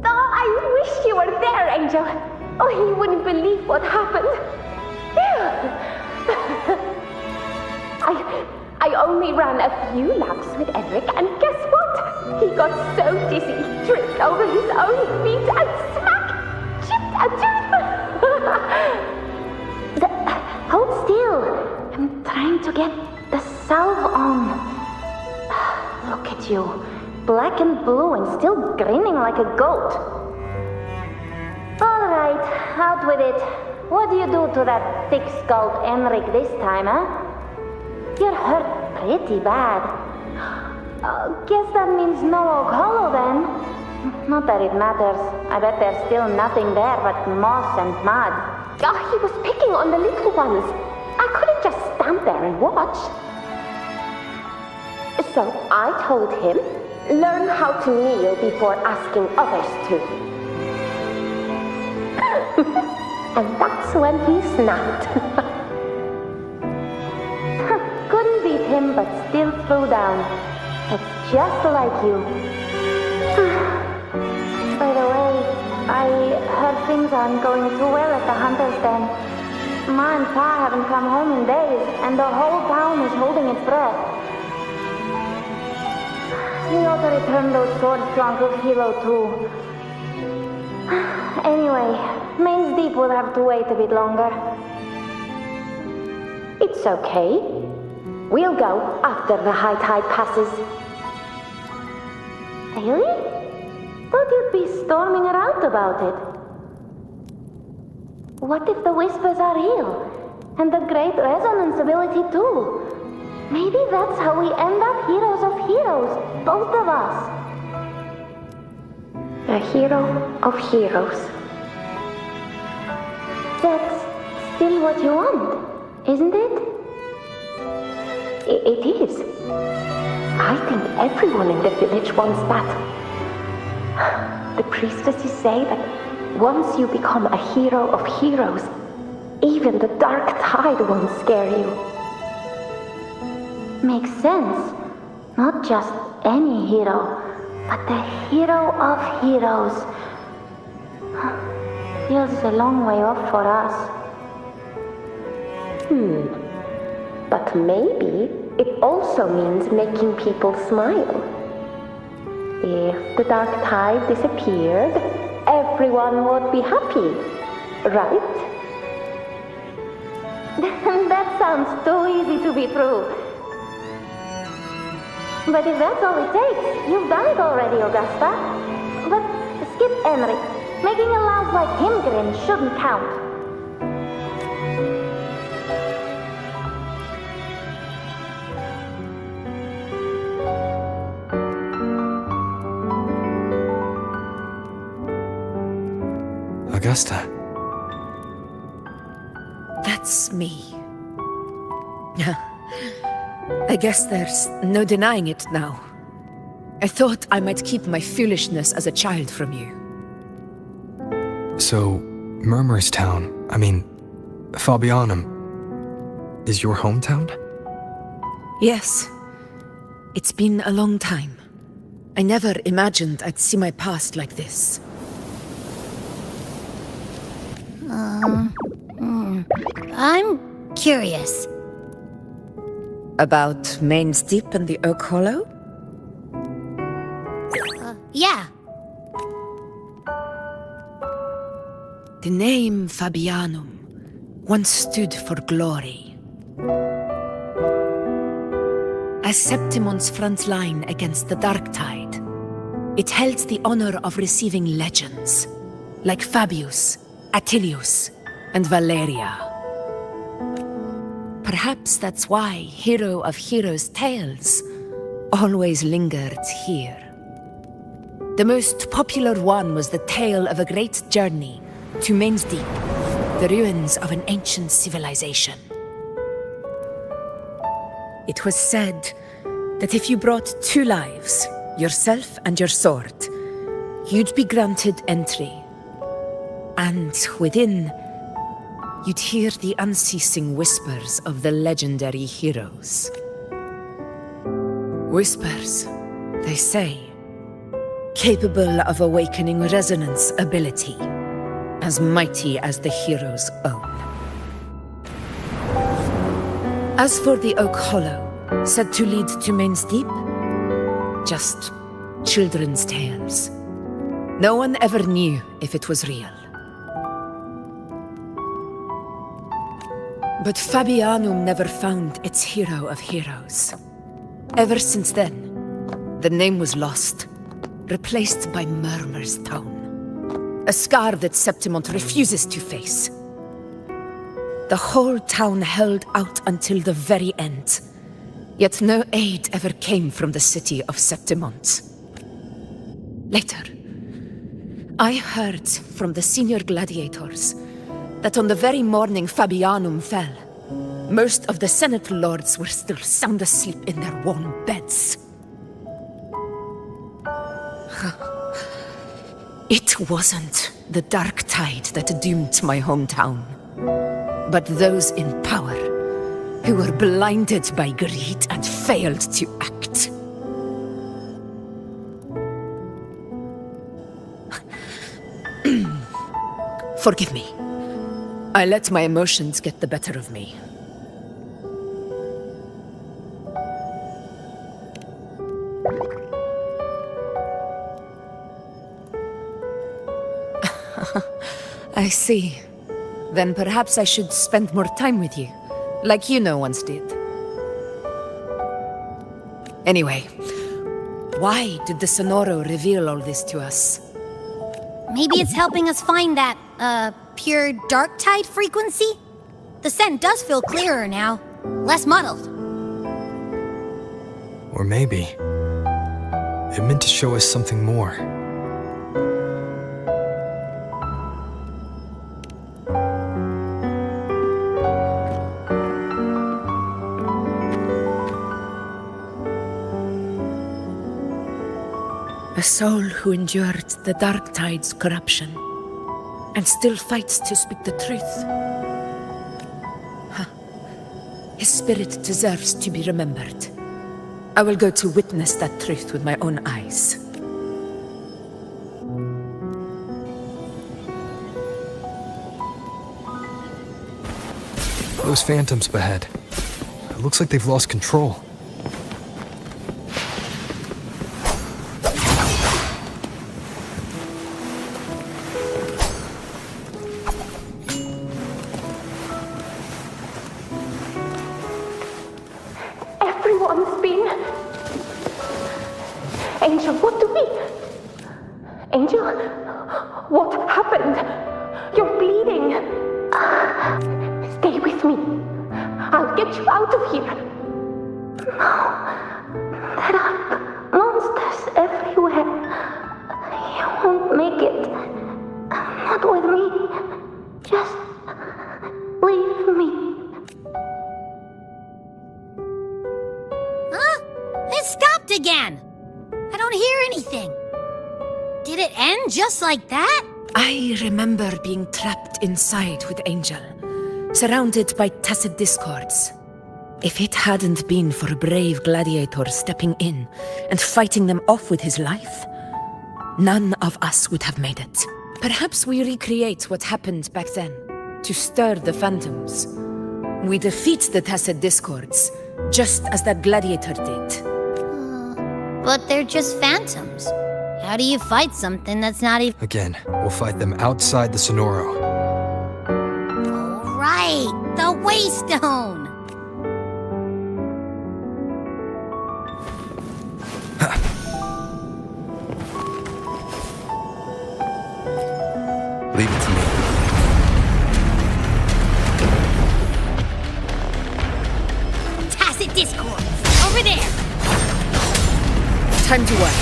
Oh, I wish you were there, Angel. Oh, you wouldn't believe what happened. I only ran a few laps with Eric, and guess what? He got so dizzy, he tripped over his own feet and chipped a tooth. Hold still. I'm trying to get the salve on. Look at you. Black and blue and still grinning like a goat. All right, out with it. What do you do to that thick-skulled Enric this time, huh? You're hurt pretty bad. Guess that means no Oak Hollow then. Not that it matters. I bet there's still nothing there but moss and mud. Oh, he was picking on the little ones. I couldn't just stand there and watch. So I told him, learn how to kneel before asking others to. And that's when he snapped. Couldn't beat him, but still threw down. That's just like you. By the way, I heard things aren't going too well at the Hunter's Den. Ma and Pa haven't come home in days, and the whole town is holding its breath. We ought to return those swords to Uncle Hero, too. Anyway, Main's Deep will have to wait a bit longer. It's okay. We'll go after the high tide passes. Really? Thought you'd be storming around about it. What if the whispers are real? And the great resonance ability too? Maybe that's how we end up heroes of heroes, both of us. A hero of heroes. That's still what you want, isn't it? It is. I think everyone in the village wants that. The priestesses say that once you become a hero of heroes, even the dark tide won't scare you. Makes sense. Not just any hero, but the hero of heroes. Feels a long way off for us. But maybe it also means making people smile. If the dark tide disappeared, everyone would be happy, right? That sounds too easy to be true. But if that's all it takes, you've done it already, Augusta. But skip Enric. Making a louse like him grin shouldn't count. Augusta. That's me. I guess there's no denying it now. I thought I might keep my foolishness as a child from you. So, Fabianum, is your hometown? Yes. It's been a long time. I never imagined I'd see my past like this. I'm curious. About Main's Deep and the Oak Hollow? Yeah. The name Fabianum once stood for glory. As Septimon's front line against the Dark Tide, it held the honor of receiving legends, like Fabius, Attilius, and Valeria. Perhaps that's why Hero of Heroes' tales always lingered here. The most popular one was the tale of a great journey to Main's Deep, the ruins of an ancient civilization. It was said that if you brought 2 lives, yourself and your sword, you'd be granted entry. And within, you'd hear the unceasing whispers of the legendary heroes. Whispers, they say, capable of awakening resonance ability, as mighty as the hero's own. As for the Oak Hollow, said to lead to Main's Deep, just children's tales. No one ever knew if it was real. But Fabianum never found its hero of heroes. Ever since then, the name was lost, replaced by Murmur's tone. A scar that Septimont refuses to face. The whole town held out until the very end, yet no aid ever came from the city of Septimont. Later, I heard from the senior gladiators that on the very morning Fabianum fell, most of the Senate lords were still sound asleep in their warm beds. It wasn't the Dark Tide that doomed my hometown, but those in power who were blinded by greed and failed to act. Forgive me. I let my emotions get the better of me. I see. Then perhaps I should spend more time with you, like you once did. Anyway, why did the Sonoro reveal all this to us? Maybe it's helping us find that, pure dark tide frequency? The scent does feel clearer now, less muddled. Or maybe it meant to show us something more. A soul who endured the Dark Tide's corruption and still fights to speak the truth. His spirit deserves to be remembered. I will go to witness that truth with my own eyes. Those phantoms ahead. looks like they've lost control. Everyone's been... Angel, what do we... Angel? What happened? You're bleeding. Stay with me. I'll get you out of here. No. There are monsters everywhere. You won't make it. Not with me. Just leave me. Huh? It stopped again. I don't hear anything. Did it end just like that? I remember being trapped inside with Angel, surrounded by tacit discords. If it hadn't been for a brave gladiator stepping in and fighting them off with his life, none of us would have made it. Perhaps we recreate what happened back then, to stir the phantoms. We defeat the tacit discords, just as that gladiator did. But they're just phantoms. How do you fight something that's not even... Again, we'll fight them outside the Sonoro. Right, the Waystone! Leave it to me. Tacit Discord! Over there! Time to work.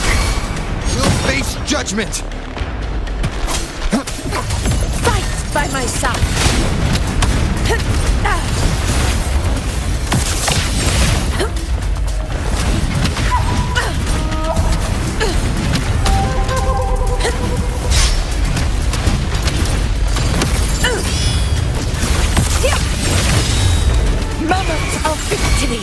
We'll face judgment! Fight by my side! Moment of victory!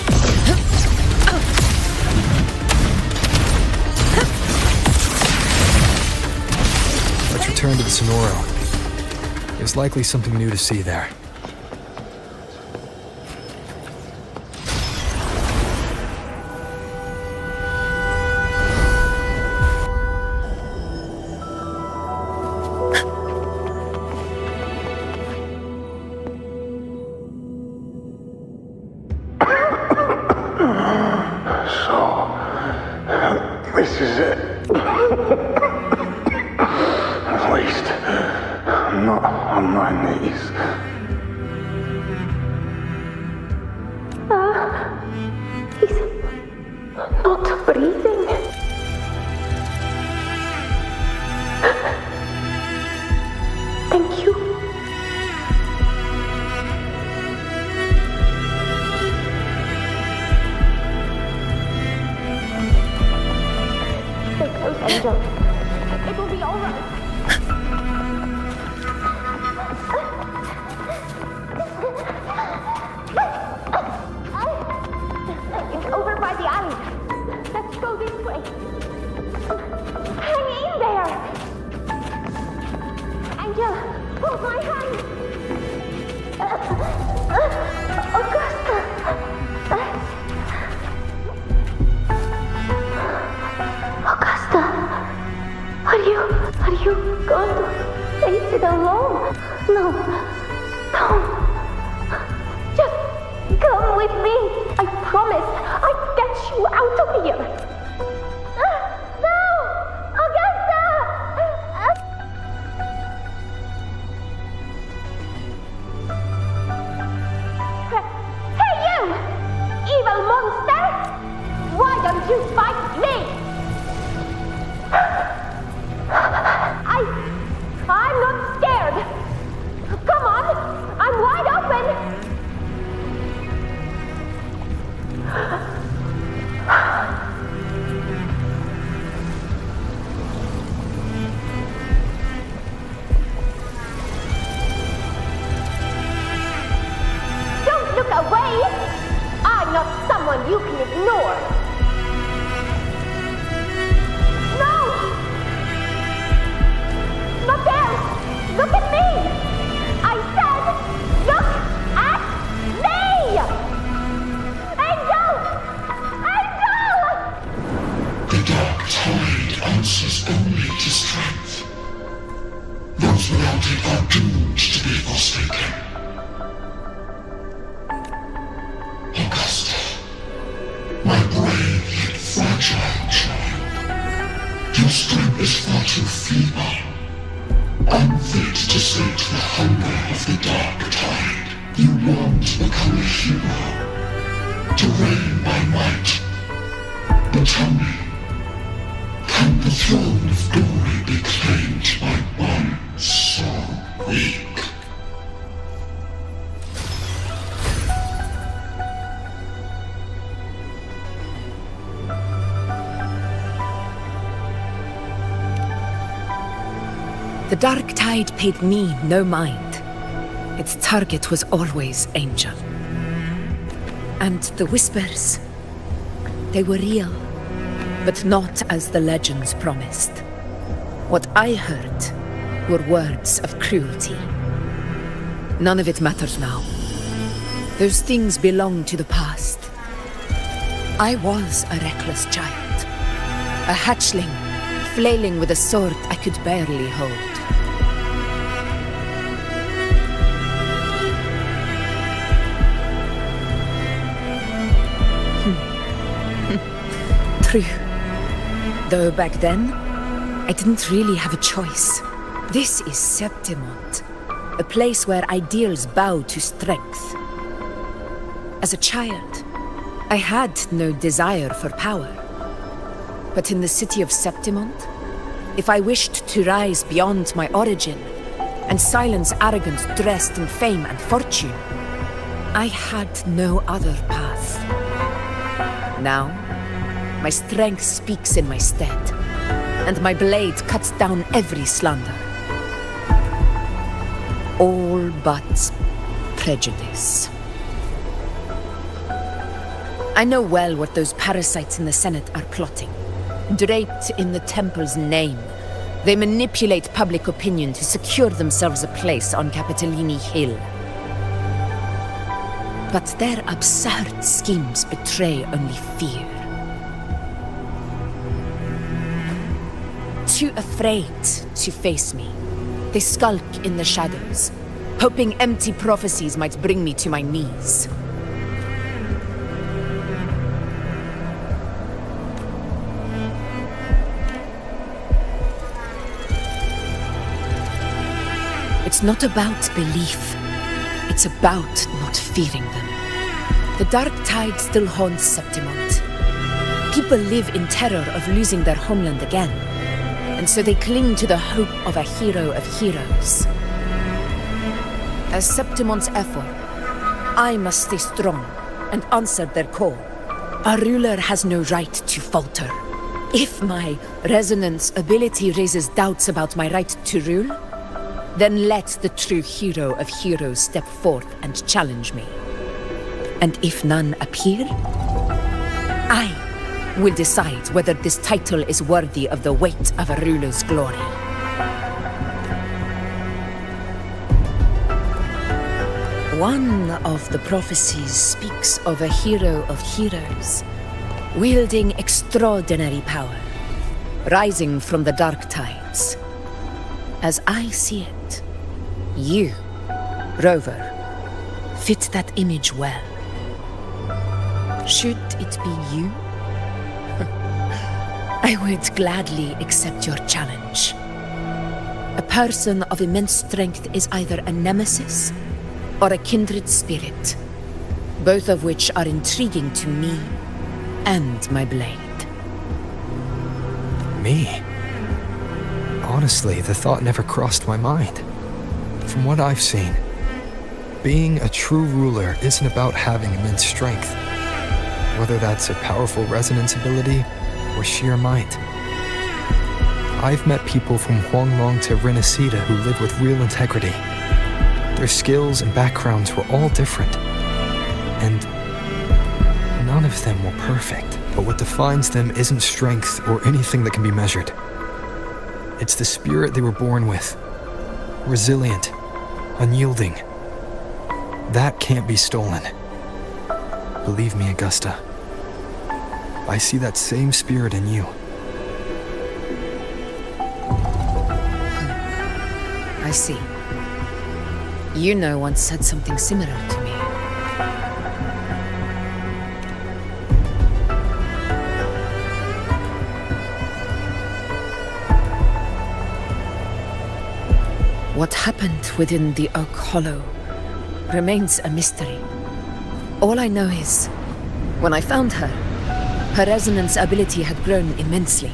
Let's return to the Sonoro. There's likely something new to see there. This is it. At least, I'm not on my knees. He's not breathing. Thank you. Stay close, Angel. It will be all right. It's over by the alley. Let's go this way. Hang in there. Angel, hold my hand. Augusta. Augusta, are you going to face it alone? No, don't. Just come with me. I promise I'll get you out of here. No, Augusta! Hey you, evil monster! Why don't you fight me? I'm not scared. Come on, I'm wide open. Don't look away. I'm not someone you can ignore. Not there! Look at me! I said, look at me! hero, to reign by might. But tell me, can the throne of glory be claimed by one so weak? The Dark Tide paid me no mind. Its target was always Angel. And the whispers, they were real, but not as the legends promised. What I heard were words of cruelty. None of it matters now. Those things belong to the past. I was a reckless child, a hatchling, flailing with a sword I could barely hold. True. Though back then, I didn't really have a choice. This is Septimont, a place where ideals bow to strength. As a child, I had no desire for power. But in the city of Septimont, if I wished to rise beyond my origin and silence arrogance dressed in fame and fortune, I had no other path. Now, my strength speaks in my stead, and my blade cuts down every slander. All but prejudice. I know well what those parasites in the Senate are plotting. Draped in the temple's name, they manipulate public opinion to secure themselves a place on Capitolini Hill. But their absurd schemes betray only fear. Too afraid to face me, they skulk in the shadows, hoping empty prophecies might bring me to my knees. It's not about belief. It's about not fearing them. The Dark Tide still haunts Septimont. People live in terror of losing their homeland again, and so they cling to the hope of a hero of heroes. As Septimont's Ephor, I must stay strong and answer their call. A ruler has no right to falter. If my resonance ability raises doubts about my right to rule, then let the true hero of heroes step forth and challenge me. And if none appear, I will decide whether this title is worthy of the weight of a ruler's glory. One of the prophecies speaks of a hero of heroes, wielding extraordinary power, rising from the dark tides. As I see it, you, Rover, fit that image well. Should it be you? I would gladly accept your challenge. A person of immense strength is either a nemesis or a kindred spirit, both of which are intriguing to me and my blade. Me? Honestly, the thought never crossed my mind. From what I've seen, being a true ruler isn't about having immense strength, whether that's a powerful resonance ability or sheer might. I've met people from Huanglong to Rinascita who live with real integrity. Their skills and backgrounds were all different, and none of them were perfect. But what defines them isn't strength or anything that can be measured. It's the spirit they were born with. Resilient, unyielding. That can't be stolen. Believe me, Augusta. I see that same spirit in you. I see. Yuno once said something similar to me. What happened within the Oak Hollow remains a mystery. All I know is, when I found her, her resonance ability had grown immensely.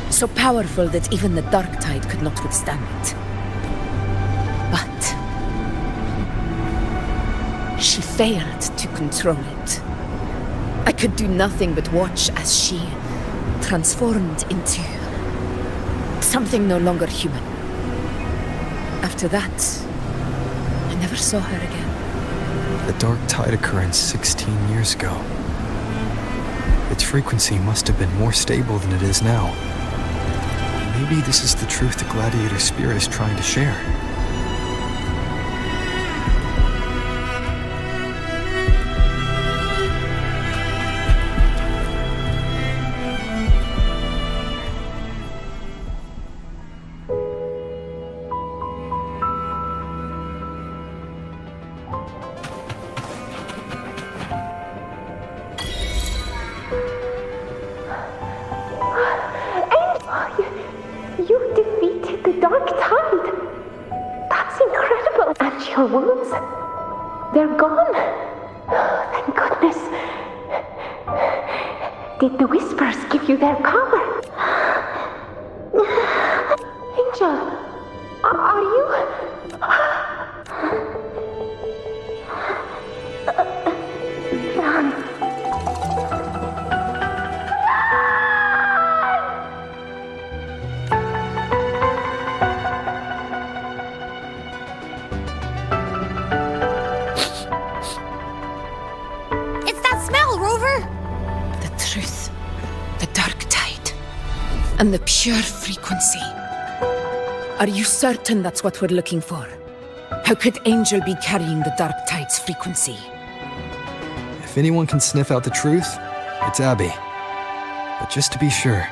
So powerful that even the dark tide could not withstand it. But she failed to control it. I could do nothing but watch as she transformed into something no longer human. After that, I never saw her again. The dark tide occurrence 16 years ago. Its frequency must have been more stable than it is now. Maybe this is the truth the gladiator spirit is trying to share. You defeated the Dark Tide! That's incredible! And your wounds? They're gone! Thank goodness! Did the Whispers give you their power? Angel, are you... Run! And the pure frequency. Are you certain that's what we're looking for? How could Angel be carrying the Dark Tide's frequency? If anyone can sniff out the truth, it's Abby. But just to be sure,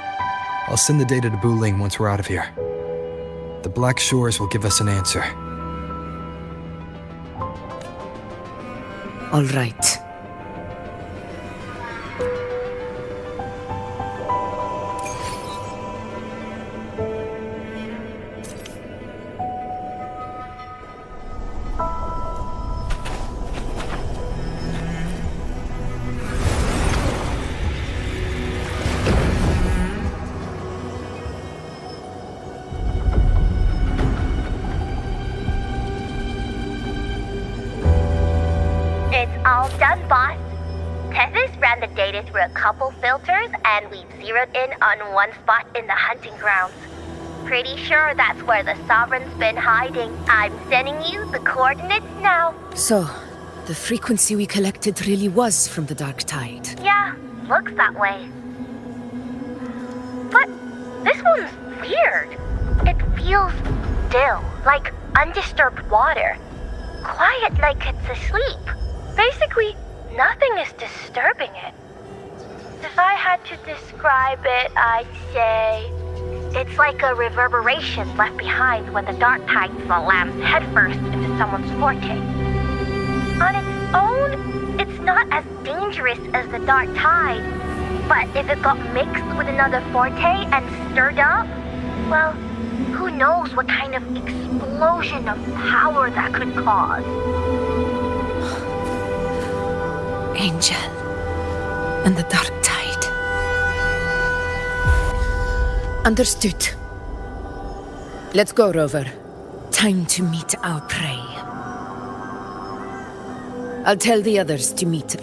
I'll send the data to Buling once we're out of here. The Black Shores will give us an answer. All right. All done, boss. Tethys ran the data through a couple filters, and we've zeroed in on one spot in the hunting grounds. Pretty sure that's where the Sovereign's been hiding. I'm sending you the coordinates now. So, the frequency we collected really was from the Dark Tide. Yeah, looks that way. But this one's weird. It feels still, like undisturbed water. Quiet like it's asleep. Basically, nothing is disturbing it. If I had to describe it, I'd say it's like a reverberation left behind when the dark tide slams headfirst into someone's forte. On its own, it's not as dangerous as the dark tide, but if it got mixed with another forte and stirred up, well, who knows what kind of explosion of power that could cause. Angel and the Dark Tide. Understood. Let's go, Rover. Time to meet our prey. I'll tell the others to meet.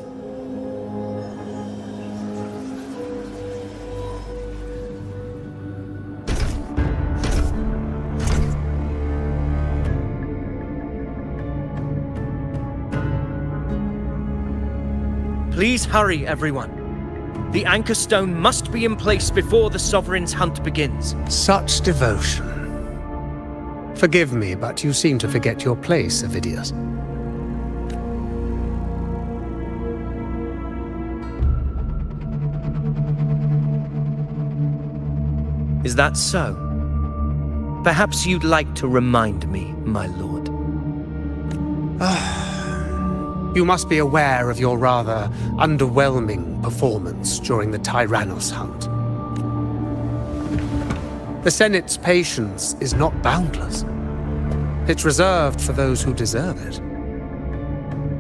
Please hurry, everyone. The anchor stone must be in place before the Sovereign's hunt begins. Such devotion. Forgive me, but you seem to forget your place, Avidius. Is that so? Perhaps you'd like to remind me, my lord. You must be aware of your rather underwhelming performance during the Tyrannos hunt. The Senate's patience is not boundless. It's reserved for those who deserve it.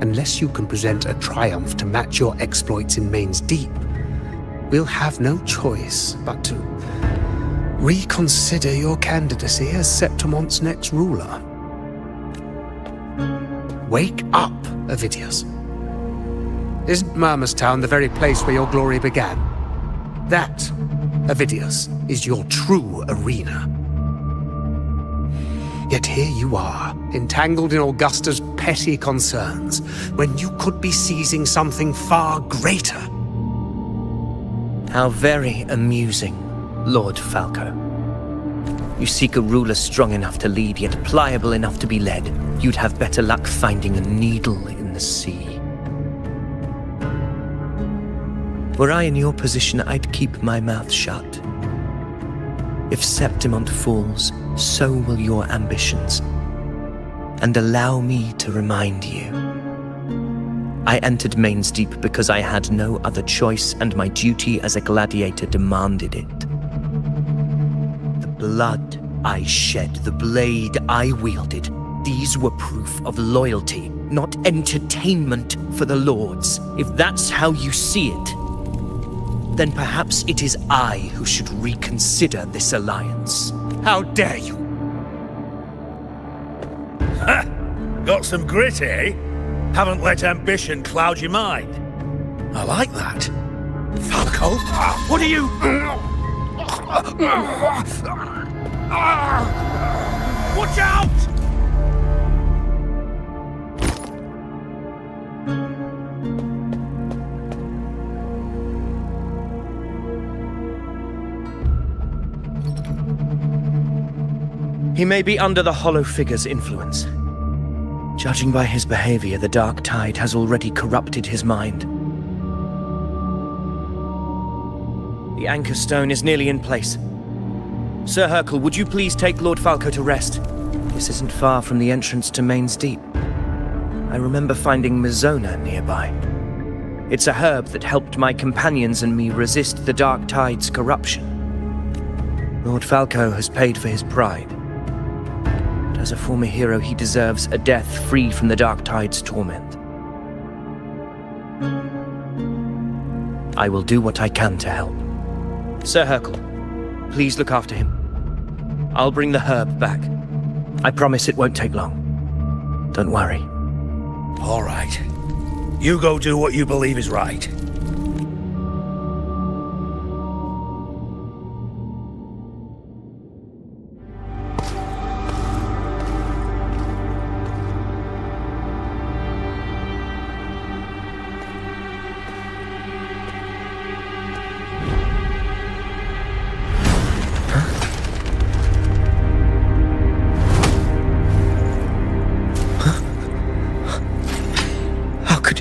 Unless you can present a triumph to match your exploits in Main's Deep, we'll have no choice but to reconsider your candidacy as Septimon's next ruler. Wake up, Avidius. Isn't Murmurstown the very place where your glory began? That, Avidius, is your true arena. Yet here you are, entangled in Augusta's petty concerns, when you could be seizing something far greater. How very amusing, Lord Falco. You seek a ruler strong enough to lead, yet pliable enough to be led. You'd have better luck finding a needle in the sea. Were I in your position, I'd keep my mouth shut. If Septimont falls, so will your ambitions. And allow me to remind you. I entered Main's Deep because I had no other choice, and my duty as a gladiator demanded it. The blood I shed, the blade I wielded, these were proof of loyalty, not entertainment for the lords. If that's how you see it, then perhaps it is I who should reconsider this alliance. How dare you? Ha! Got some grit, eh? Haven't let ambition cloud your mind. I like that. Falco, what are you... Watch out! He may be under the Hollow Figure's influence. Judging by his behavior, the Dark Tide has already corrupted his mind. The Anchor Stone is nearly in place. Sir Hercule, would you please take Lord Falco to rest? This isn't far from the entrance to Main's Deep. I remember finding Mizona nearby. It's a herb that helped my companions and me resist the Dark Tide's corruption. Lord Falco has paid for his pride. As a former hero, he deserves a death free from the Dark Tide's torment. I will do what I can to help. Sir Hercule, please look after him. I'll bring the herb back. I promise it won't take long. Don't worry. All right. You go do what you believe is right.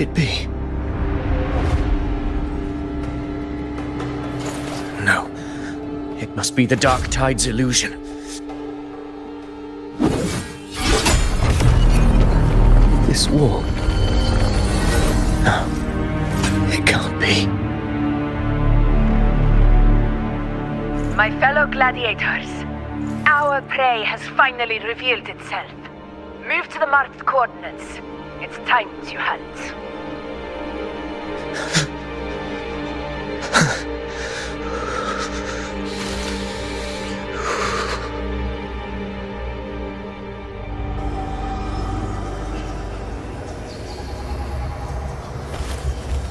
It be? No. It must be the Dark Tide's illusion. This wall. No. It can't be. My fellow gladiators, our prey has finally revealed itself. Move to the marked coordinates. It's time to hunt.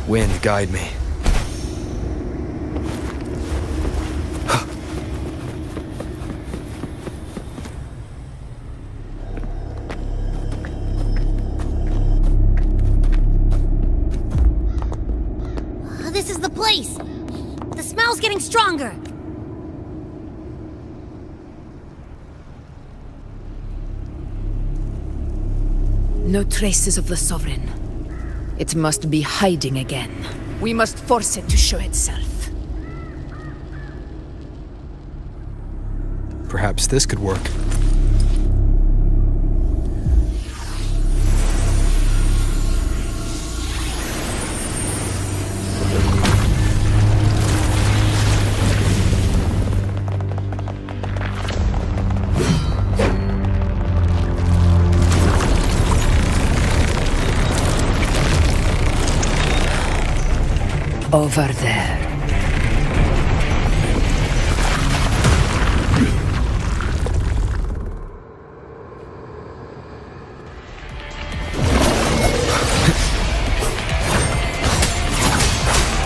Wind, guide me. This is the place! The smell's getting stronger! No traces of the Sovereign. It must be hiding again. We must force it to show itself. Perhaps this could work. over there.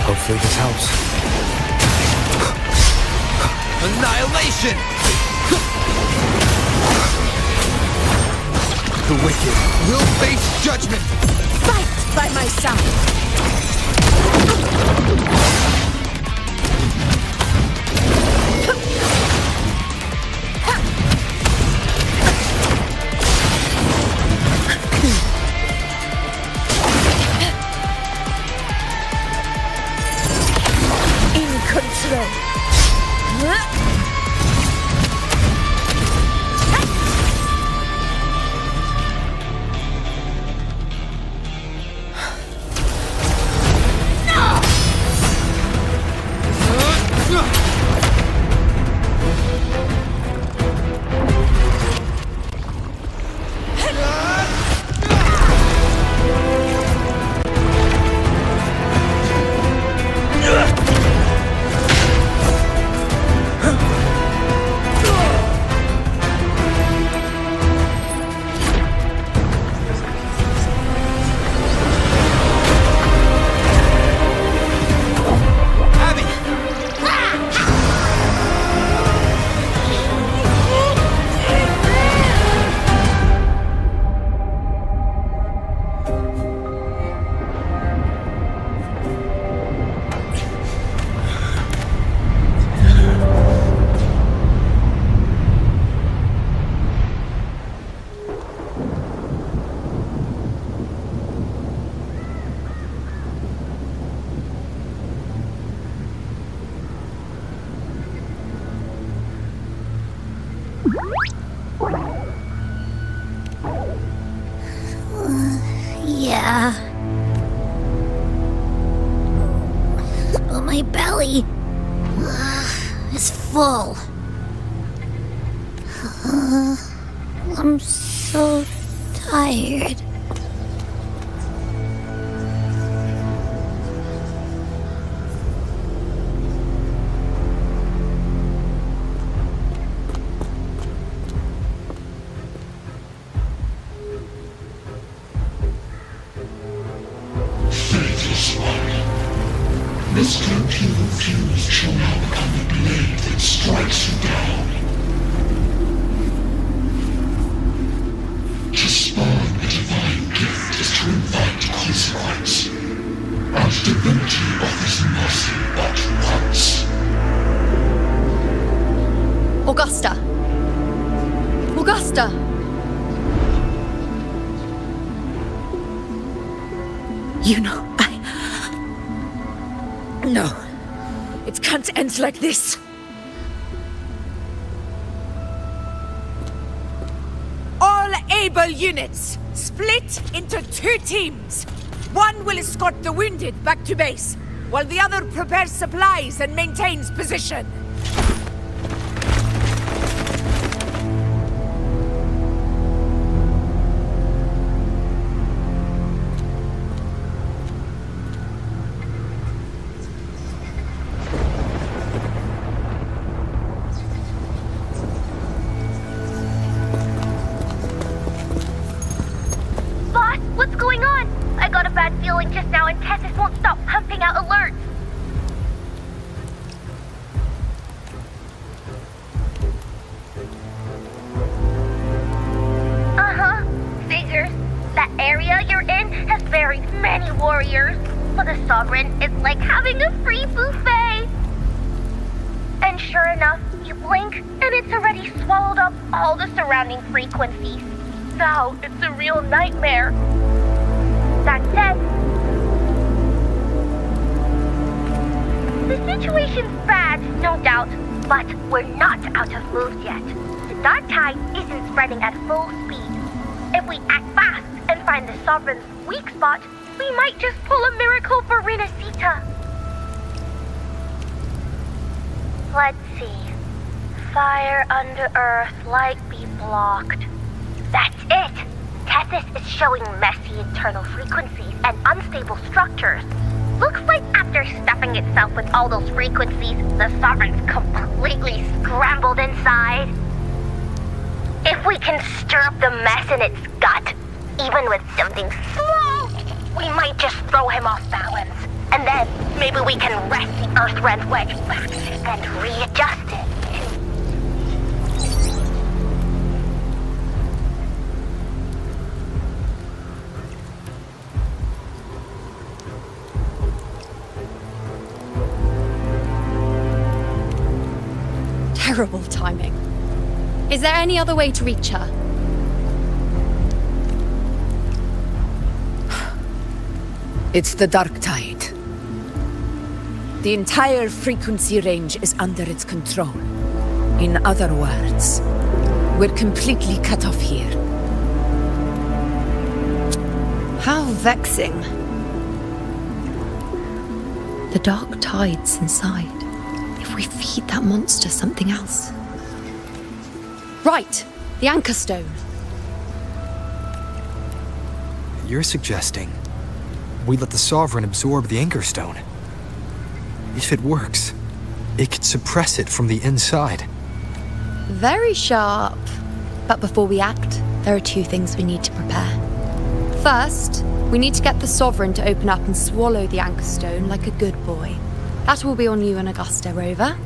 Hopefully this helps. Annihilation! The wicked will face judgment! Fight by my side! In control. Yeah. But my belly is full. I'm so tired. Faithless one, this cloak you refused shall now become the blade that strikes you down. To spawn a divine gift is to invite consequence, and divinity offers mercy but once. Augusta! Augusta! You know, No. It can't end like this. All able units, split into 2 teams. One will escort the wounded back to base, while the other prepares supplies and maintains position. What's going on? I got a bad feeling just now and Tessus won't stop pumping out alerts. Figures. That area you're in has buried many warriors. For the Sovereign, it's like having a free buffet. And sure enough, you blink and it's already swallowed up all the surrounding frequencies. Now it's a real nightmare. That said, the situation's bad, no doubt, but we're not out of moves yet. The dark tide isn't spreading at full speed. If we act fast and find the Sovereign's weak spot, we might just pull a miracle for Rinascita. Let's see. Fire under earth, light be blocked. That's it! Tessus is showing messy internal frequencies and unstable structures. Looks like after stuffing itself with all those frequencies, the Sovereign's completely scrambled inside. If we can stir up the mess in its gut, even with something small, we might just throw him off balance. And then maybe we can wrest the Earthrend wedge back and readjust it. Terrible timing. Is there any other way to reach her? It's the Dark Tide. The entire frequency range is under its control. In other words, we're completely cut off here. How vexing. The Dark Tide's inside. If we feed that monster something else. Right! The Anchor Stone. You're suggesting we let the Sovereign absorb the Anchor Stone. If it works, it could suppress it from the inside. Very sharp. But before we act, there are two things we need to prepare. First, we need to get the Sovereign to open up and swallow the Anchor Stone like a good boy. That will be on you and Augusta, Rover.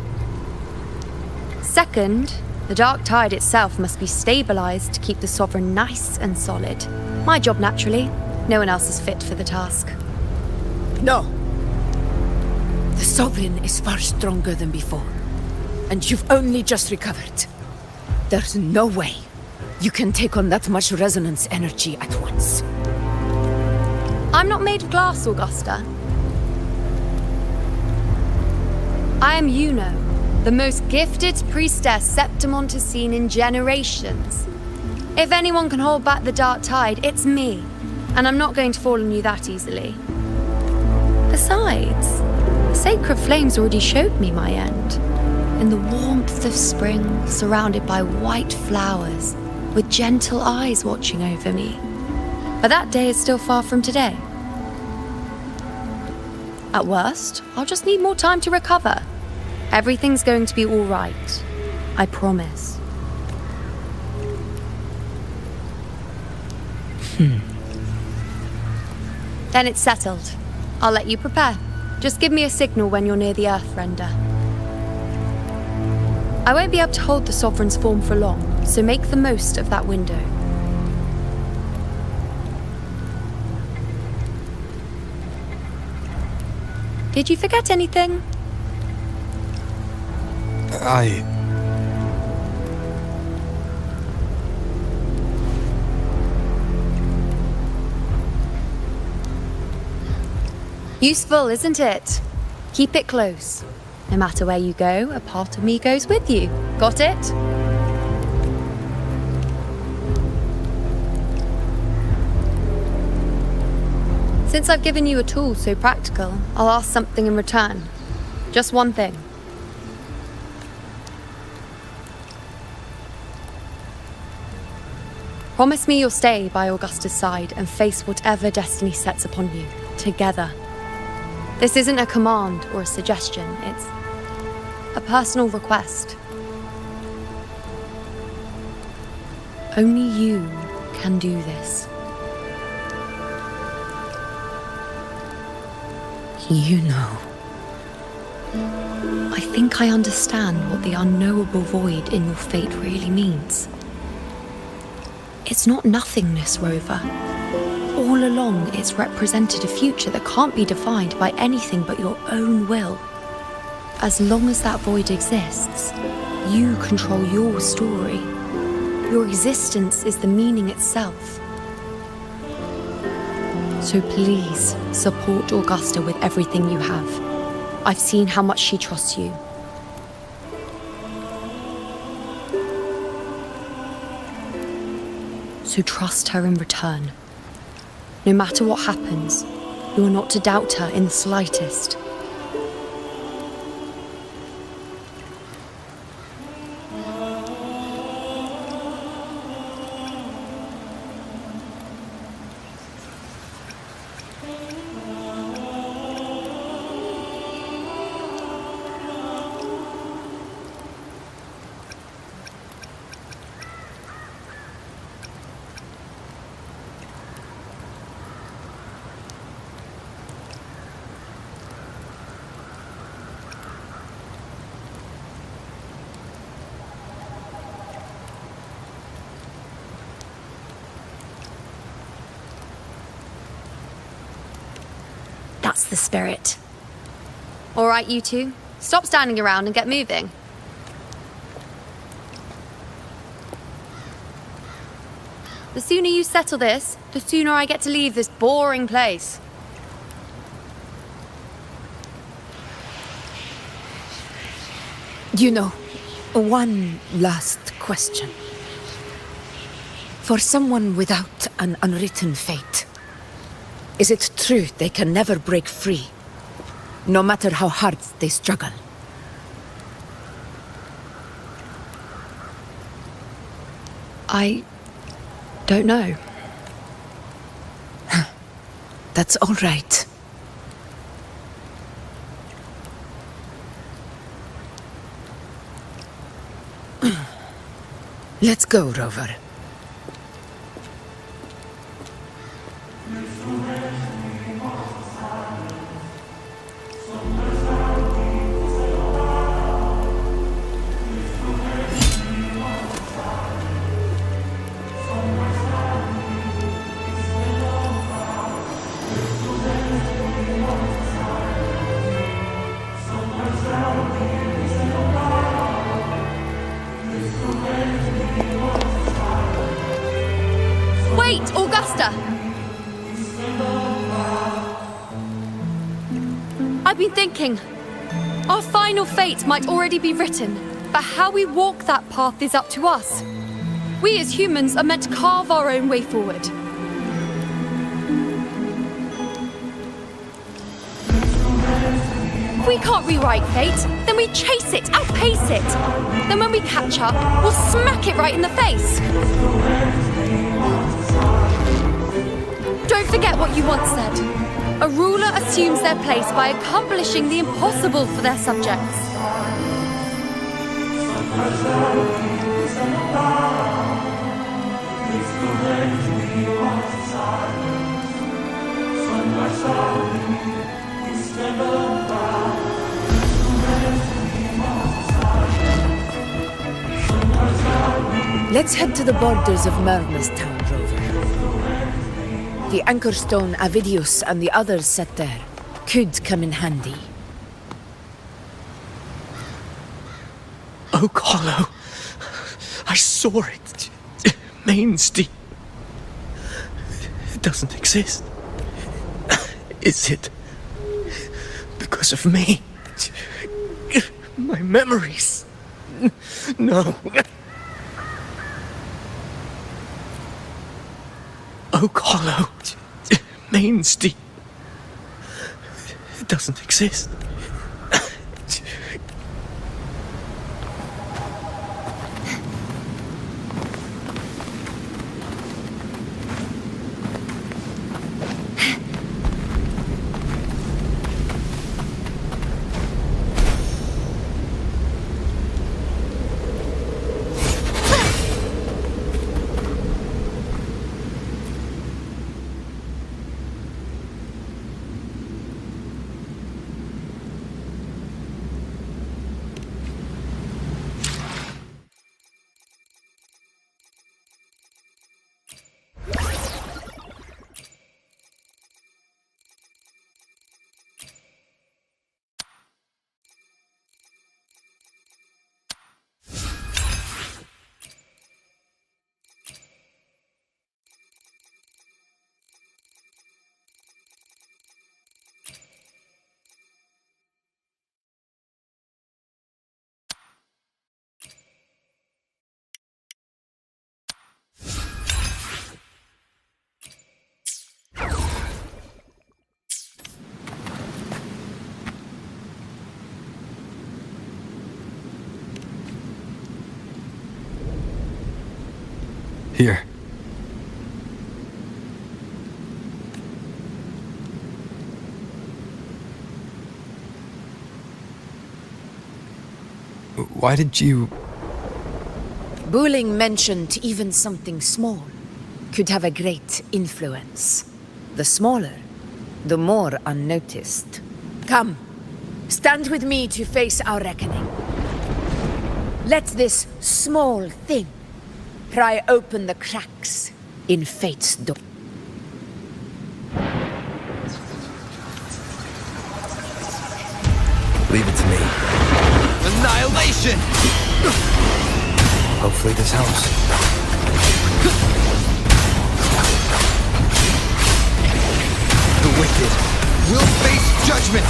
Second, the Dark Tide itself must be stabilized to keep the Sovereign nice and solid. My job, naturally. No one else is fit for the task. No. The Sovereign is far stronger than before. And you've only just recovered. There's no way you can take on that much resonance energy at once. I'm not made of glass, Augusta. I am Yuno, the most gifted priestess Septimont has seen in generations. If anyone can hold back the Dark Tide, it's me. And I'm not going to fall on you that easily. Besides, the sacred flames already showed me my end. In the warmth of spring, surrounded by white flowers, with gentle eyes watching over me. But that day is still far from today. At worst, I'll just need more time to recover. Everything's going to be all right. I promise. Then it's settled. I'll let you prepare. Just give me a signal when you're near the Earthrender. I won't be able to hold the Sovereign's form for long, so make the most of that window. Did you forget anything? Useful, isn't it? Keep it close. No matter where you go, a part of me goes with you. Got it? Since I've given you a tool so practical, I'll ask something in return. Just one thing. Promise me you'll stay by Augusta's side and face whatever destiny sets upon you, together. This isn't a command or a suggestion, it's a personal request. Only you can do this. You know. I think I understand what the unknowable void in your fate really means. It's not nothingness, Rover. All along, it's represented a future that can't be defined by anything but your own will. As long as that void exists, you control your story. Your existence is the meaning itself. So please, support Augusta with everything you have. I've seen how much she trusts you. So trust her in return. No matter what happens, you are not to doubt her in the slightest. That's the spirit. All right, you two. Stop standing around and get moving. The sooner you settle this, the sooner I get to leave this boring place. You know, one last question. For someone without an unwritten fate, is it true they can never break free, no matter how hard they struggle? I don't know. That's all right. Let's go, Rover. Wait, Augusta! I've been thinking. Our final fate might already be written, but how we walk that path is up to us. We as humans are meant to carve our own way forward. If we can't rewrite fate, then we chase it, outpace it. Then when we catch up, we'll smack it right in the face. Don't forget what you once said. A ruler assumes their place by accomplishing the impossible for their subjects. Let's head to the borders of Myrna's town, Rover. The anchor stone Avidius and the others set there could come in handy. Oak Hollow. I saw it. Mains Deep. It doesn't exist. Is it because of me? My memories? No. Oak Hollow. Mains Deep. It doesn't exist. Here. Why did you... Booling mentioned even something small could have a great influence. The smaller, the more unnoticed. Come, stand with me to face our reckoning. Let this small thing pry open the cracks in fate's door. Leave it to me. Annihilation! Hopefully this helps. The wicked will face judgment!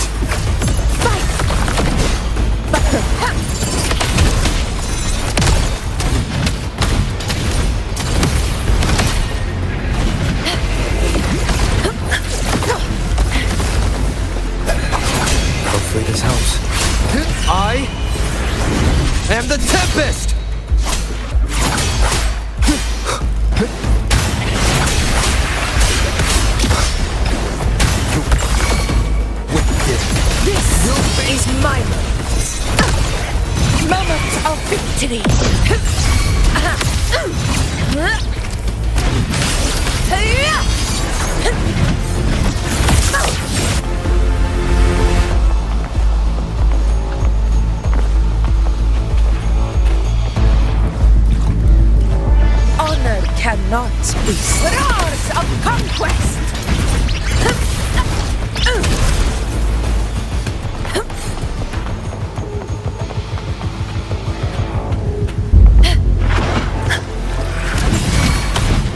Hopefully this helps. I am the Tempest! Wicked. This is my moment of victory. Honor cannot be roars of conquest.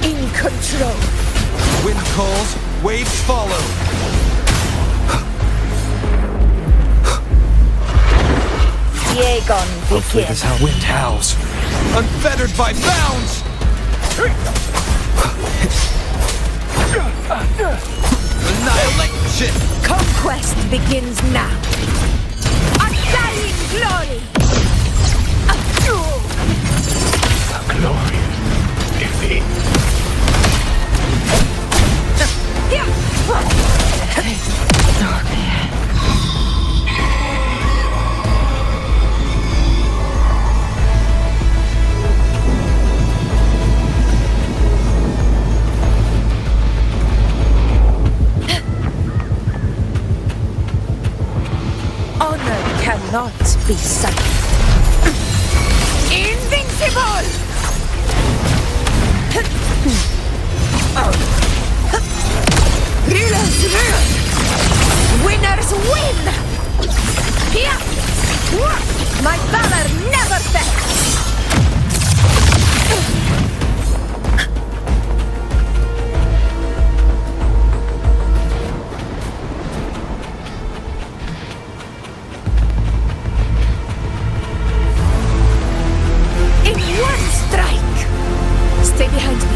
In control. Wind calls, waves follow. Yegon Hopefully this helps. Wind howls, unfettered by bounds! Annihilation! Conquest begins now. Undying glory. Glory defeat. Honor cannot be silent. Invincible! Rulers rule! Winners win! My valor never fails! In one strike! Stay behind me.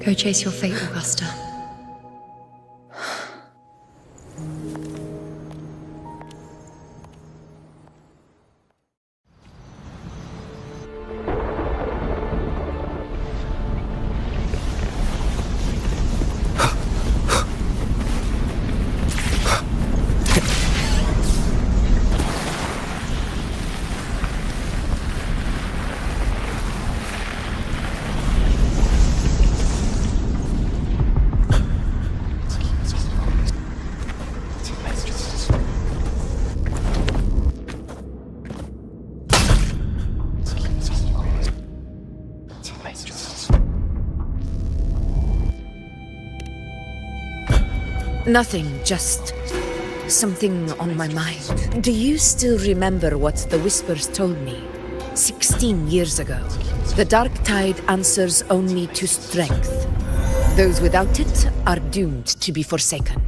Go chase your fate, Augusta. Nothing, just something on my mind. Do you still remember what the Whispers told me 16 years ago? The dark tide answers only to strength. Those without it are doomed to be forsaken.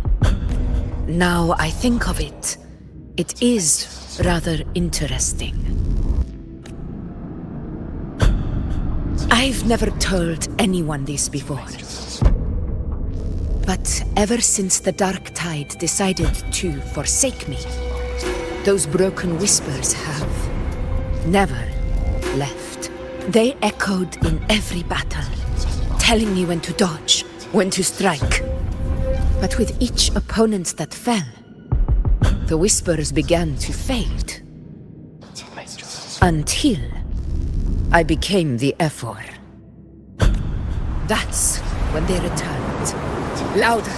Now I think of it, it is rather interesting. I've never told anyone this before. But ever since the Dark Tide decided to forsake me, those broken whispers have never left. They echoed in every battle, telling me when to dodge, when to strike. But with each opponent that fell, the whispers began to fade. Until I became the Ephor. That's when they returned. Louder,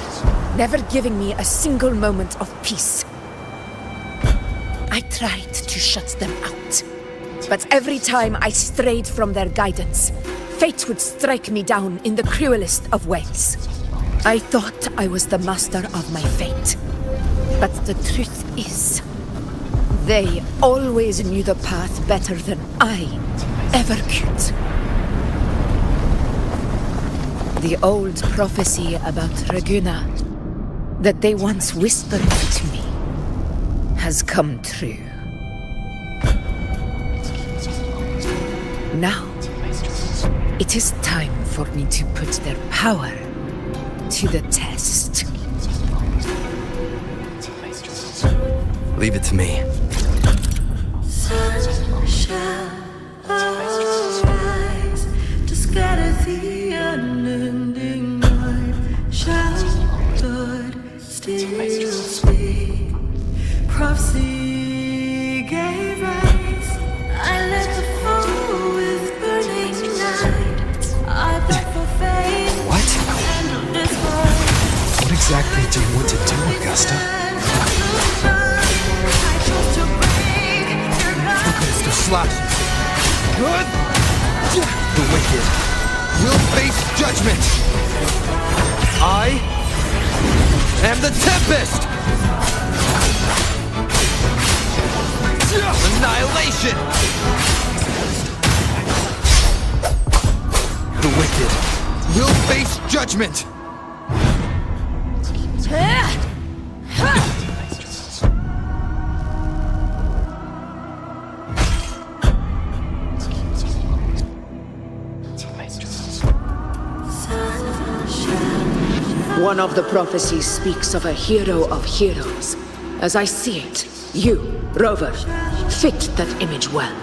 never giving me a single moment of peace. I tried to shut them out. But every time I strayed from their guidance, fate would strike me down in the cruelest of ways. I thought I was the master of my fate. But the truth is, they always knew the path better than I ever could. The old prophecy about Raguna that they once whispered to me has come true. Now, it is time for me to put their power to the test. Leave it to me. Sun shall arise to scatter the unending night. Shall God still speak? Prophecy gave rise. I let the fall with burning night. I thought for faith. What? And this world. What exactly do you want to do, Augusta? Mr. Slash. Good. The wicked will face judgment. I am the Tempest. Annihilation. The wicked will face judgment. One of the prophecies speaks of a hero of heroes. As I see it, you, Rover, fit that image well.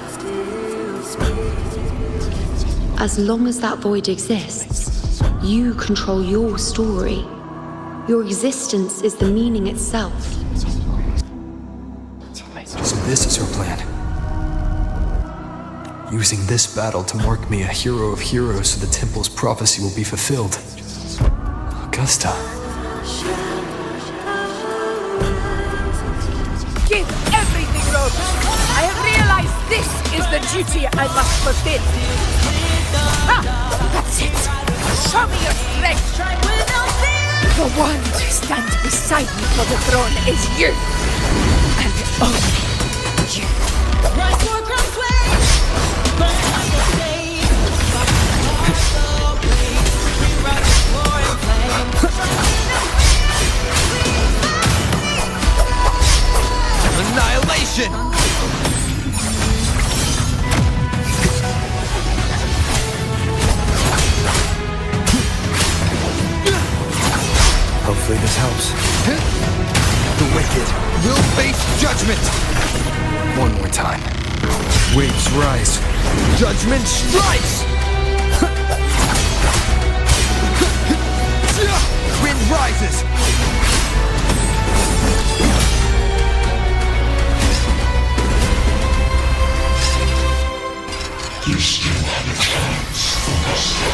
As long as that void exists, you control your story. Your existence is the meaning itself. So this is her plan. Using this battle to mark me a hero of heroes so the temple's prophecy will be fulfilled. Augusta. Give everything, Rover. I have realized this is the duty I must fulfill. That's it. Show me your strength. The one to stand beside me for the throne is you. And only you. Rise for crown flame. Burn like a flame. Annihilation. Hopefully this helps. The wicked will face judgment. One more time. Waves rise. Judgment strikes. Wind rises. You still have a chance, Augusta.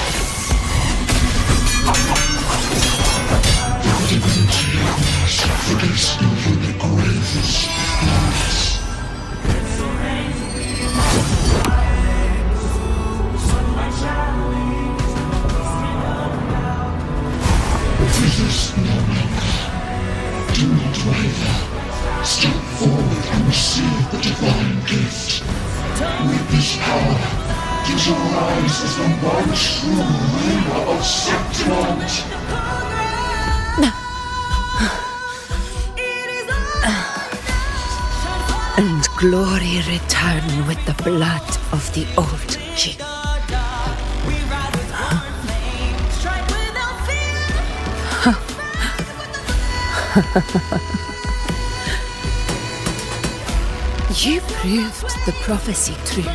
The divinity of my sacrifice over the gravest loss. Resist no longer. Do not waver. Step forward and receive the divine gift. With this power, you shall rise as the one true ruler of Septimont. And glory return with the blood of the old king. You proved the prophecy true.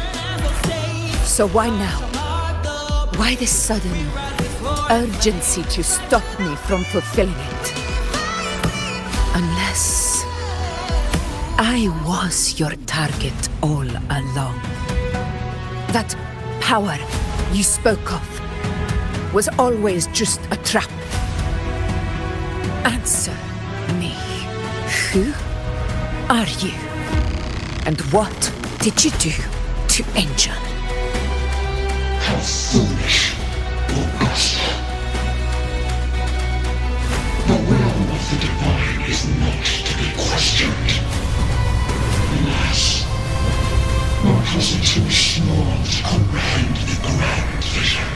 So why now? Why this sudden urgency to stop me from fulfilling it? Unless I was your target all along. That power you spoke of was always just a trap. Answer me. Who are you? And what did you do to Angel? How foolish, Augusta. The will of the divine is not to be questioned. Alas, not was it too small to comprehend the grand vision.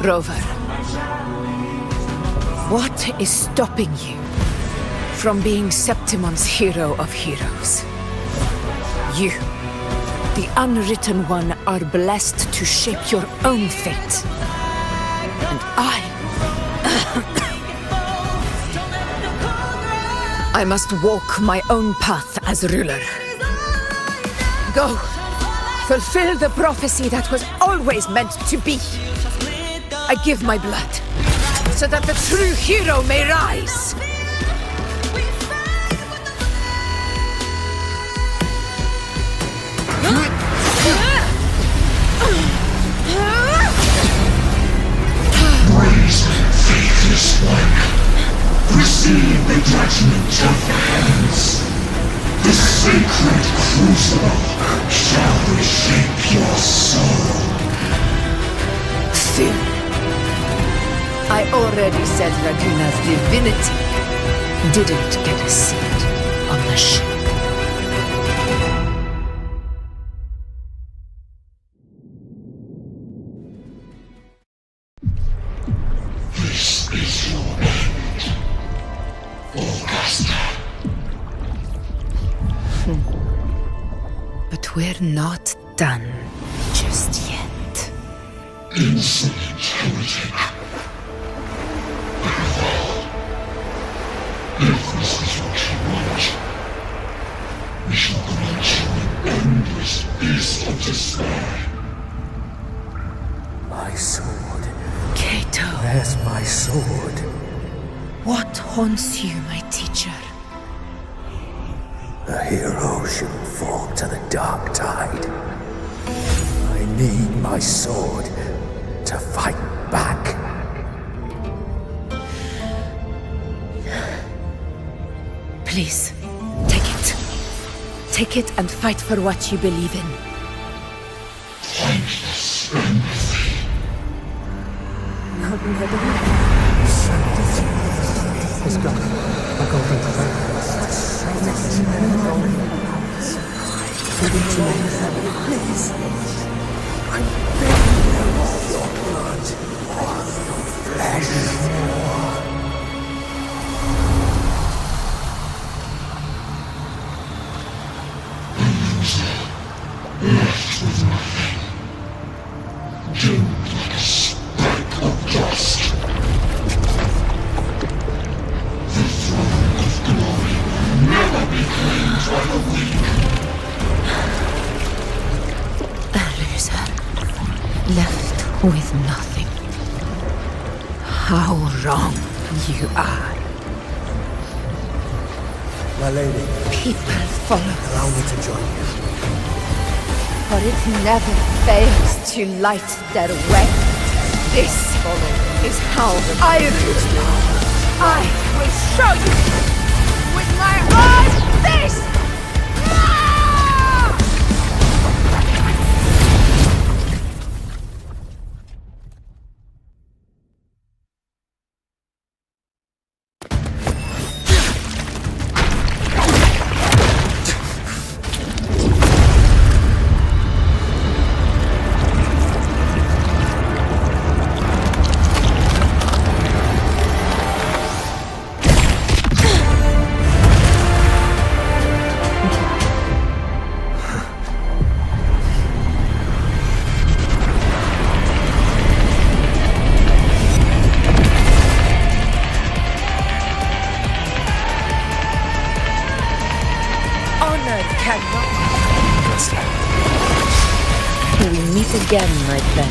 Rover, what is stopping you from being Septimon's hero of heroes? You, the Unwritten One, are blessed to shape your own fate. And I must walk my own path as ruler. Go, fulfill the prophecy that was always meant to be. I give my blood, so that the true hero may rise! Brazen, faithless one, receive the judgment of the hands. The sacred crucible shall reshape your soul. Soon. I already said Raguna's Divinity didn't get a seat on the ship. This is your end, Augusta. But we're not done just yet. Insolent heretic. If this is what you want, we shall grant you an endless beast of despair. My sword. Cato. Where's my sword? What haunts you, my teacher? A hero shouldn't fall to the dark tide. I need my sword to fight back. Please, take it. Take it and fight for what you believe in. Thankless empathy. Let's go. I'll go bring Please. I'm begging you of your blood, of your flesh. Left with nothing. Doomed like a speck of dust. The throne of glory will never be claimed by the weak. A loser. Left with nothing. How wrong you are. My lady. People follow. Allow me to join you. For it never fails to light their way. This is how I rule. I will show you with my own fist! again, my friend.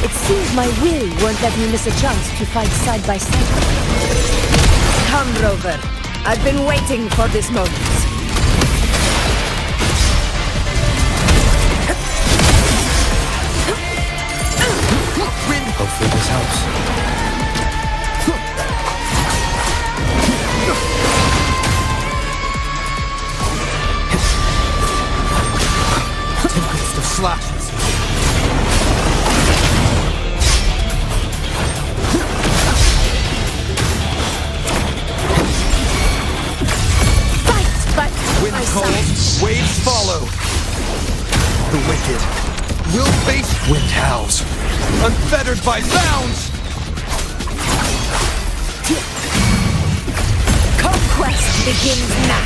It seems my will won't let me miss a chance to fight side by side. Come, Rover. I've been waiting for this moment. Hopefully this helps. Tempest of slashes. Wind calls, waves follow. The wicked will face wind howls, unfettered by bounds. Conquest begins now.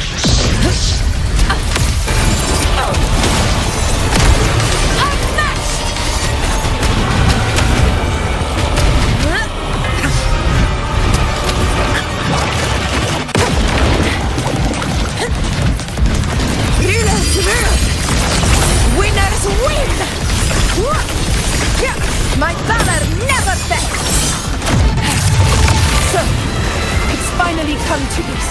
Winners win! My valor never fails! So, it's finally come to this.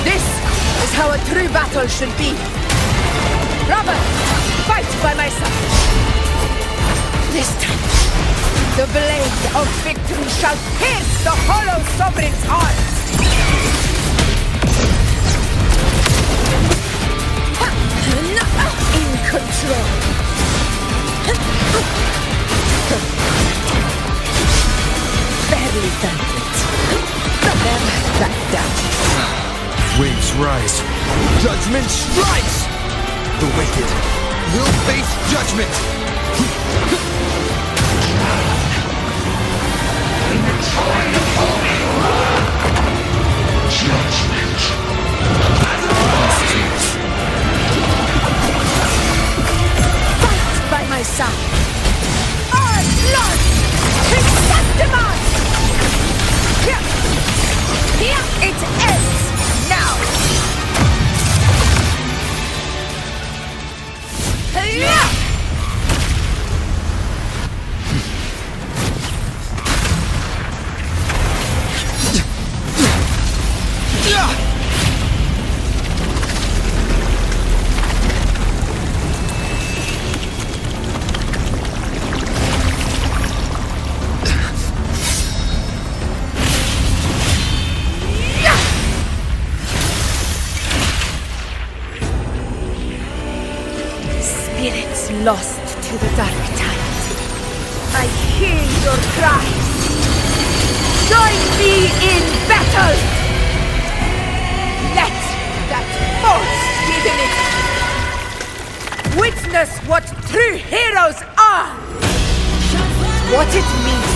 This is how a true battle should be. Robert, fight by my side. This time, the blade of victory shall pierce the hollow sovereign's heart. In control. Barely vanquished. Never back down. Waves rise. Judgment strikes! The wicked will face judgment! Fight by my side. Our blood is Septimon! Here it ends now. Spirits lost to the dark tide. I hear your cries. Join me in battle! Let that false divinity witness what true heroes are! What it means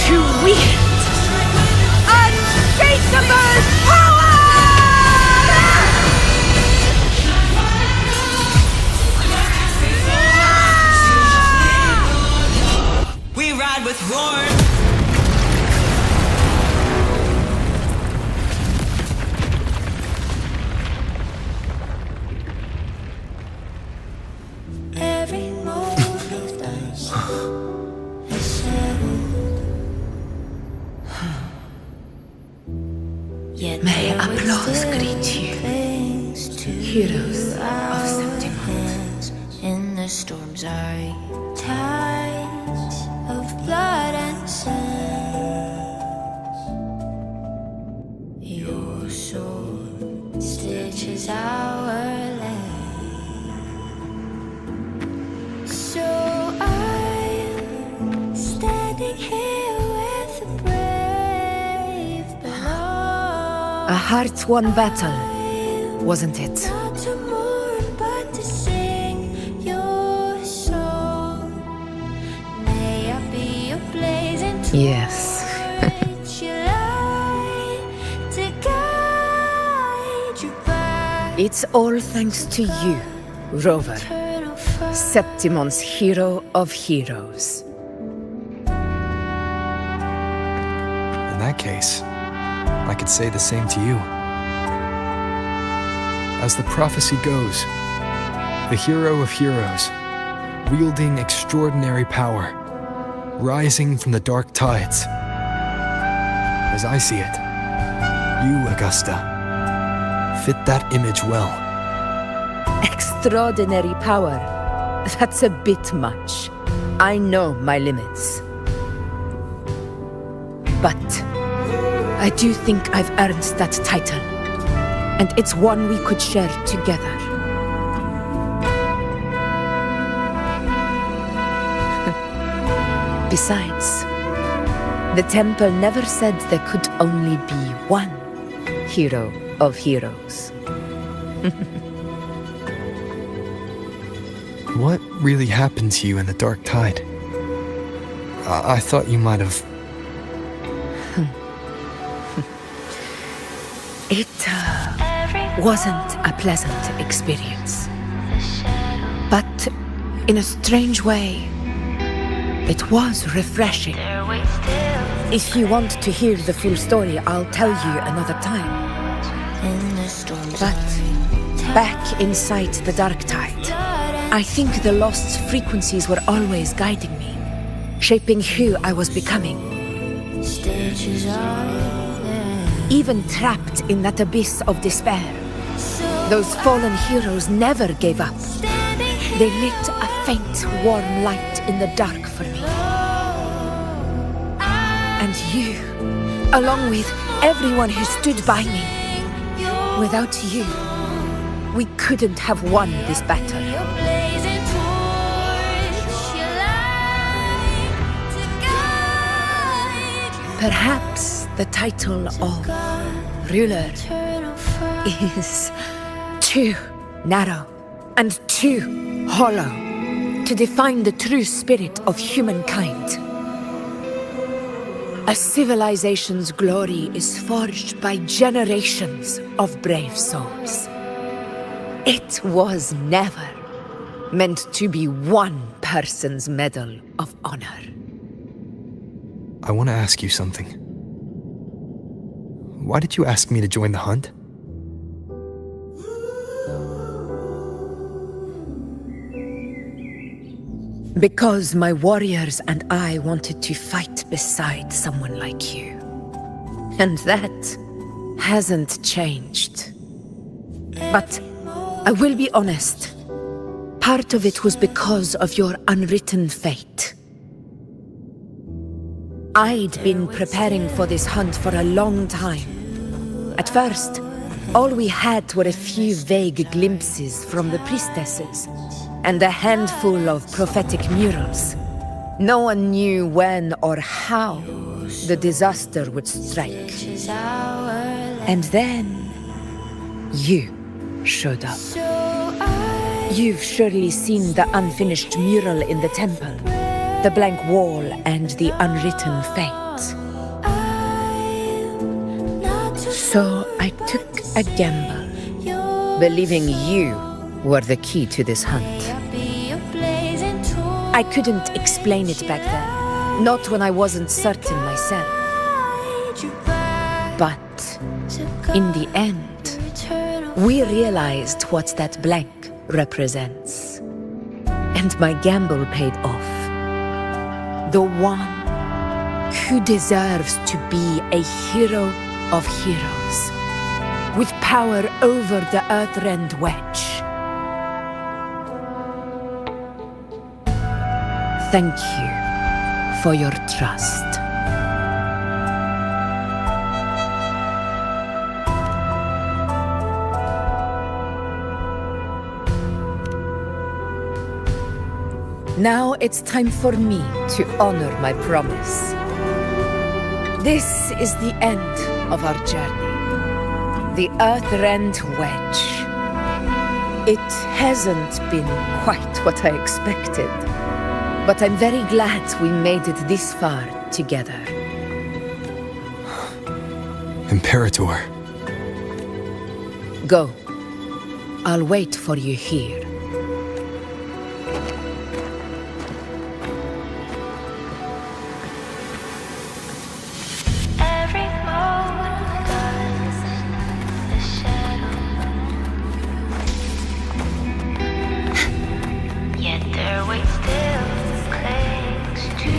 to wield unshakable power! We ride with roar. Every moment of dust is settled. Yet may applause greet you, heroes of Septimont. In the storm's eye, tides of blood and sands. Your sword stitches our land. So I'm standing here with the brave below. A heart-won battle, wasn't it? Not to mourn, but to sing your song. May I be a blazing Yes. torch, your light to guide you back. It's all thanks to you, Rover, Eternal fire. Septimon's hero of heroes. In that case, I could say the same to you. As the prophecy goes, The hero of heroes, wielding extraordinary power, rising from the dark tides. As I see it, you, Augusta, fit that image well. Extraordinary power. That's a bit much. I know my limits. But I do think I've earned that title, and it's one we could share together. Besides, the temple never said there could only be one hero of heroes. What really happened to you in the dark tide? I thought you might have... It wasn't a pleasant experience. But in a strange way, it was refreshing. If you want to hear the full story, I'll tell you another time. But back inside the dark tide, I think the lost frequencies were always guiding me, shaping who I was becoming. Even trapped in that abyss of despair, those fallen heroes never gave up. They lit a faint, warm light in the dark for me. And you, along with everyone who stood by me. Without you, we couldn't have won this battle. Perhaps the title of ruler is too narrow and too hollow to define the true spirit of humankind. A civilization's glory is forged by generations of brave souls. It was never meant to be one person's medal of honor. I want to ask you something. Why did you ask me to join the hunt? Because my warriors and I wanted to fight beside someone like you. And that hasn't changed. But I will be honest. Part of it was because of your unwritten fate. I'd been preparing for this hunt for a long time. At first, all we had were a few vague glimpses from the priestesses, and a handful of prophetic murals. No one knew when or how the disaster would strike. And then, you showed up. You've surely seen the unfinished mural in the temple, the blank wall and the unwritten fate. So I took a gamble, believing you were the key to this hunt. I couldn't explain it back then, not when I wasn't certain myself. But in the end, we realized what that blank represents. And my gamble paid off. The one who deserves to be a hero of heroes, with power over the Earthrend Wedge. Thank you for your trust. Now it's time for me to honor my promise. This is the end of our journey. The Earthrend Wedge. It hasn't been quite what I expected, but I'm very glad we made it this far together. Imperator. Go. I'll wait for you here. Yet their weight still clings to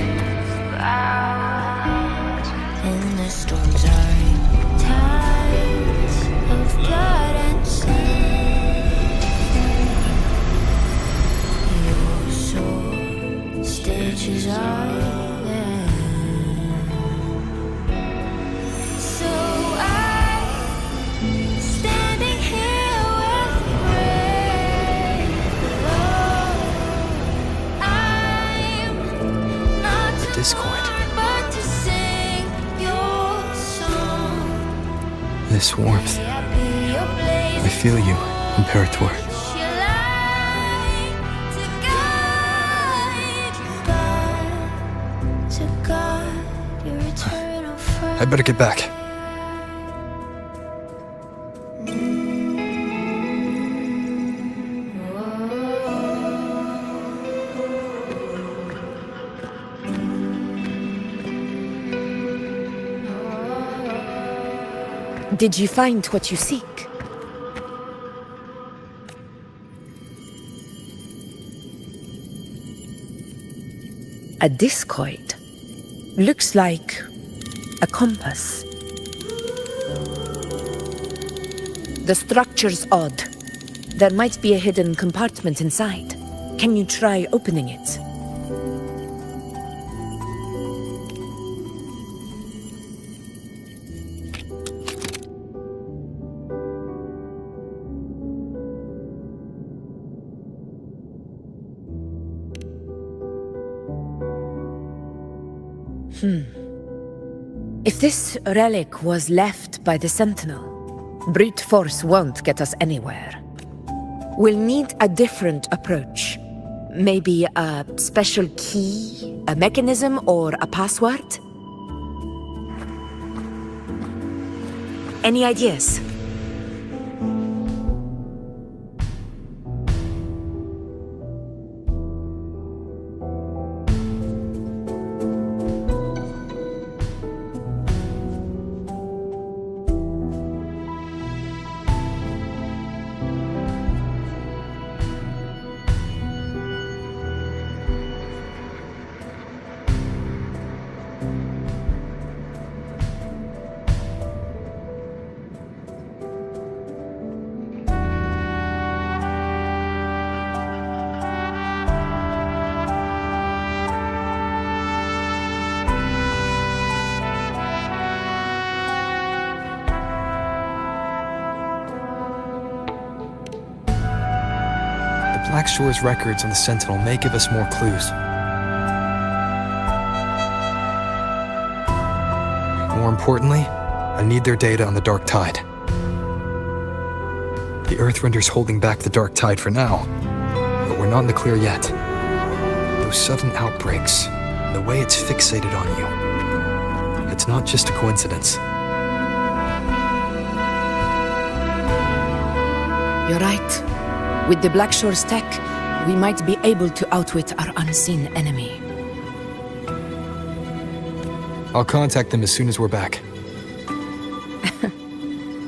ours. And the storms are tides of blood and sin. Your soul stitches are there. So I'm standing here with brave love. I'm not The discord. but to sing your song. This warmth. Be your blaze I feel you, Imperator. your light to guide your eternal fire. I'd better get back. Did you find what you seek? A discoid. Looks like a compass. The structure's odd. There might be a hidden compartment inside. Can you try opening it? If this relic was left by the Sentinel, brute force won't get us anywhere. We'll need a different approach. Maybe a special key, a mechanism, or a password? Any ideas? Blackshore's records on the Sentinel may give us more clues. More importantly, I need their data on the Dark Tide. The Earthrender's holding back the Dark Tide for now, but we're not in the clear yet. Those sudden outbreaks, and the way it's fixated on you, it's not just a coincidence. You're right. With the Blackshore's tech, we might be able to outwit our unseen enemy. I'll contact them as soon as we're back.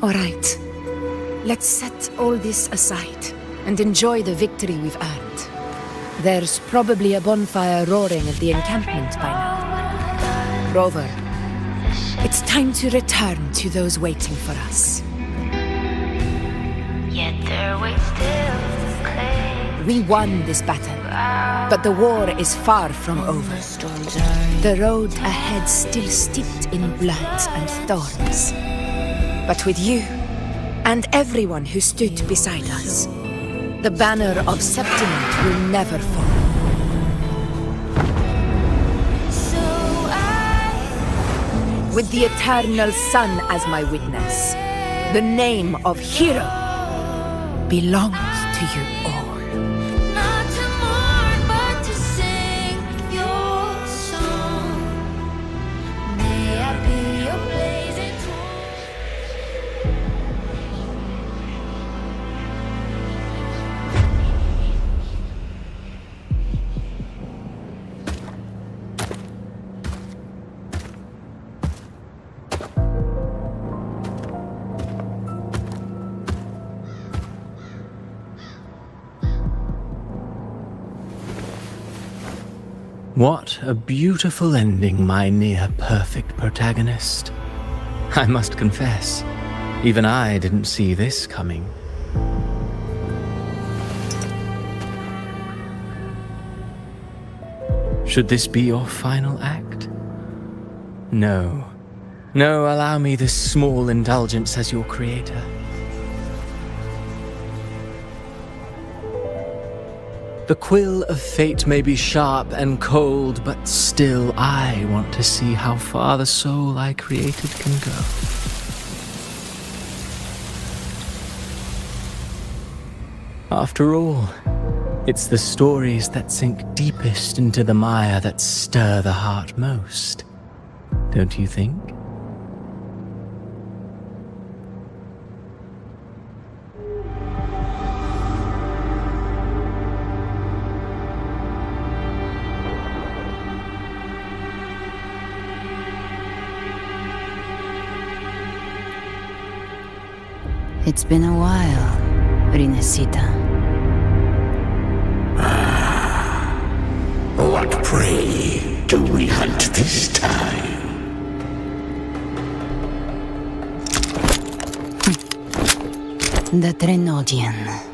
All right. Let's set all this aside and enjoy the victory we've earned. There's probably a bonfire roaring at the encampment by now. Rover, it's time to return to those waiting for us. Yet their weight still clings. We won this battle, but the war is far from over. The road ahead still steeped in blood and thorns. But with you, and everyone who stood beside us, the banner of Septimont will never fall. With the eternal sun as my witness, the name of hero belongs to you all. Not to mourn, but to sing your song. May I be your blazing torch. What a beautiful ending, my near-perfect protagonist. I must confess, even I didn't see this coming. Should this be your final act? No. No, allow me this small indulgence as your creator. The quill of fate may be sharp and cold, but still I want to see how far the soul I created can go. After all, it's the stories that sink deepest into the mire that stir the heart most, don't you think? It's been a while, Rinascita. What prey do we hunt this time? The Trenodian.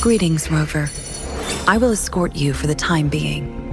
Greetings, Rover. I will escort you for the time being.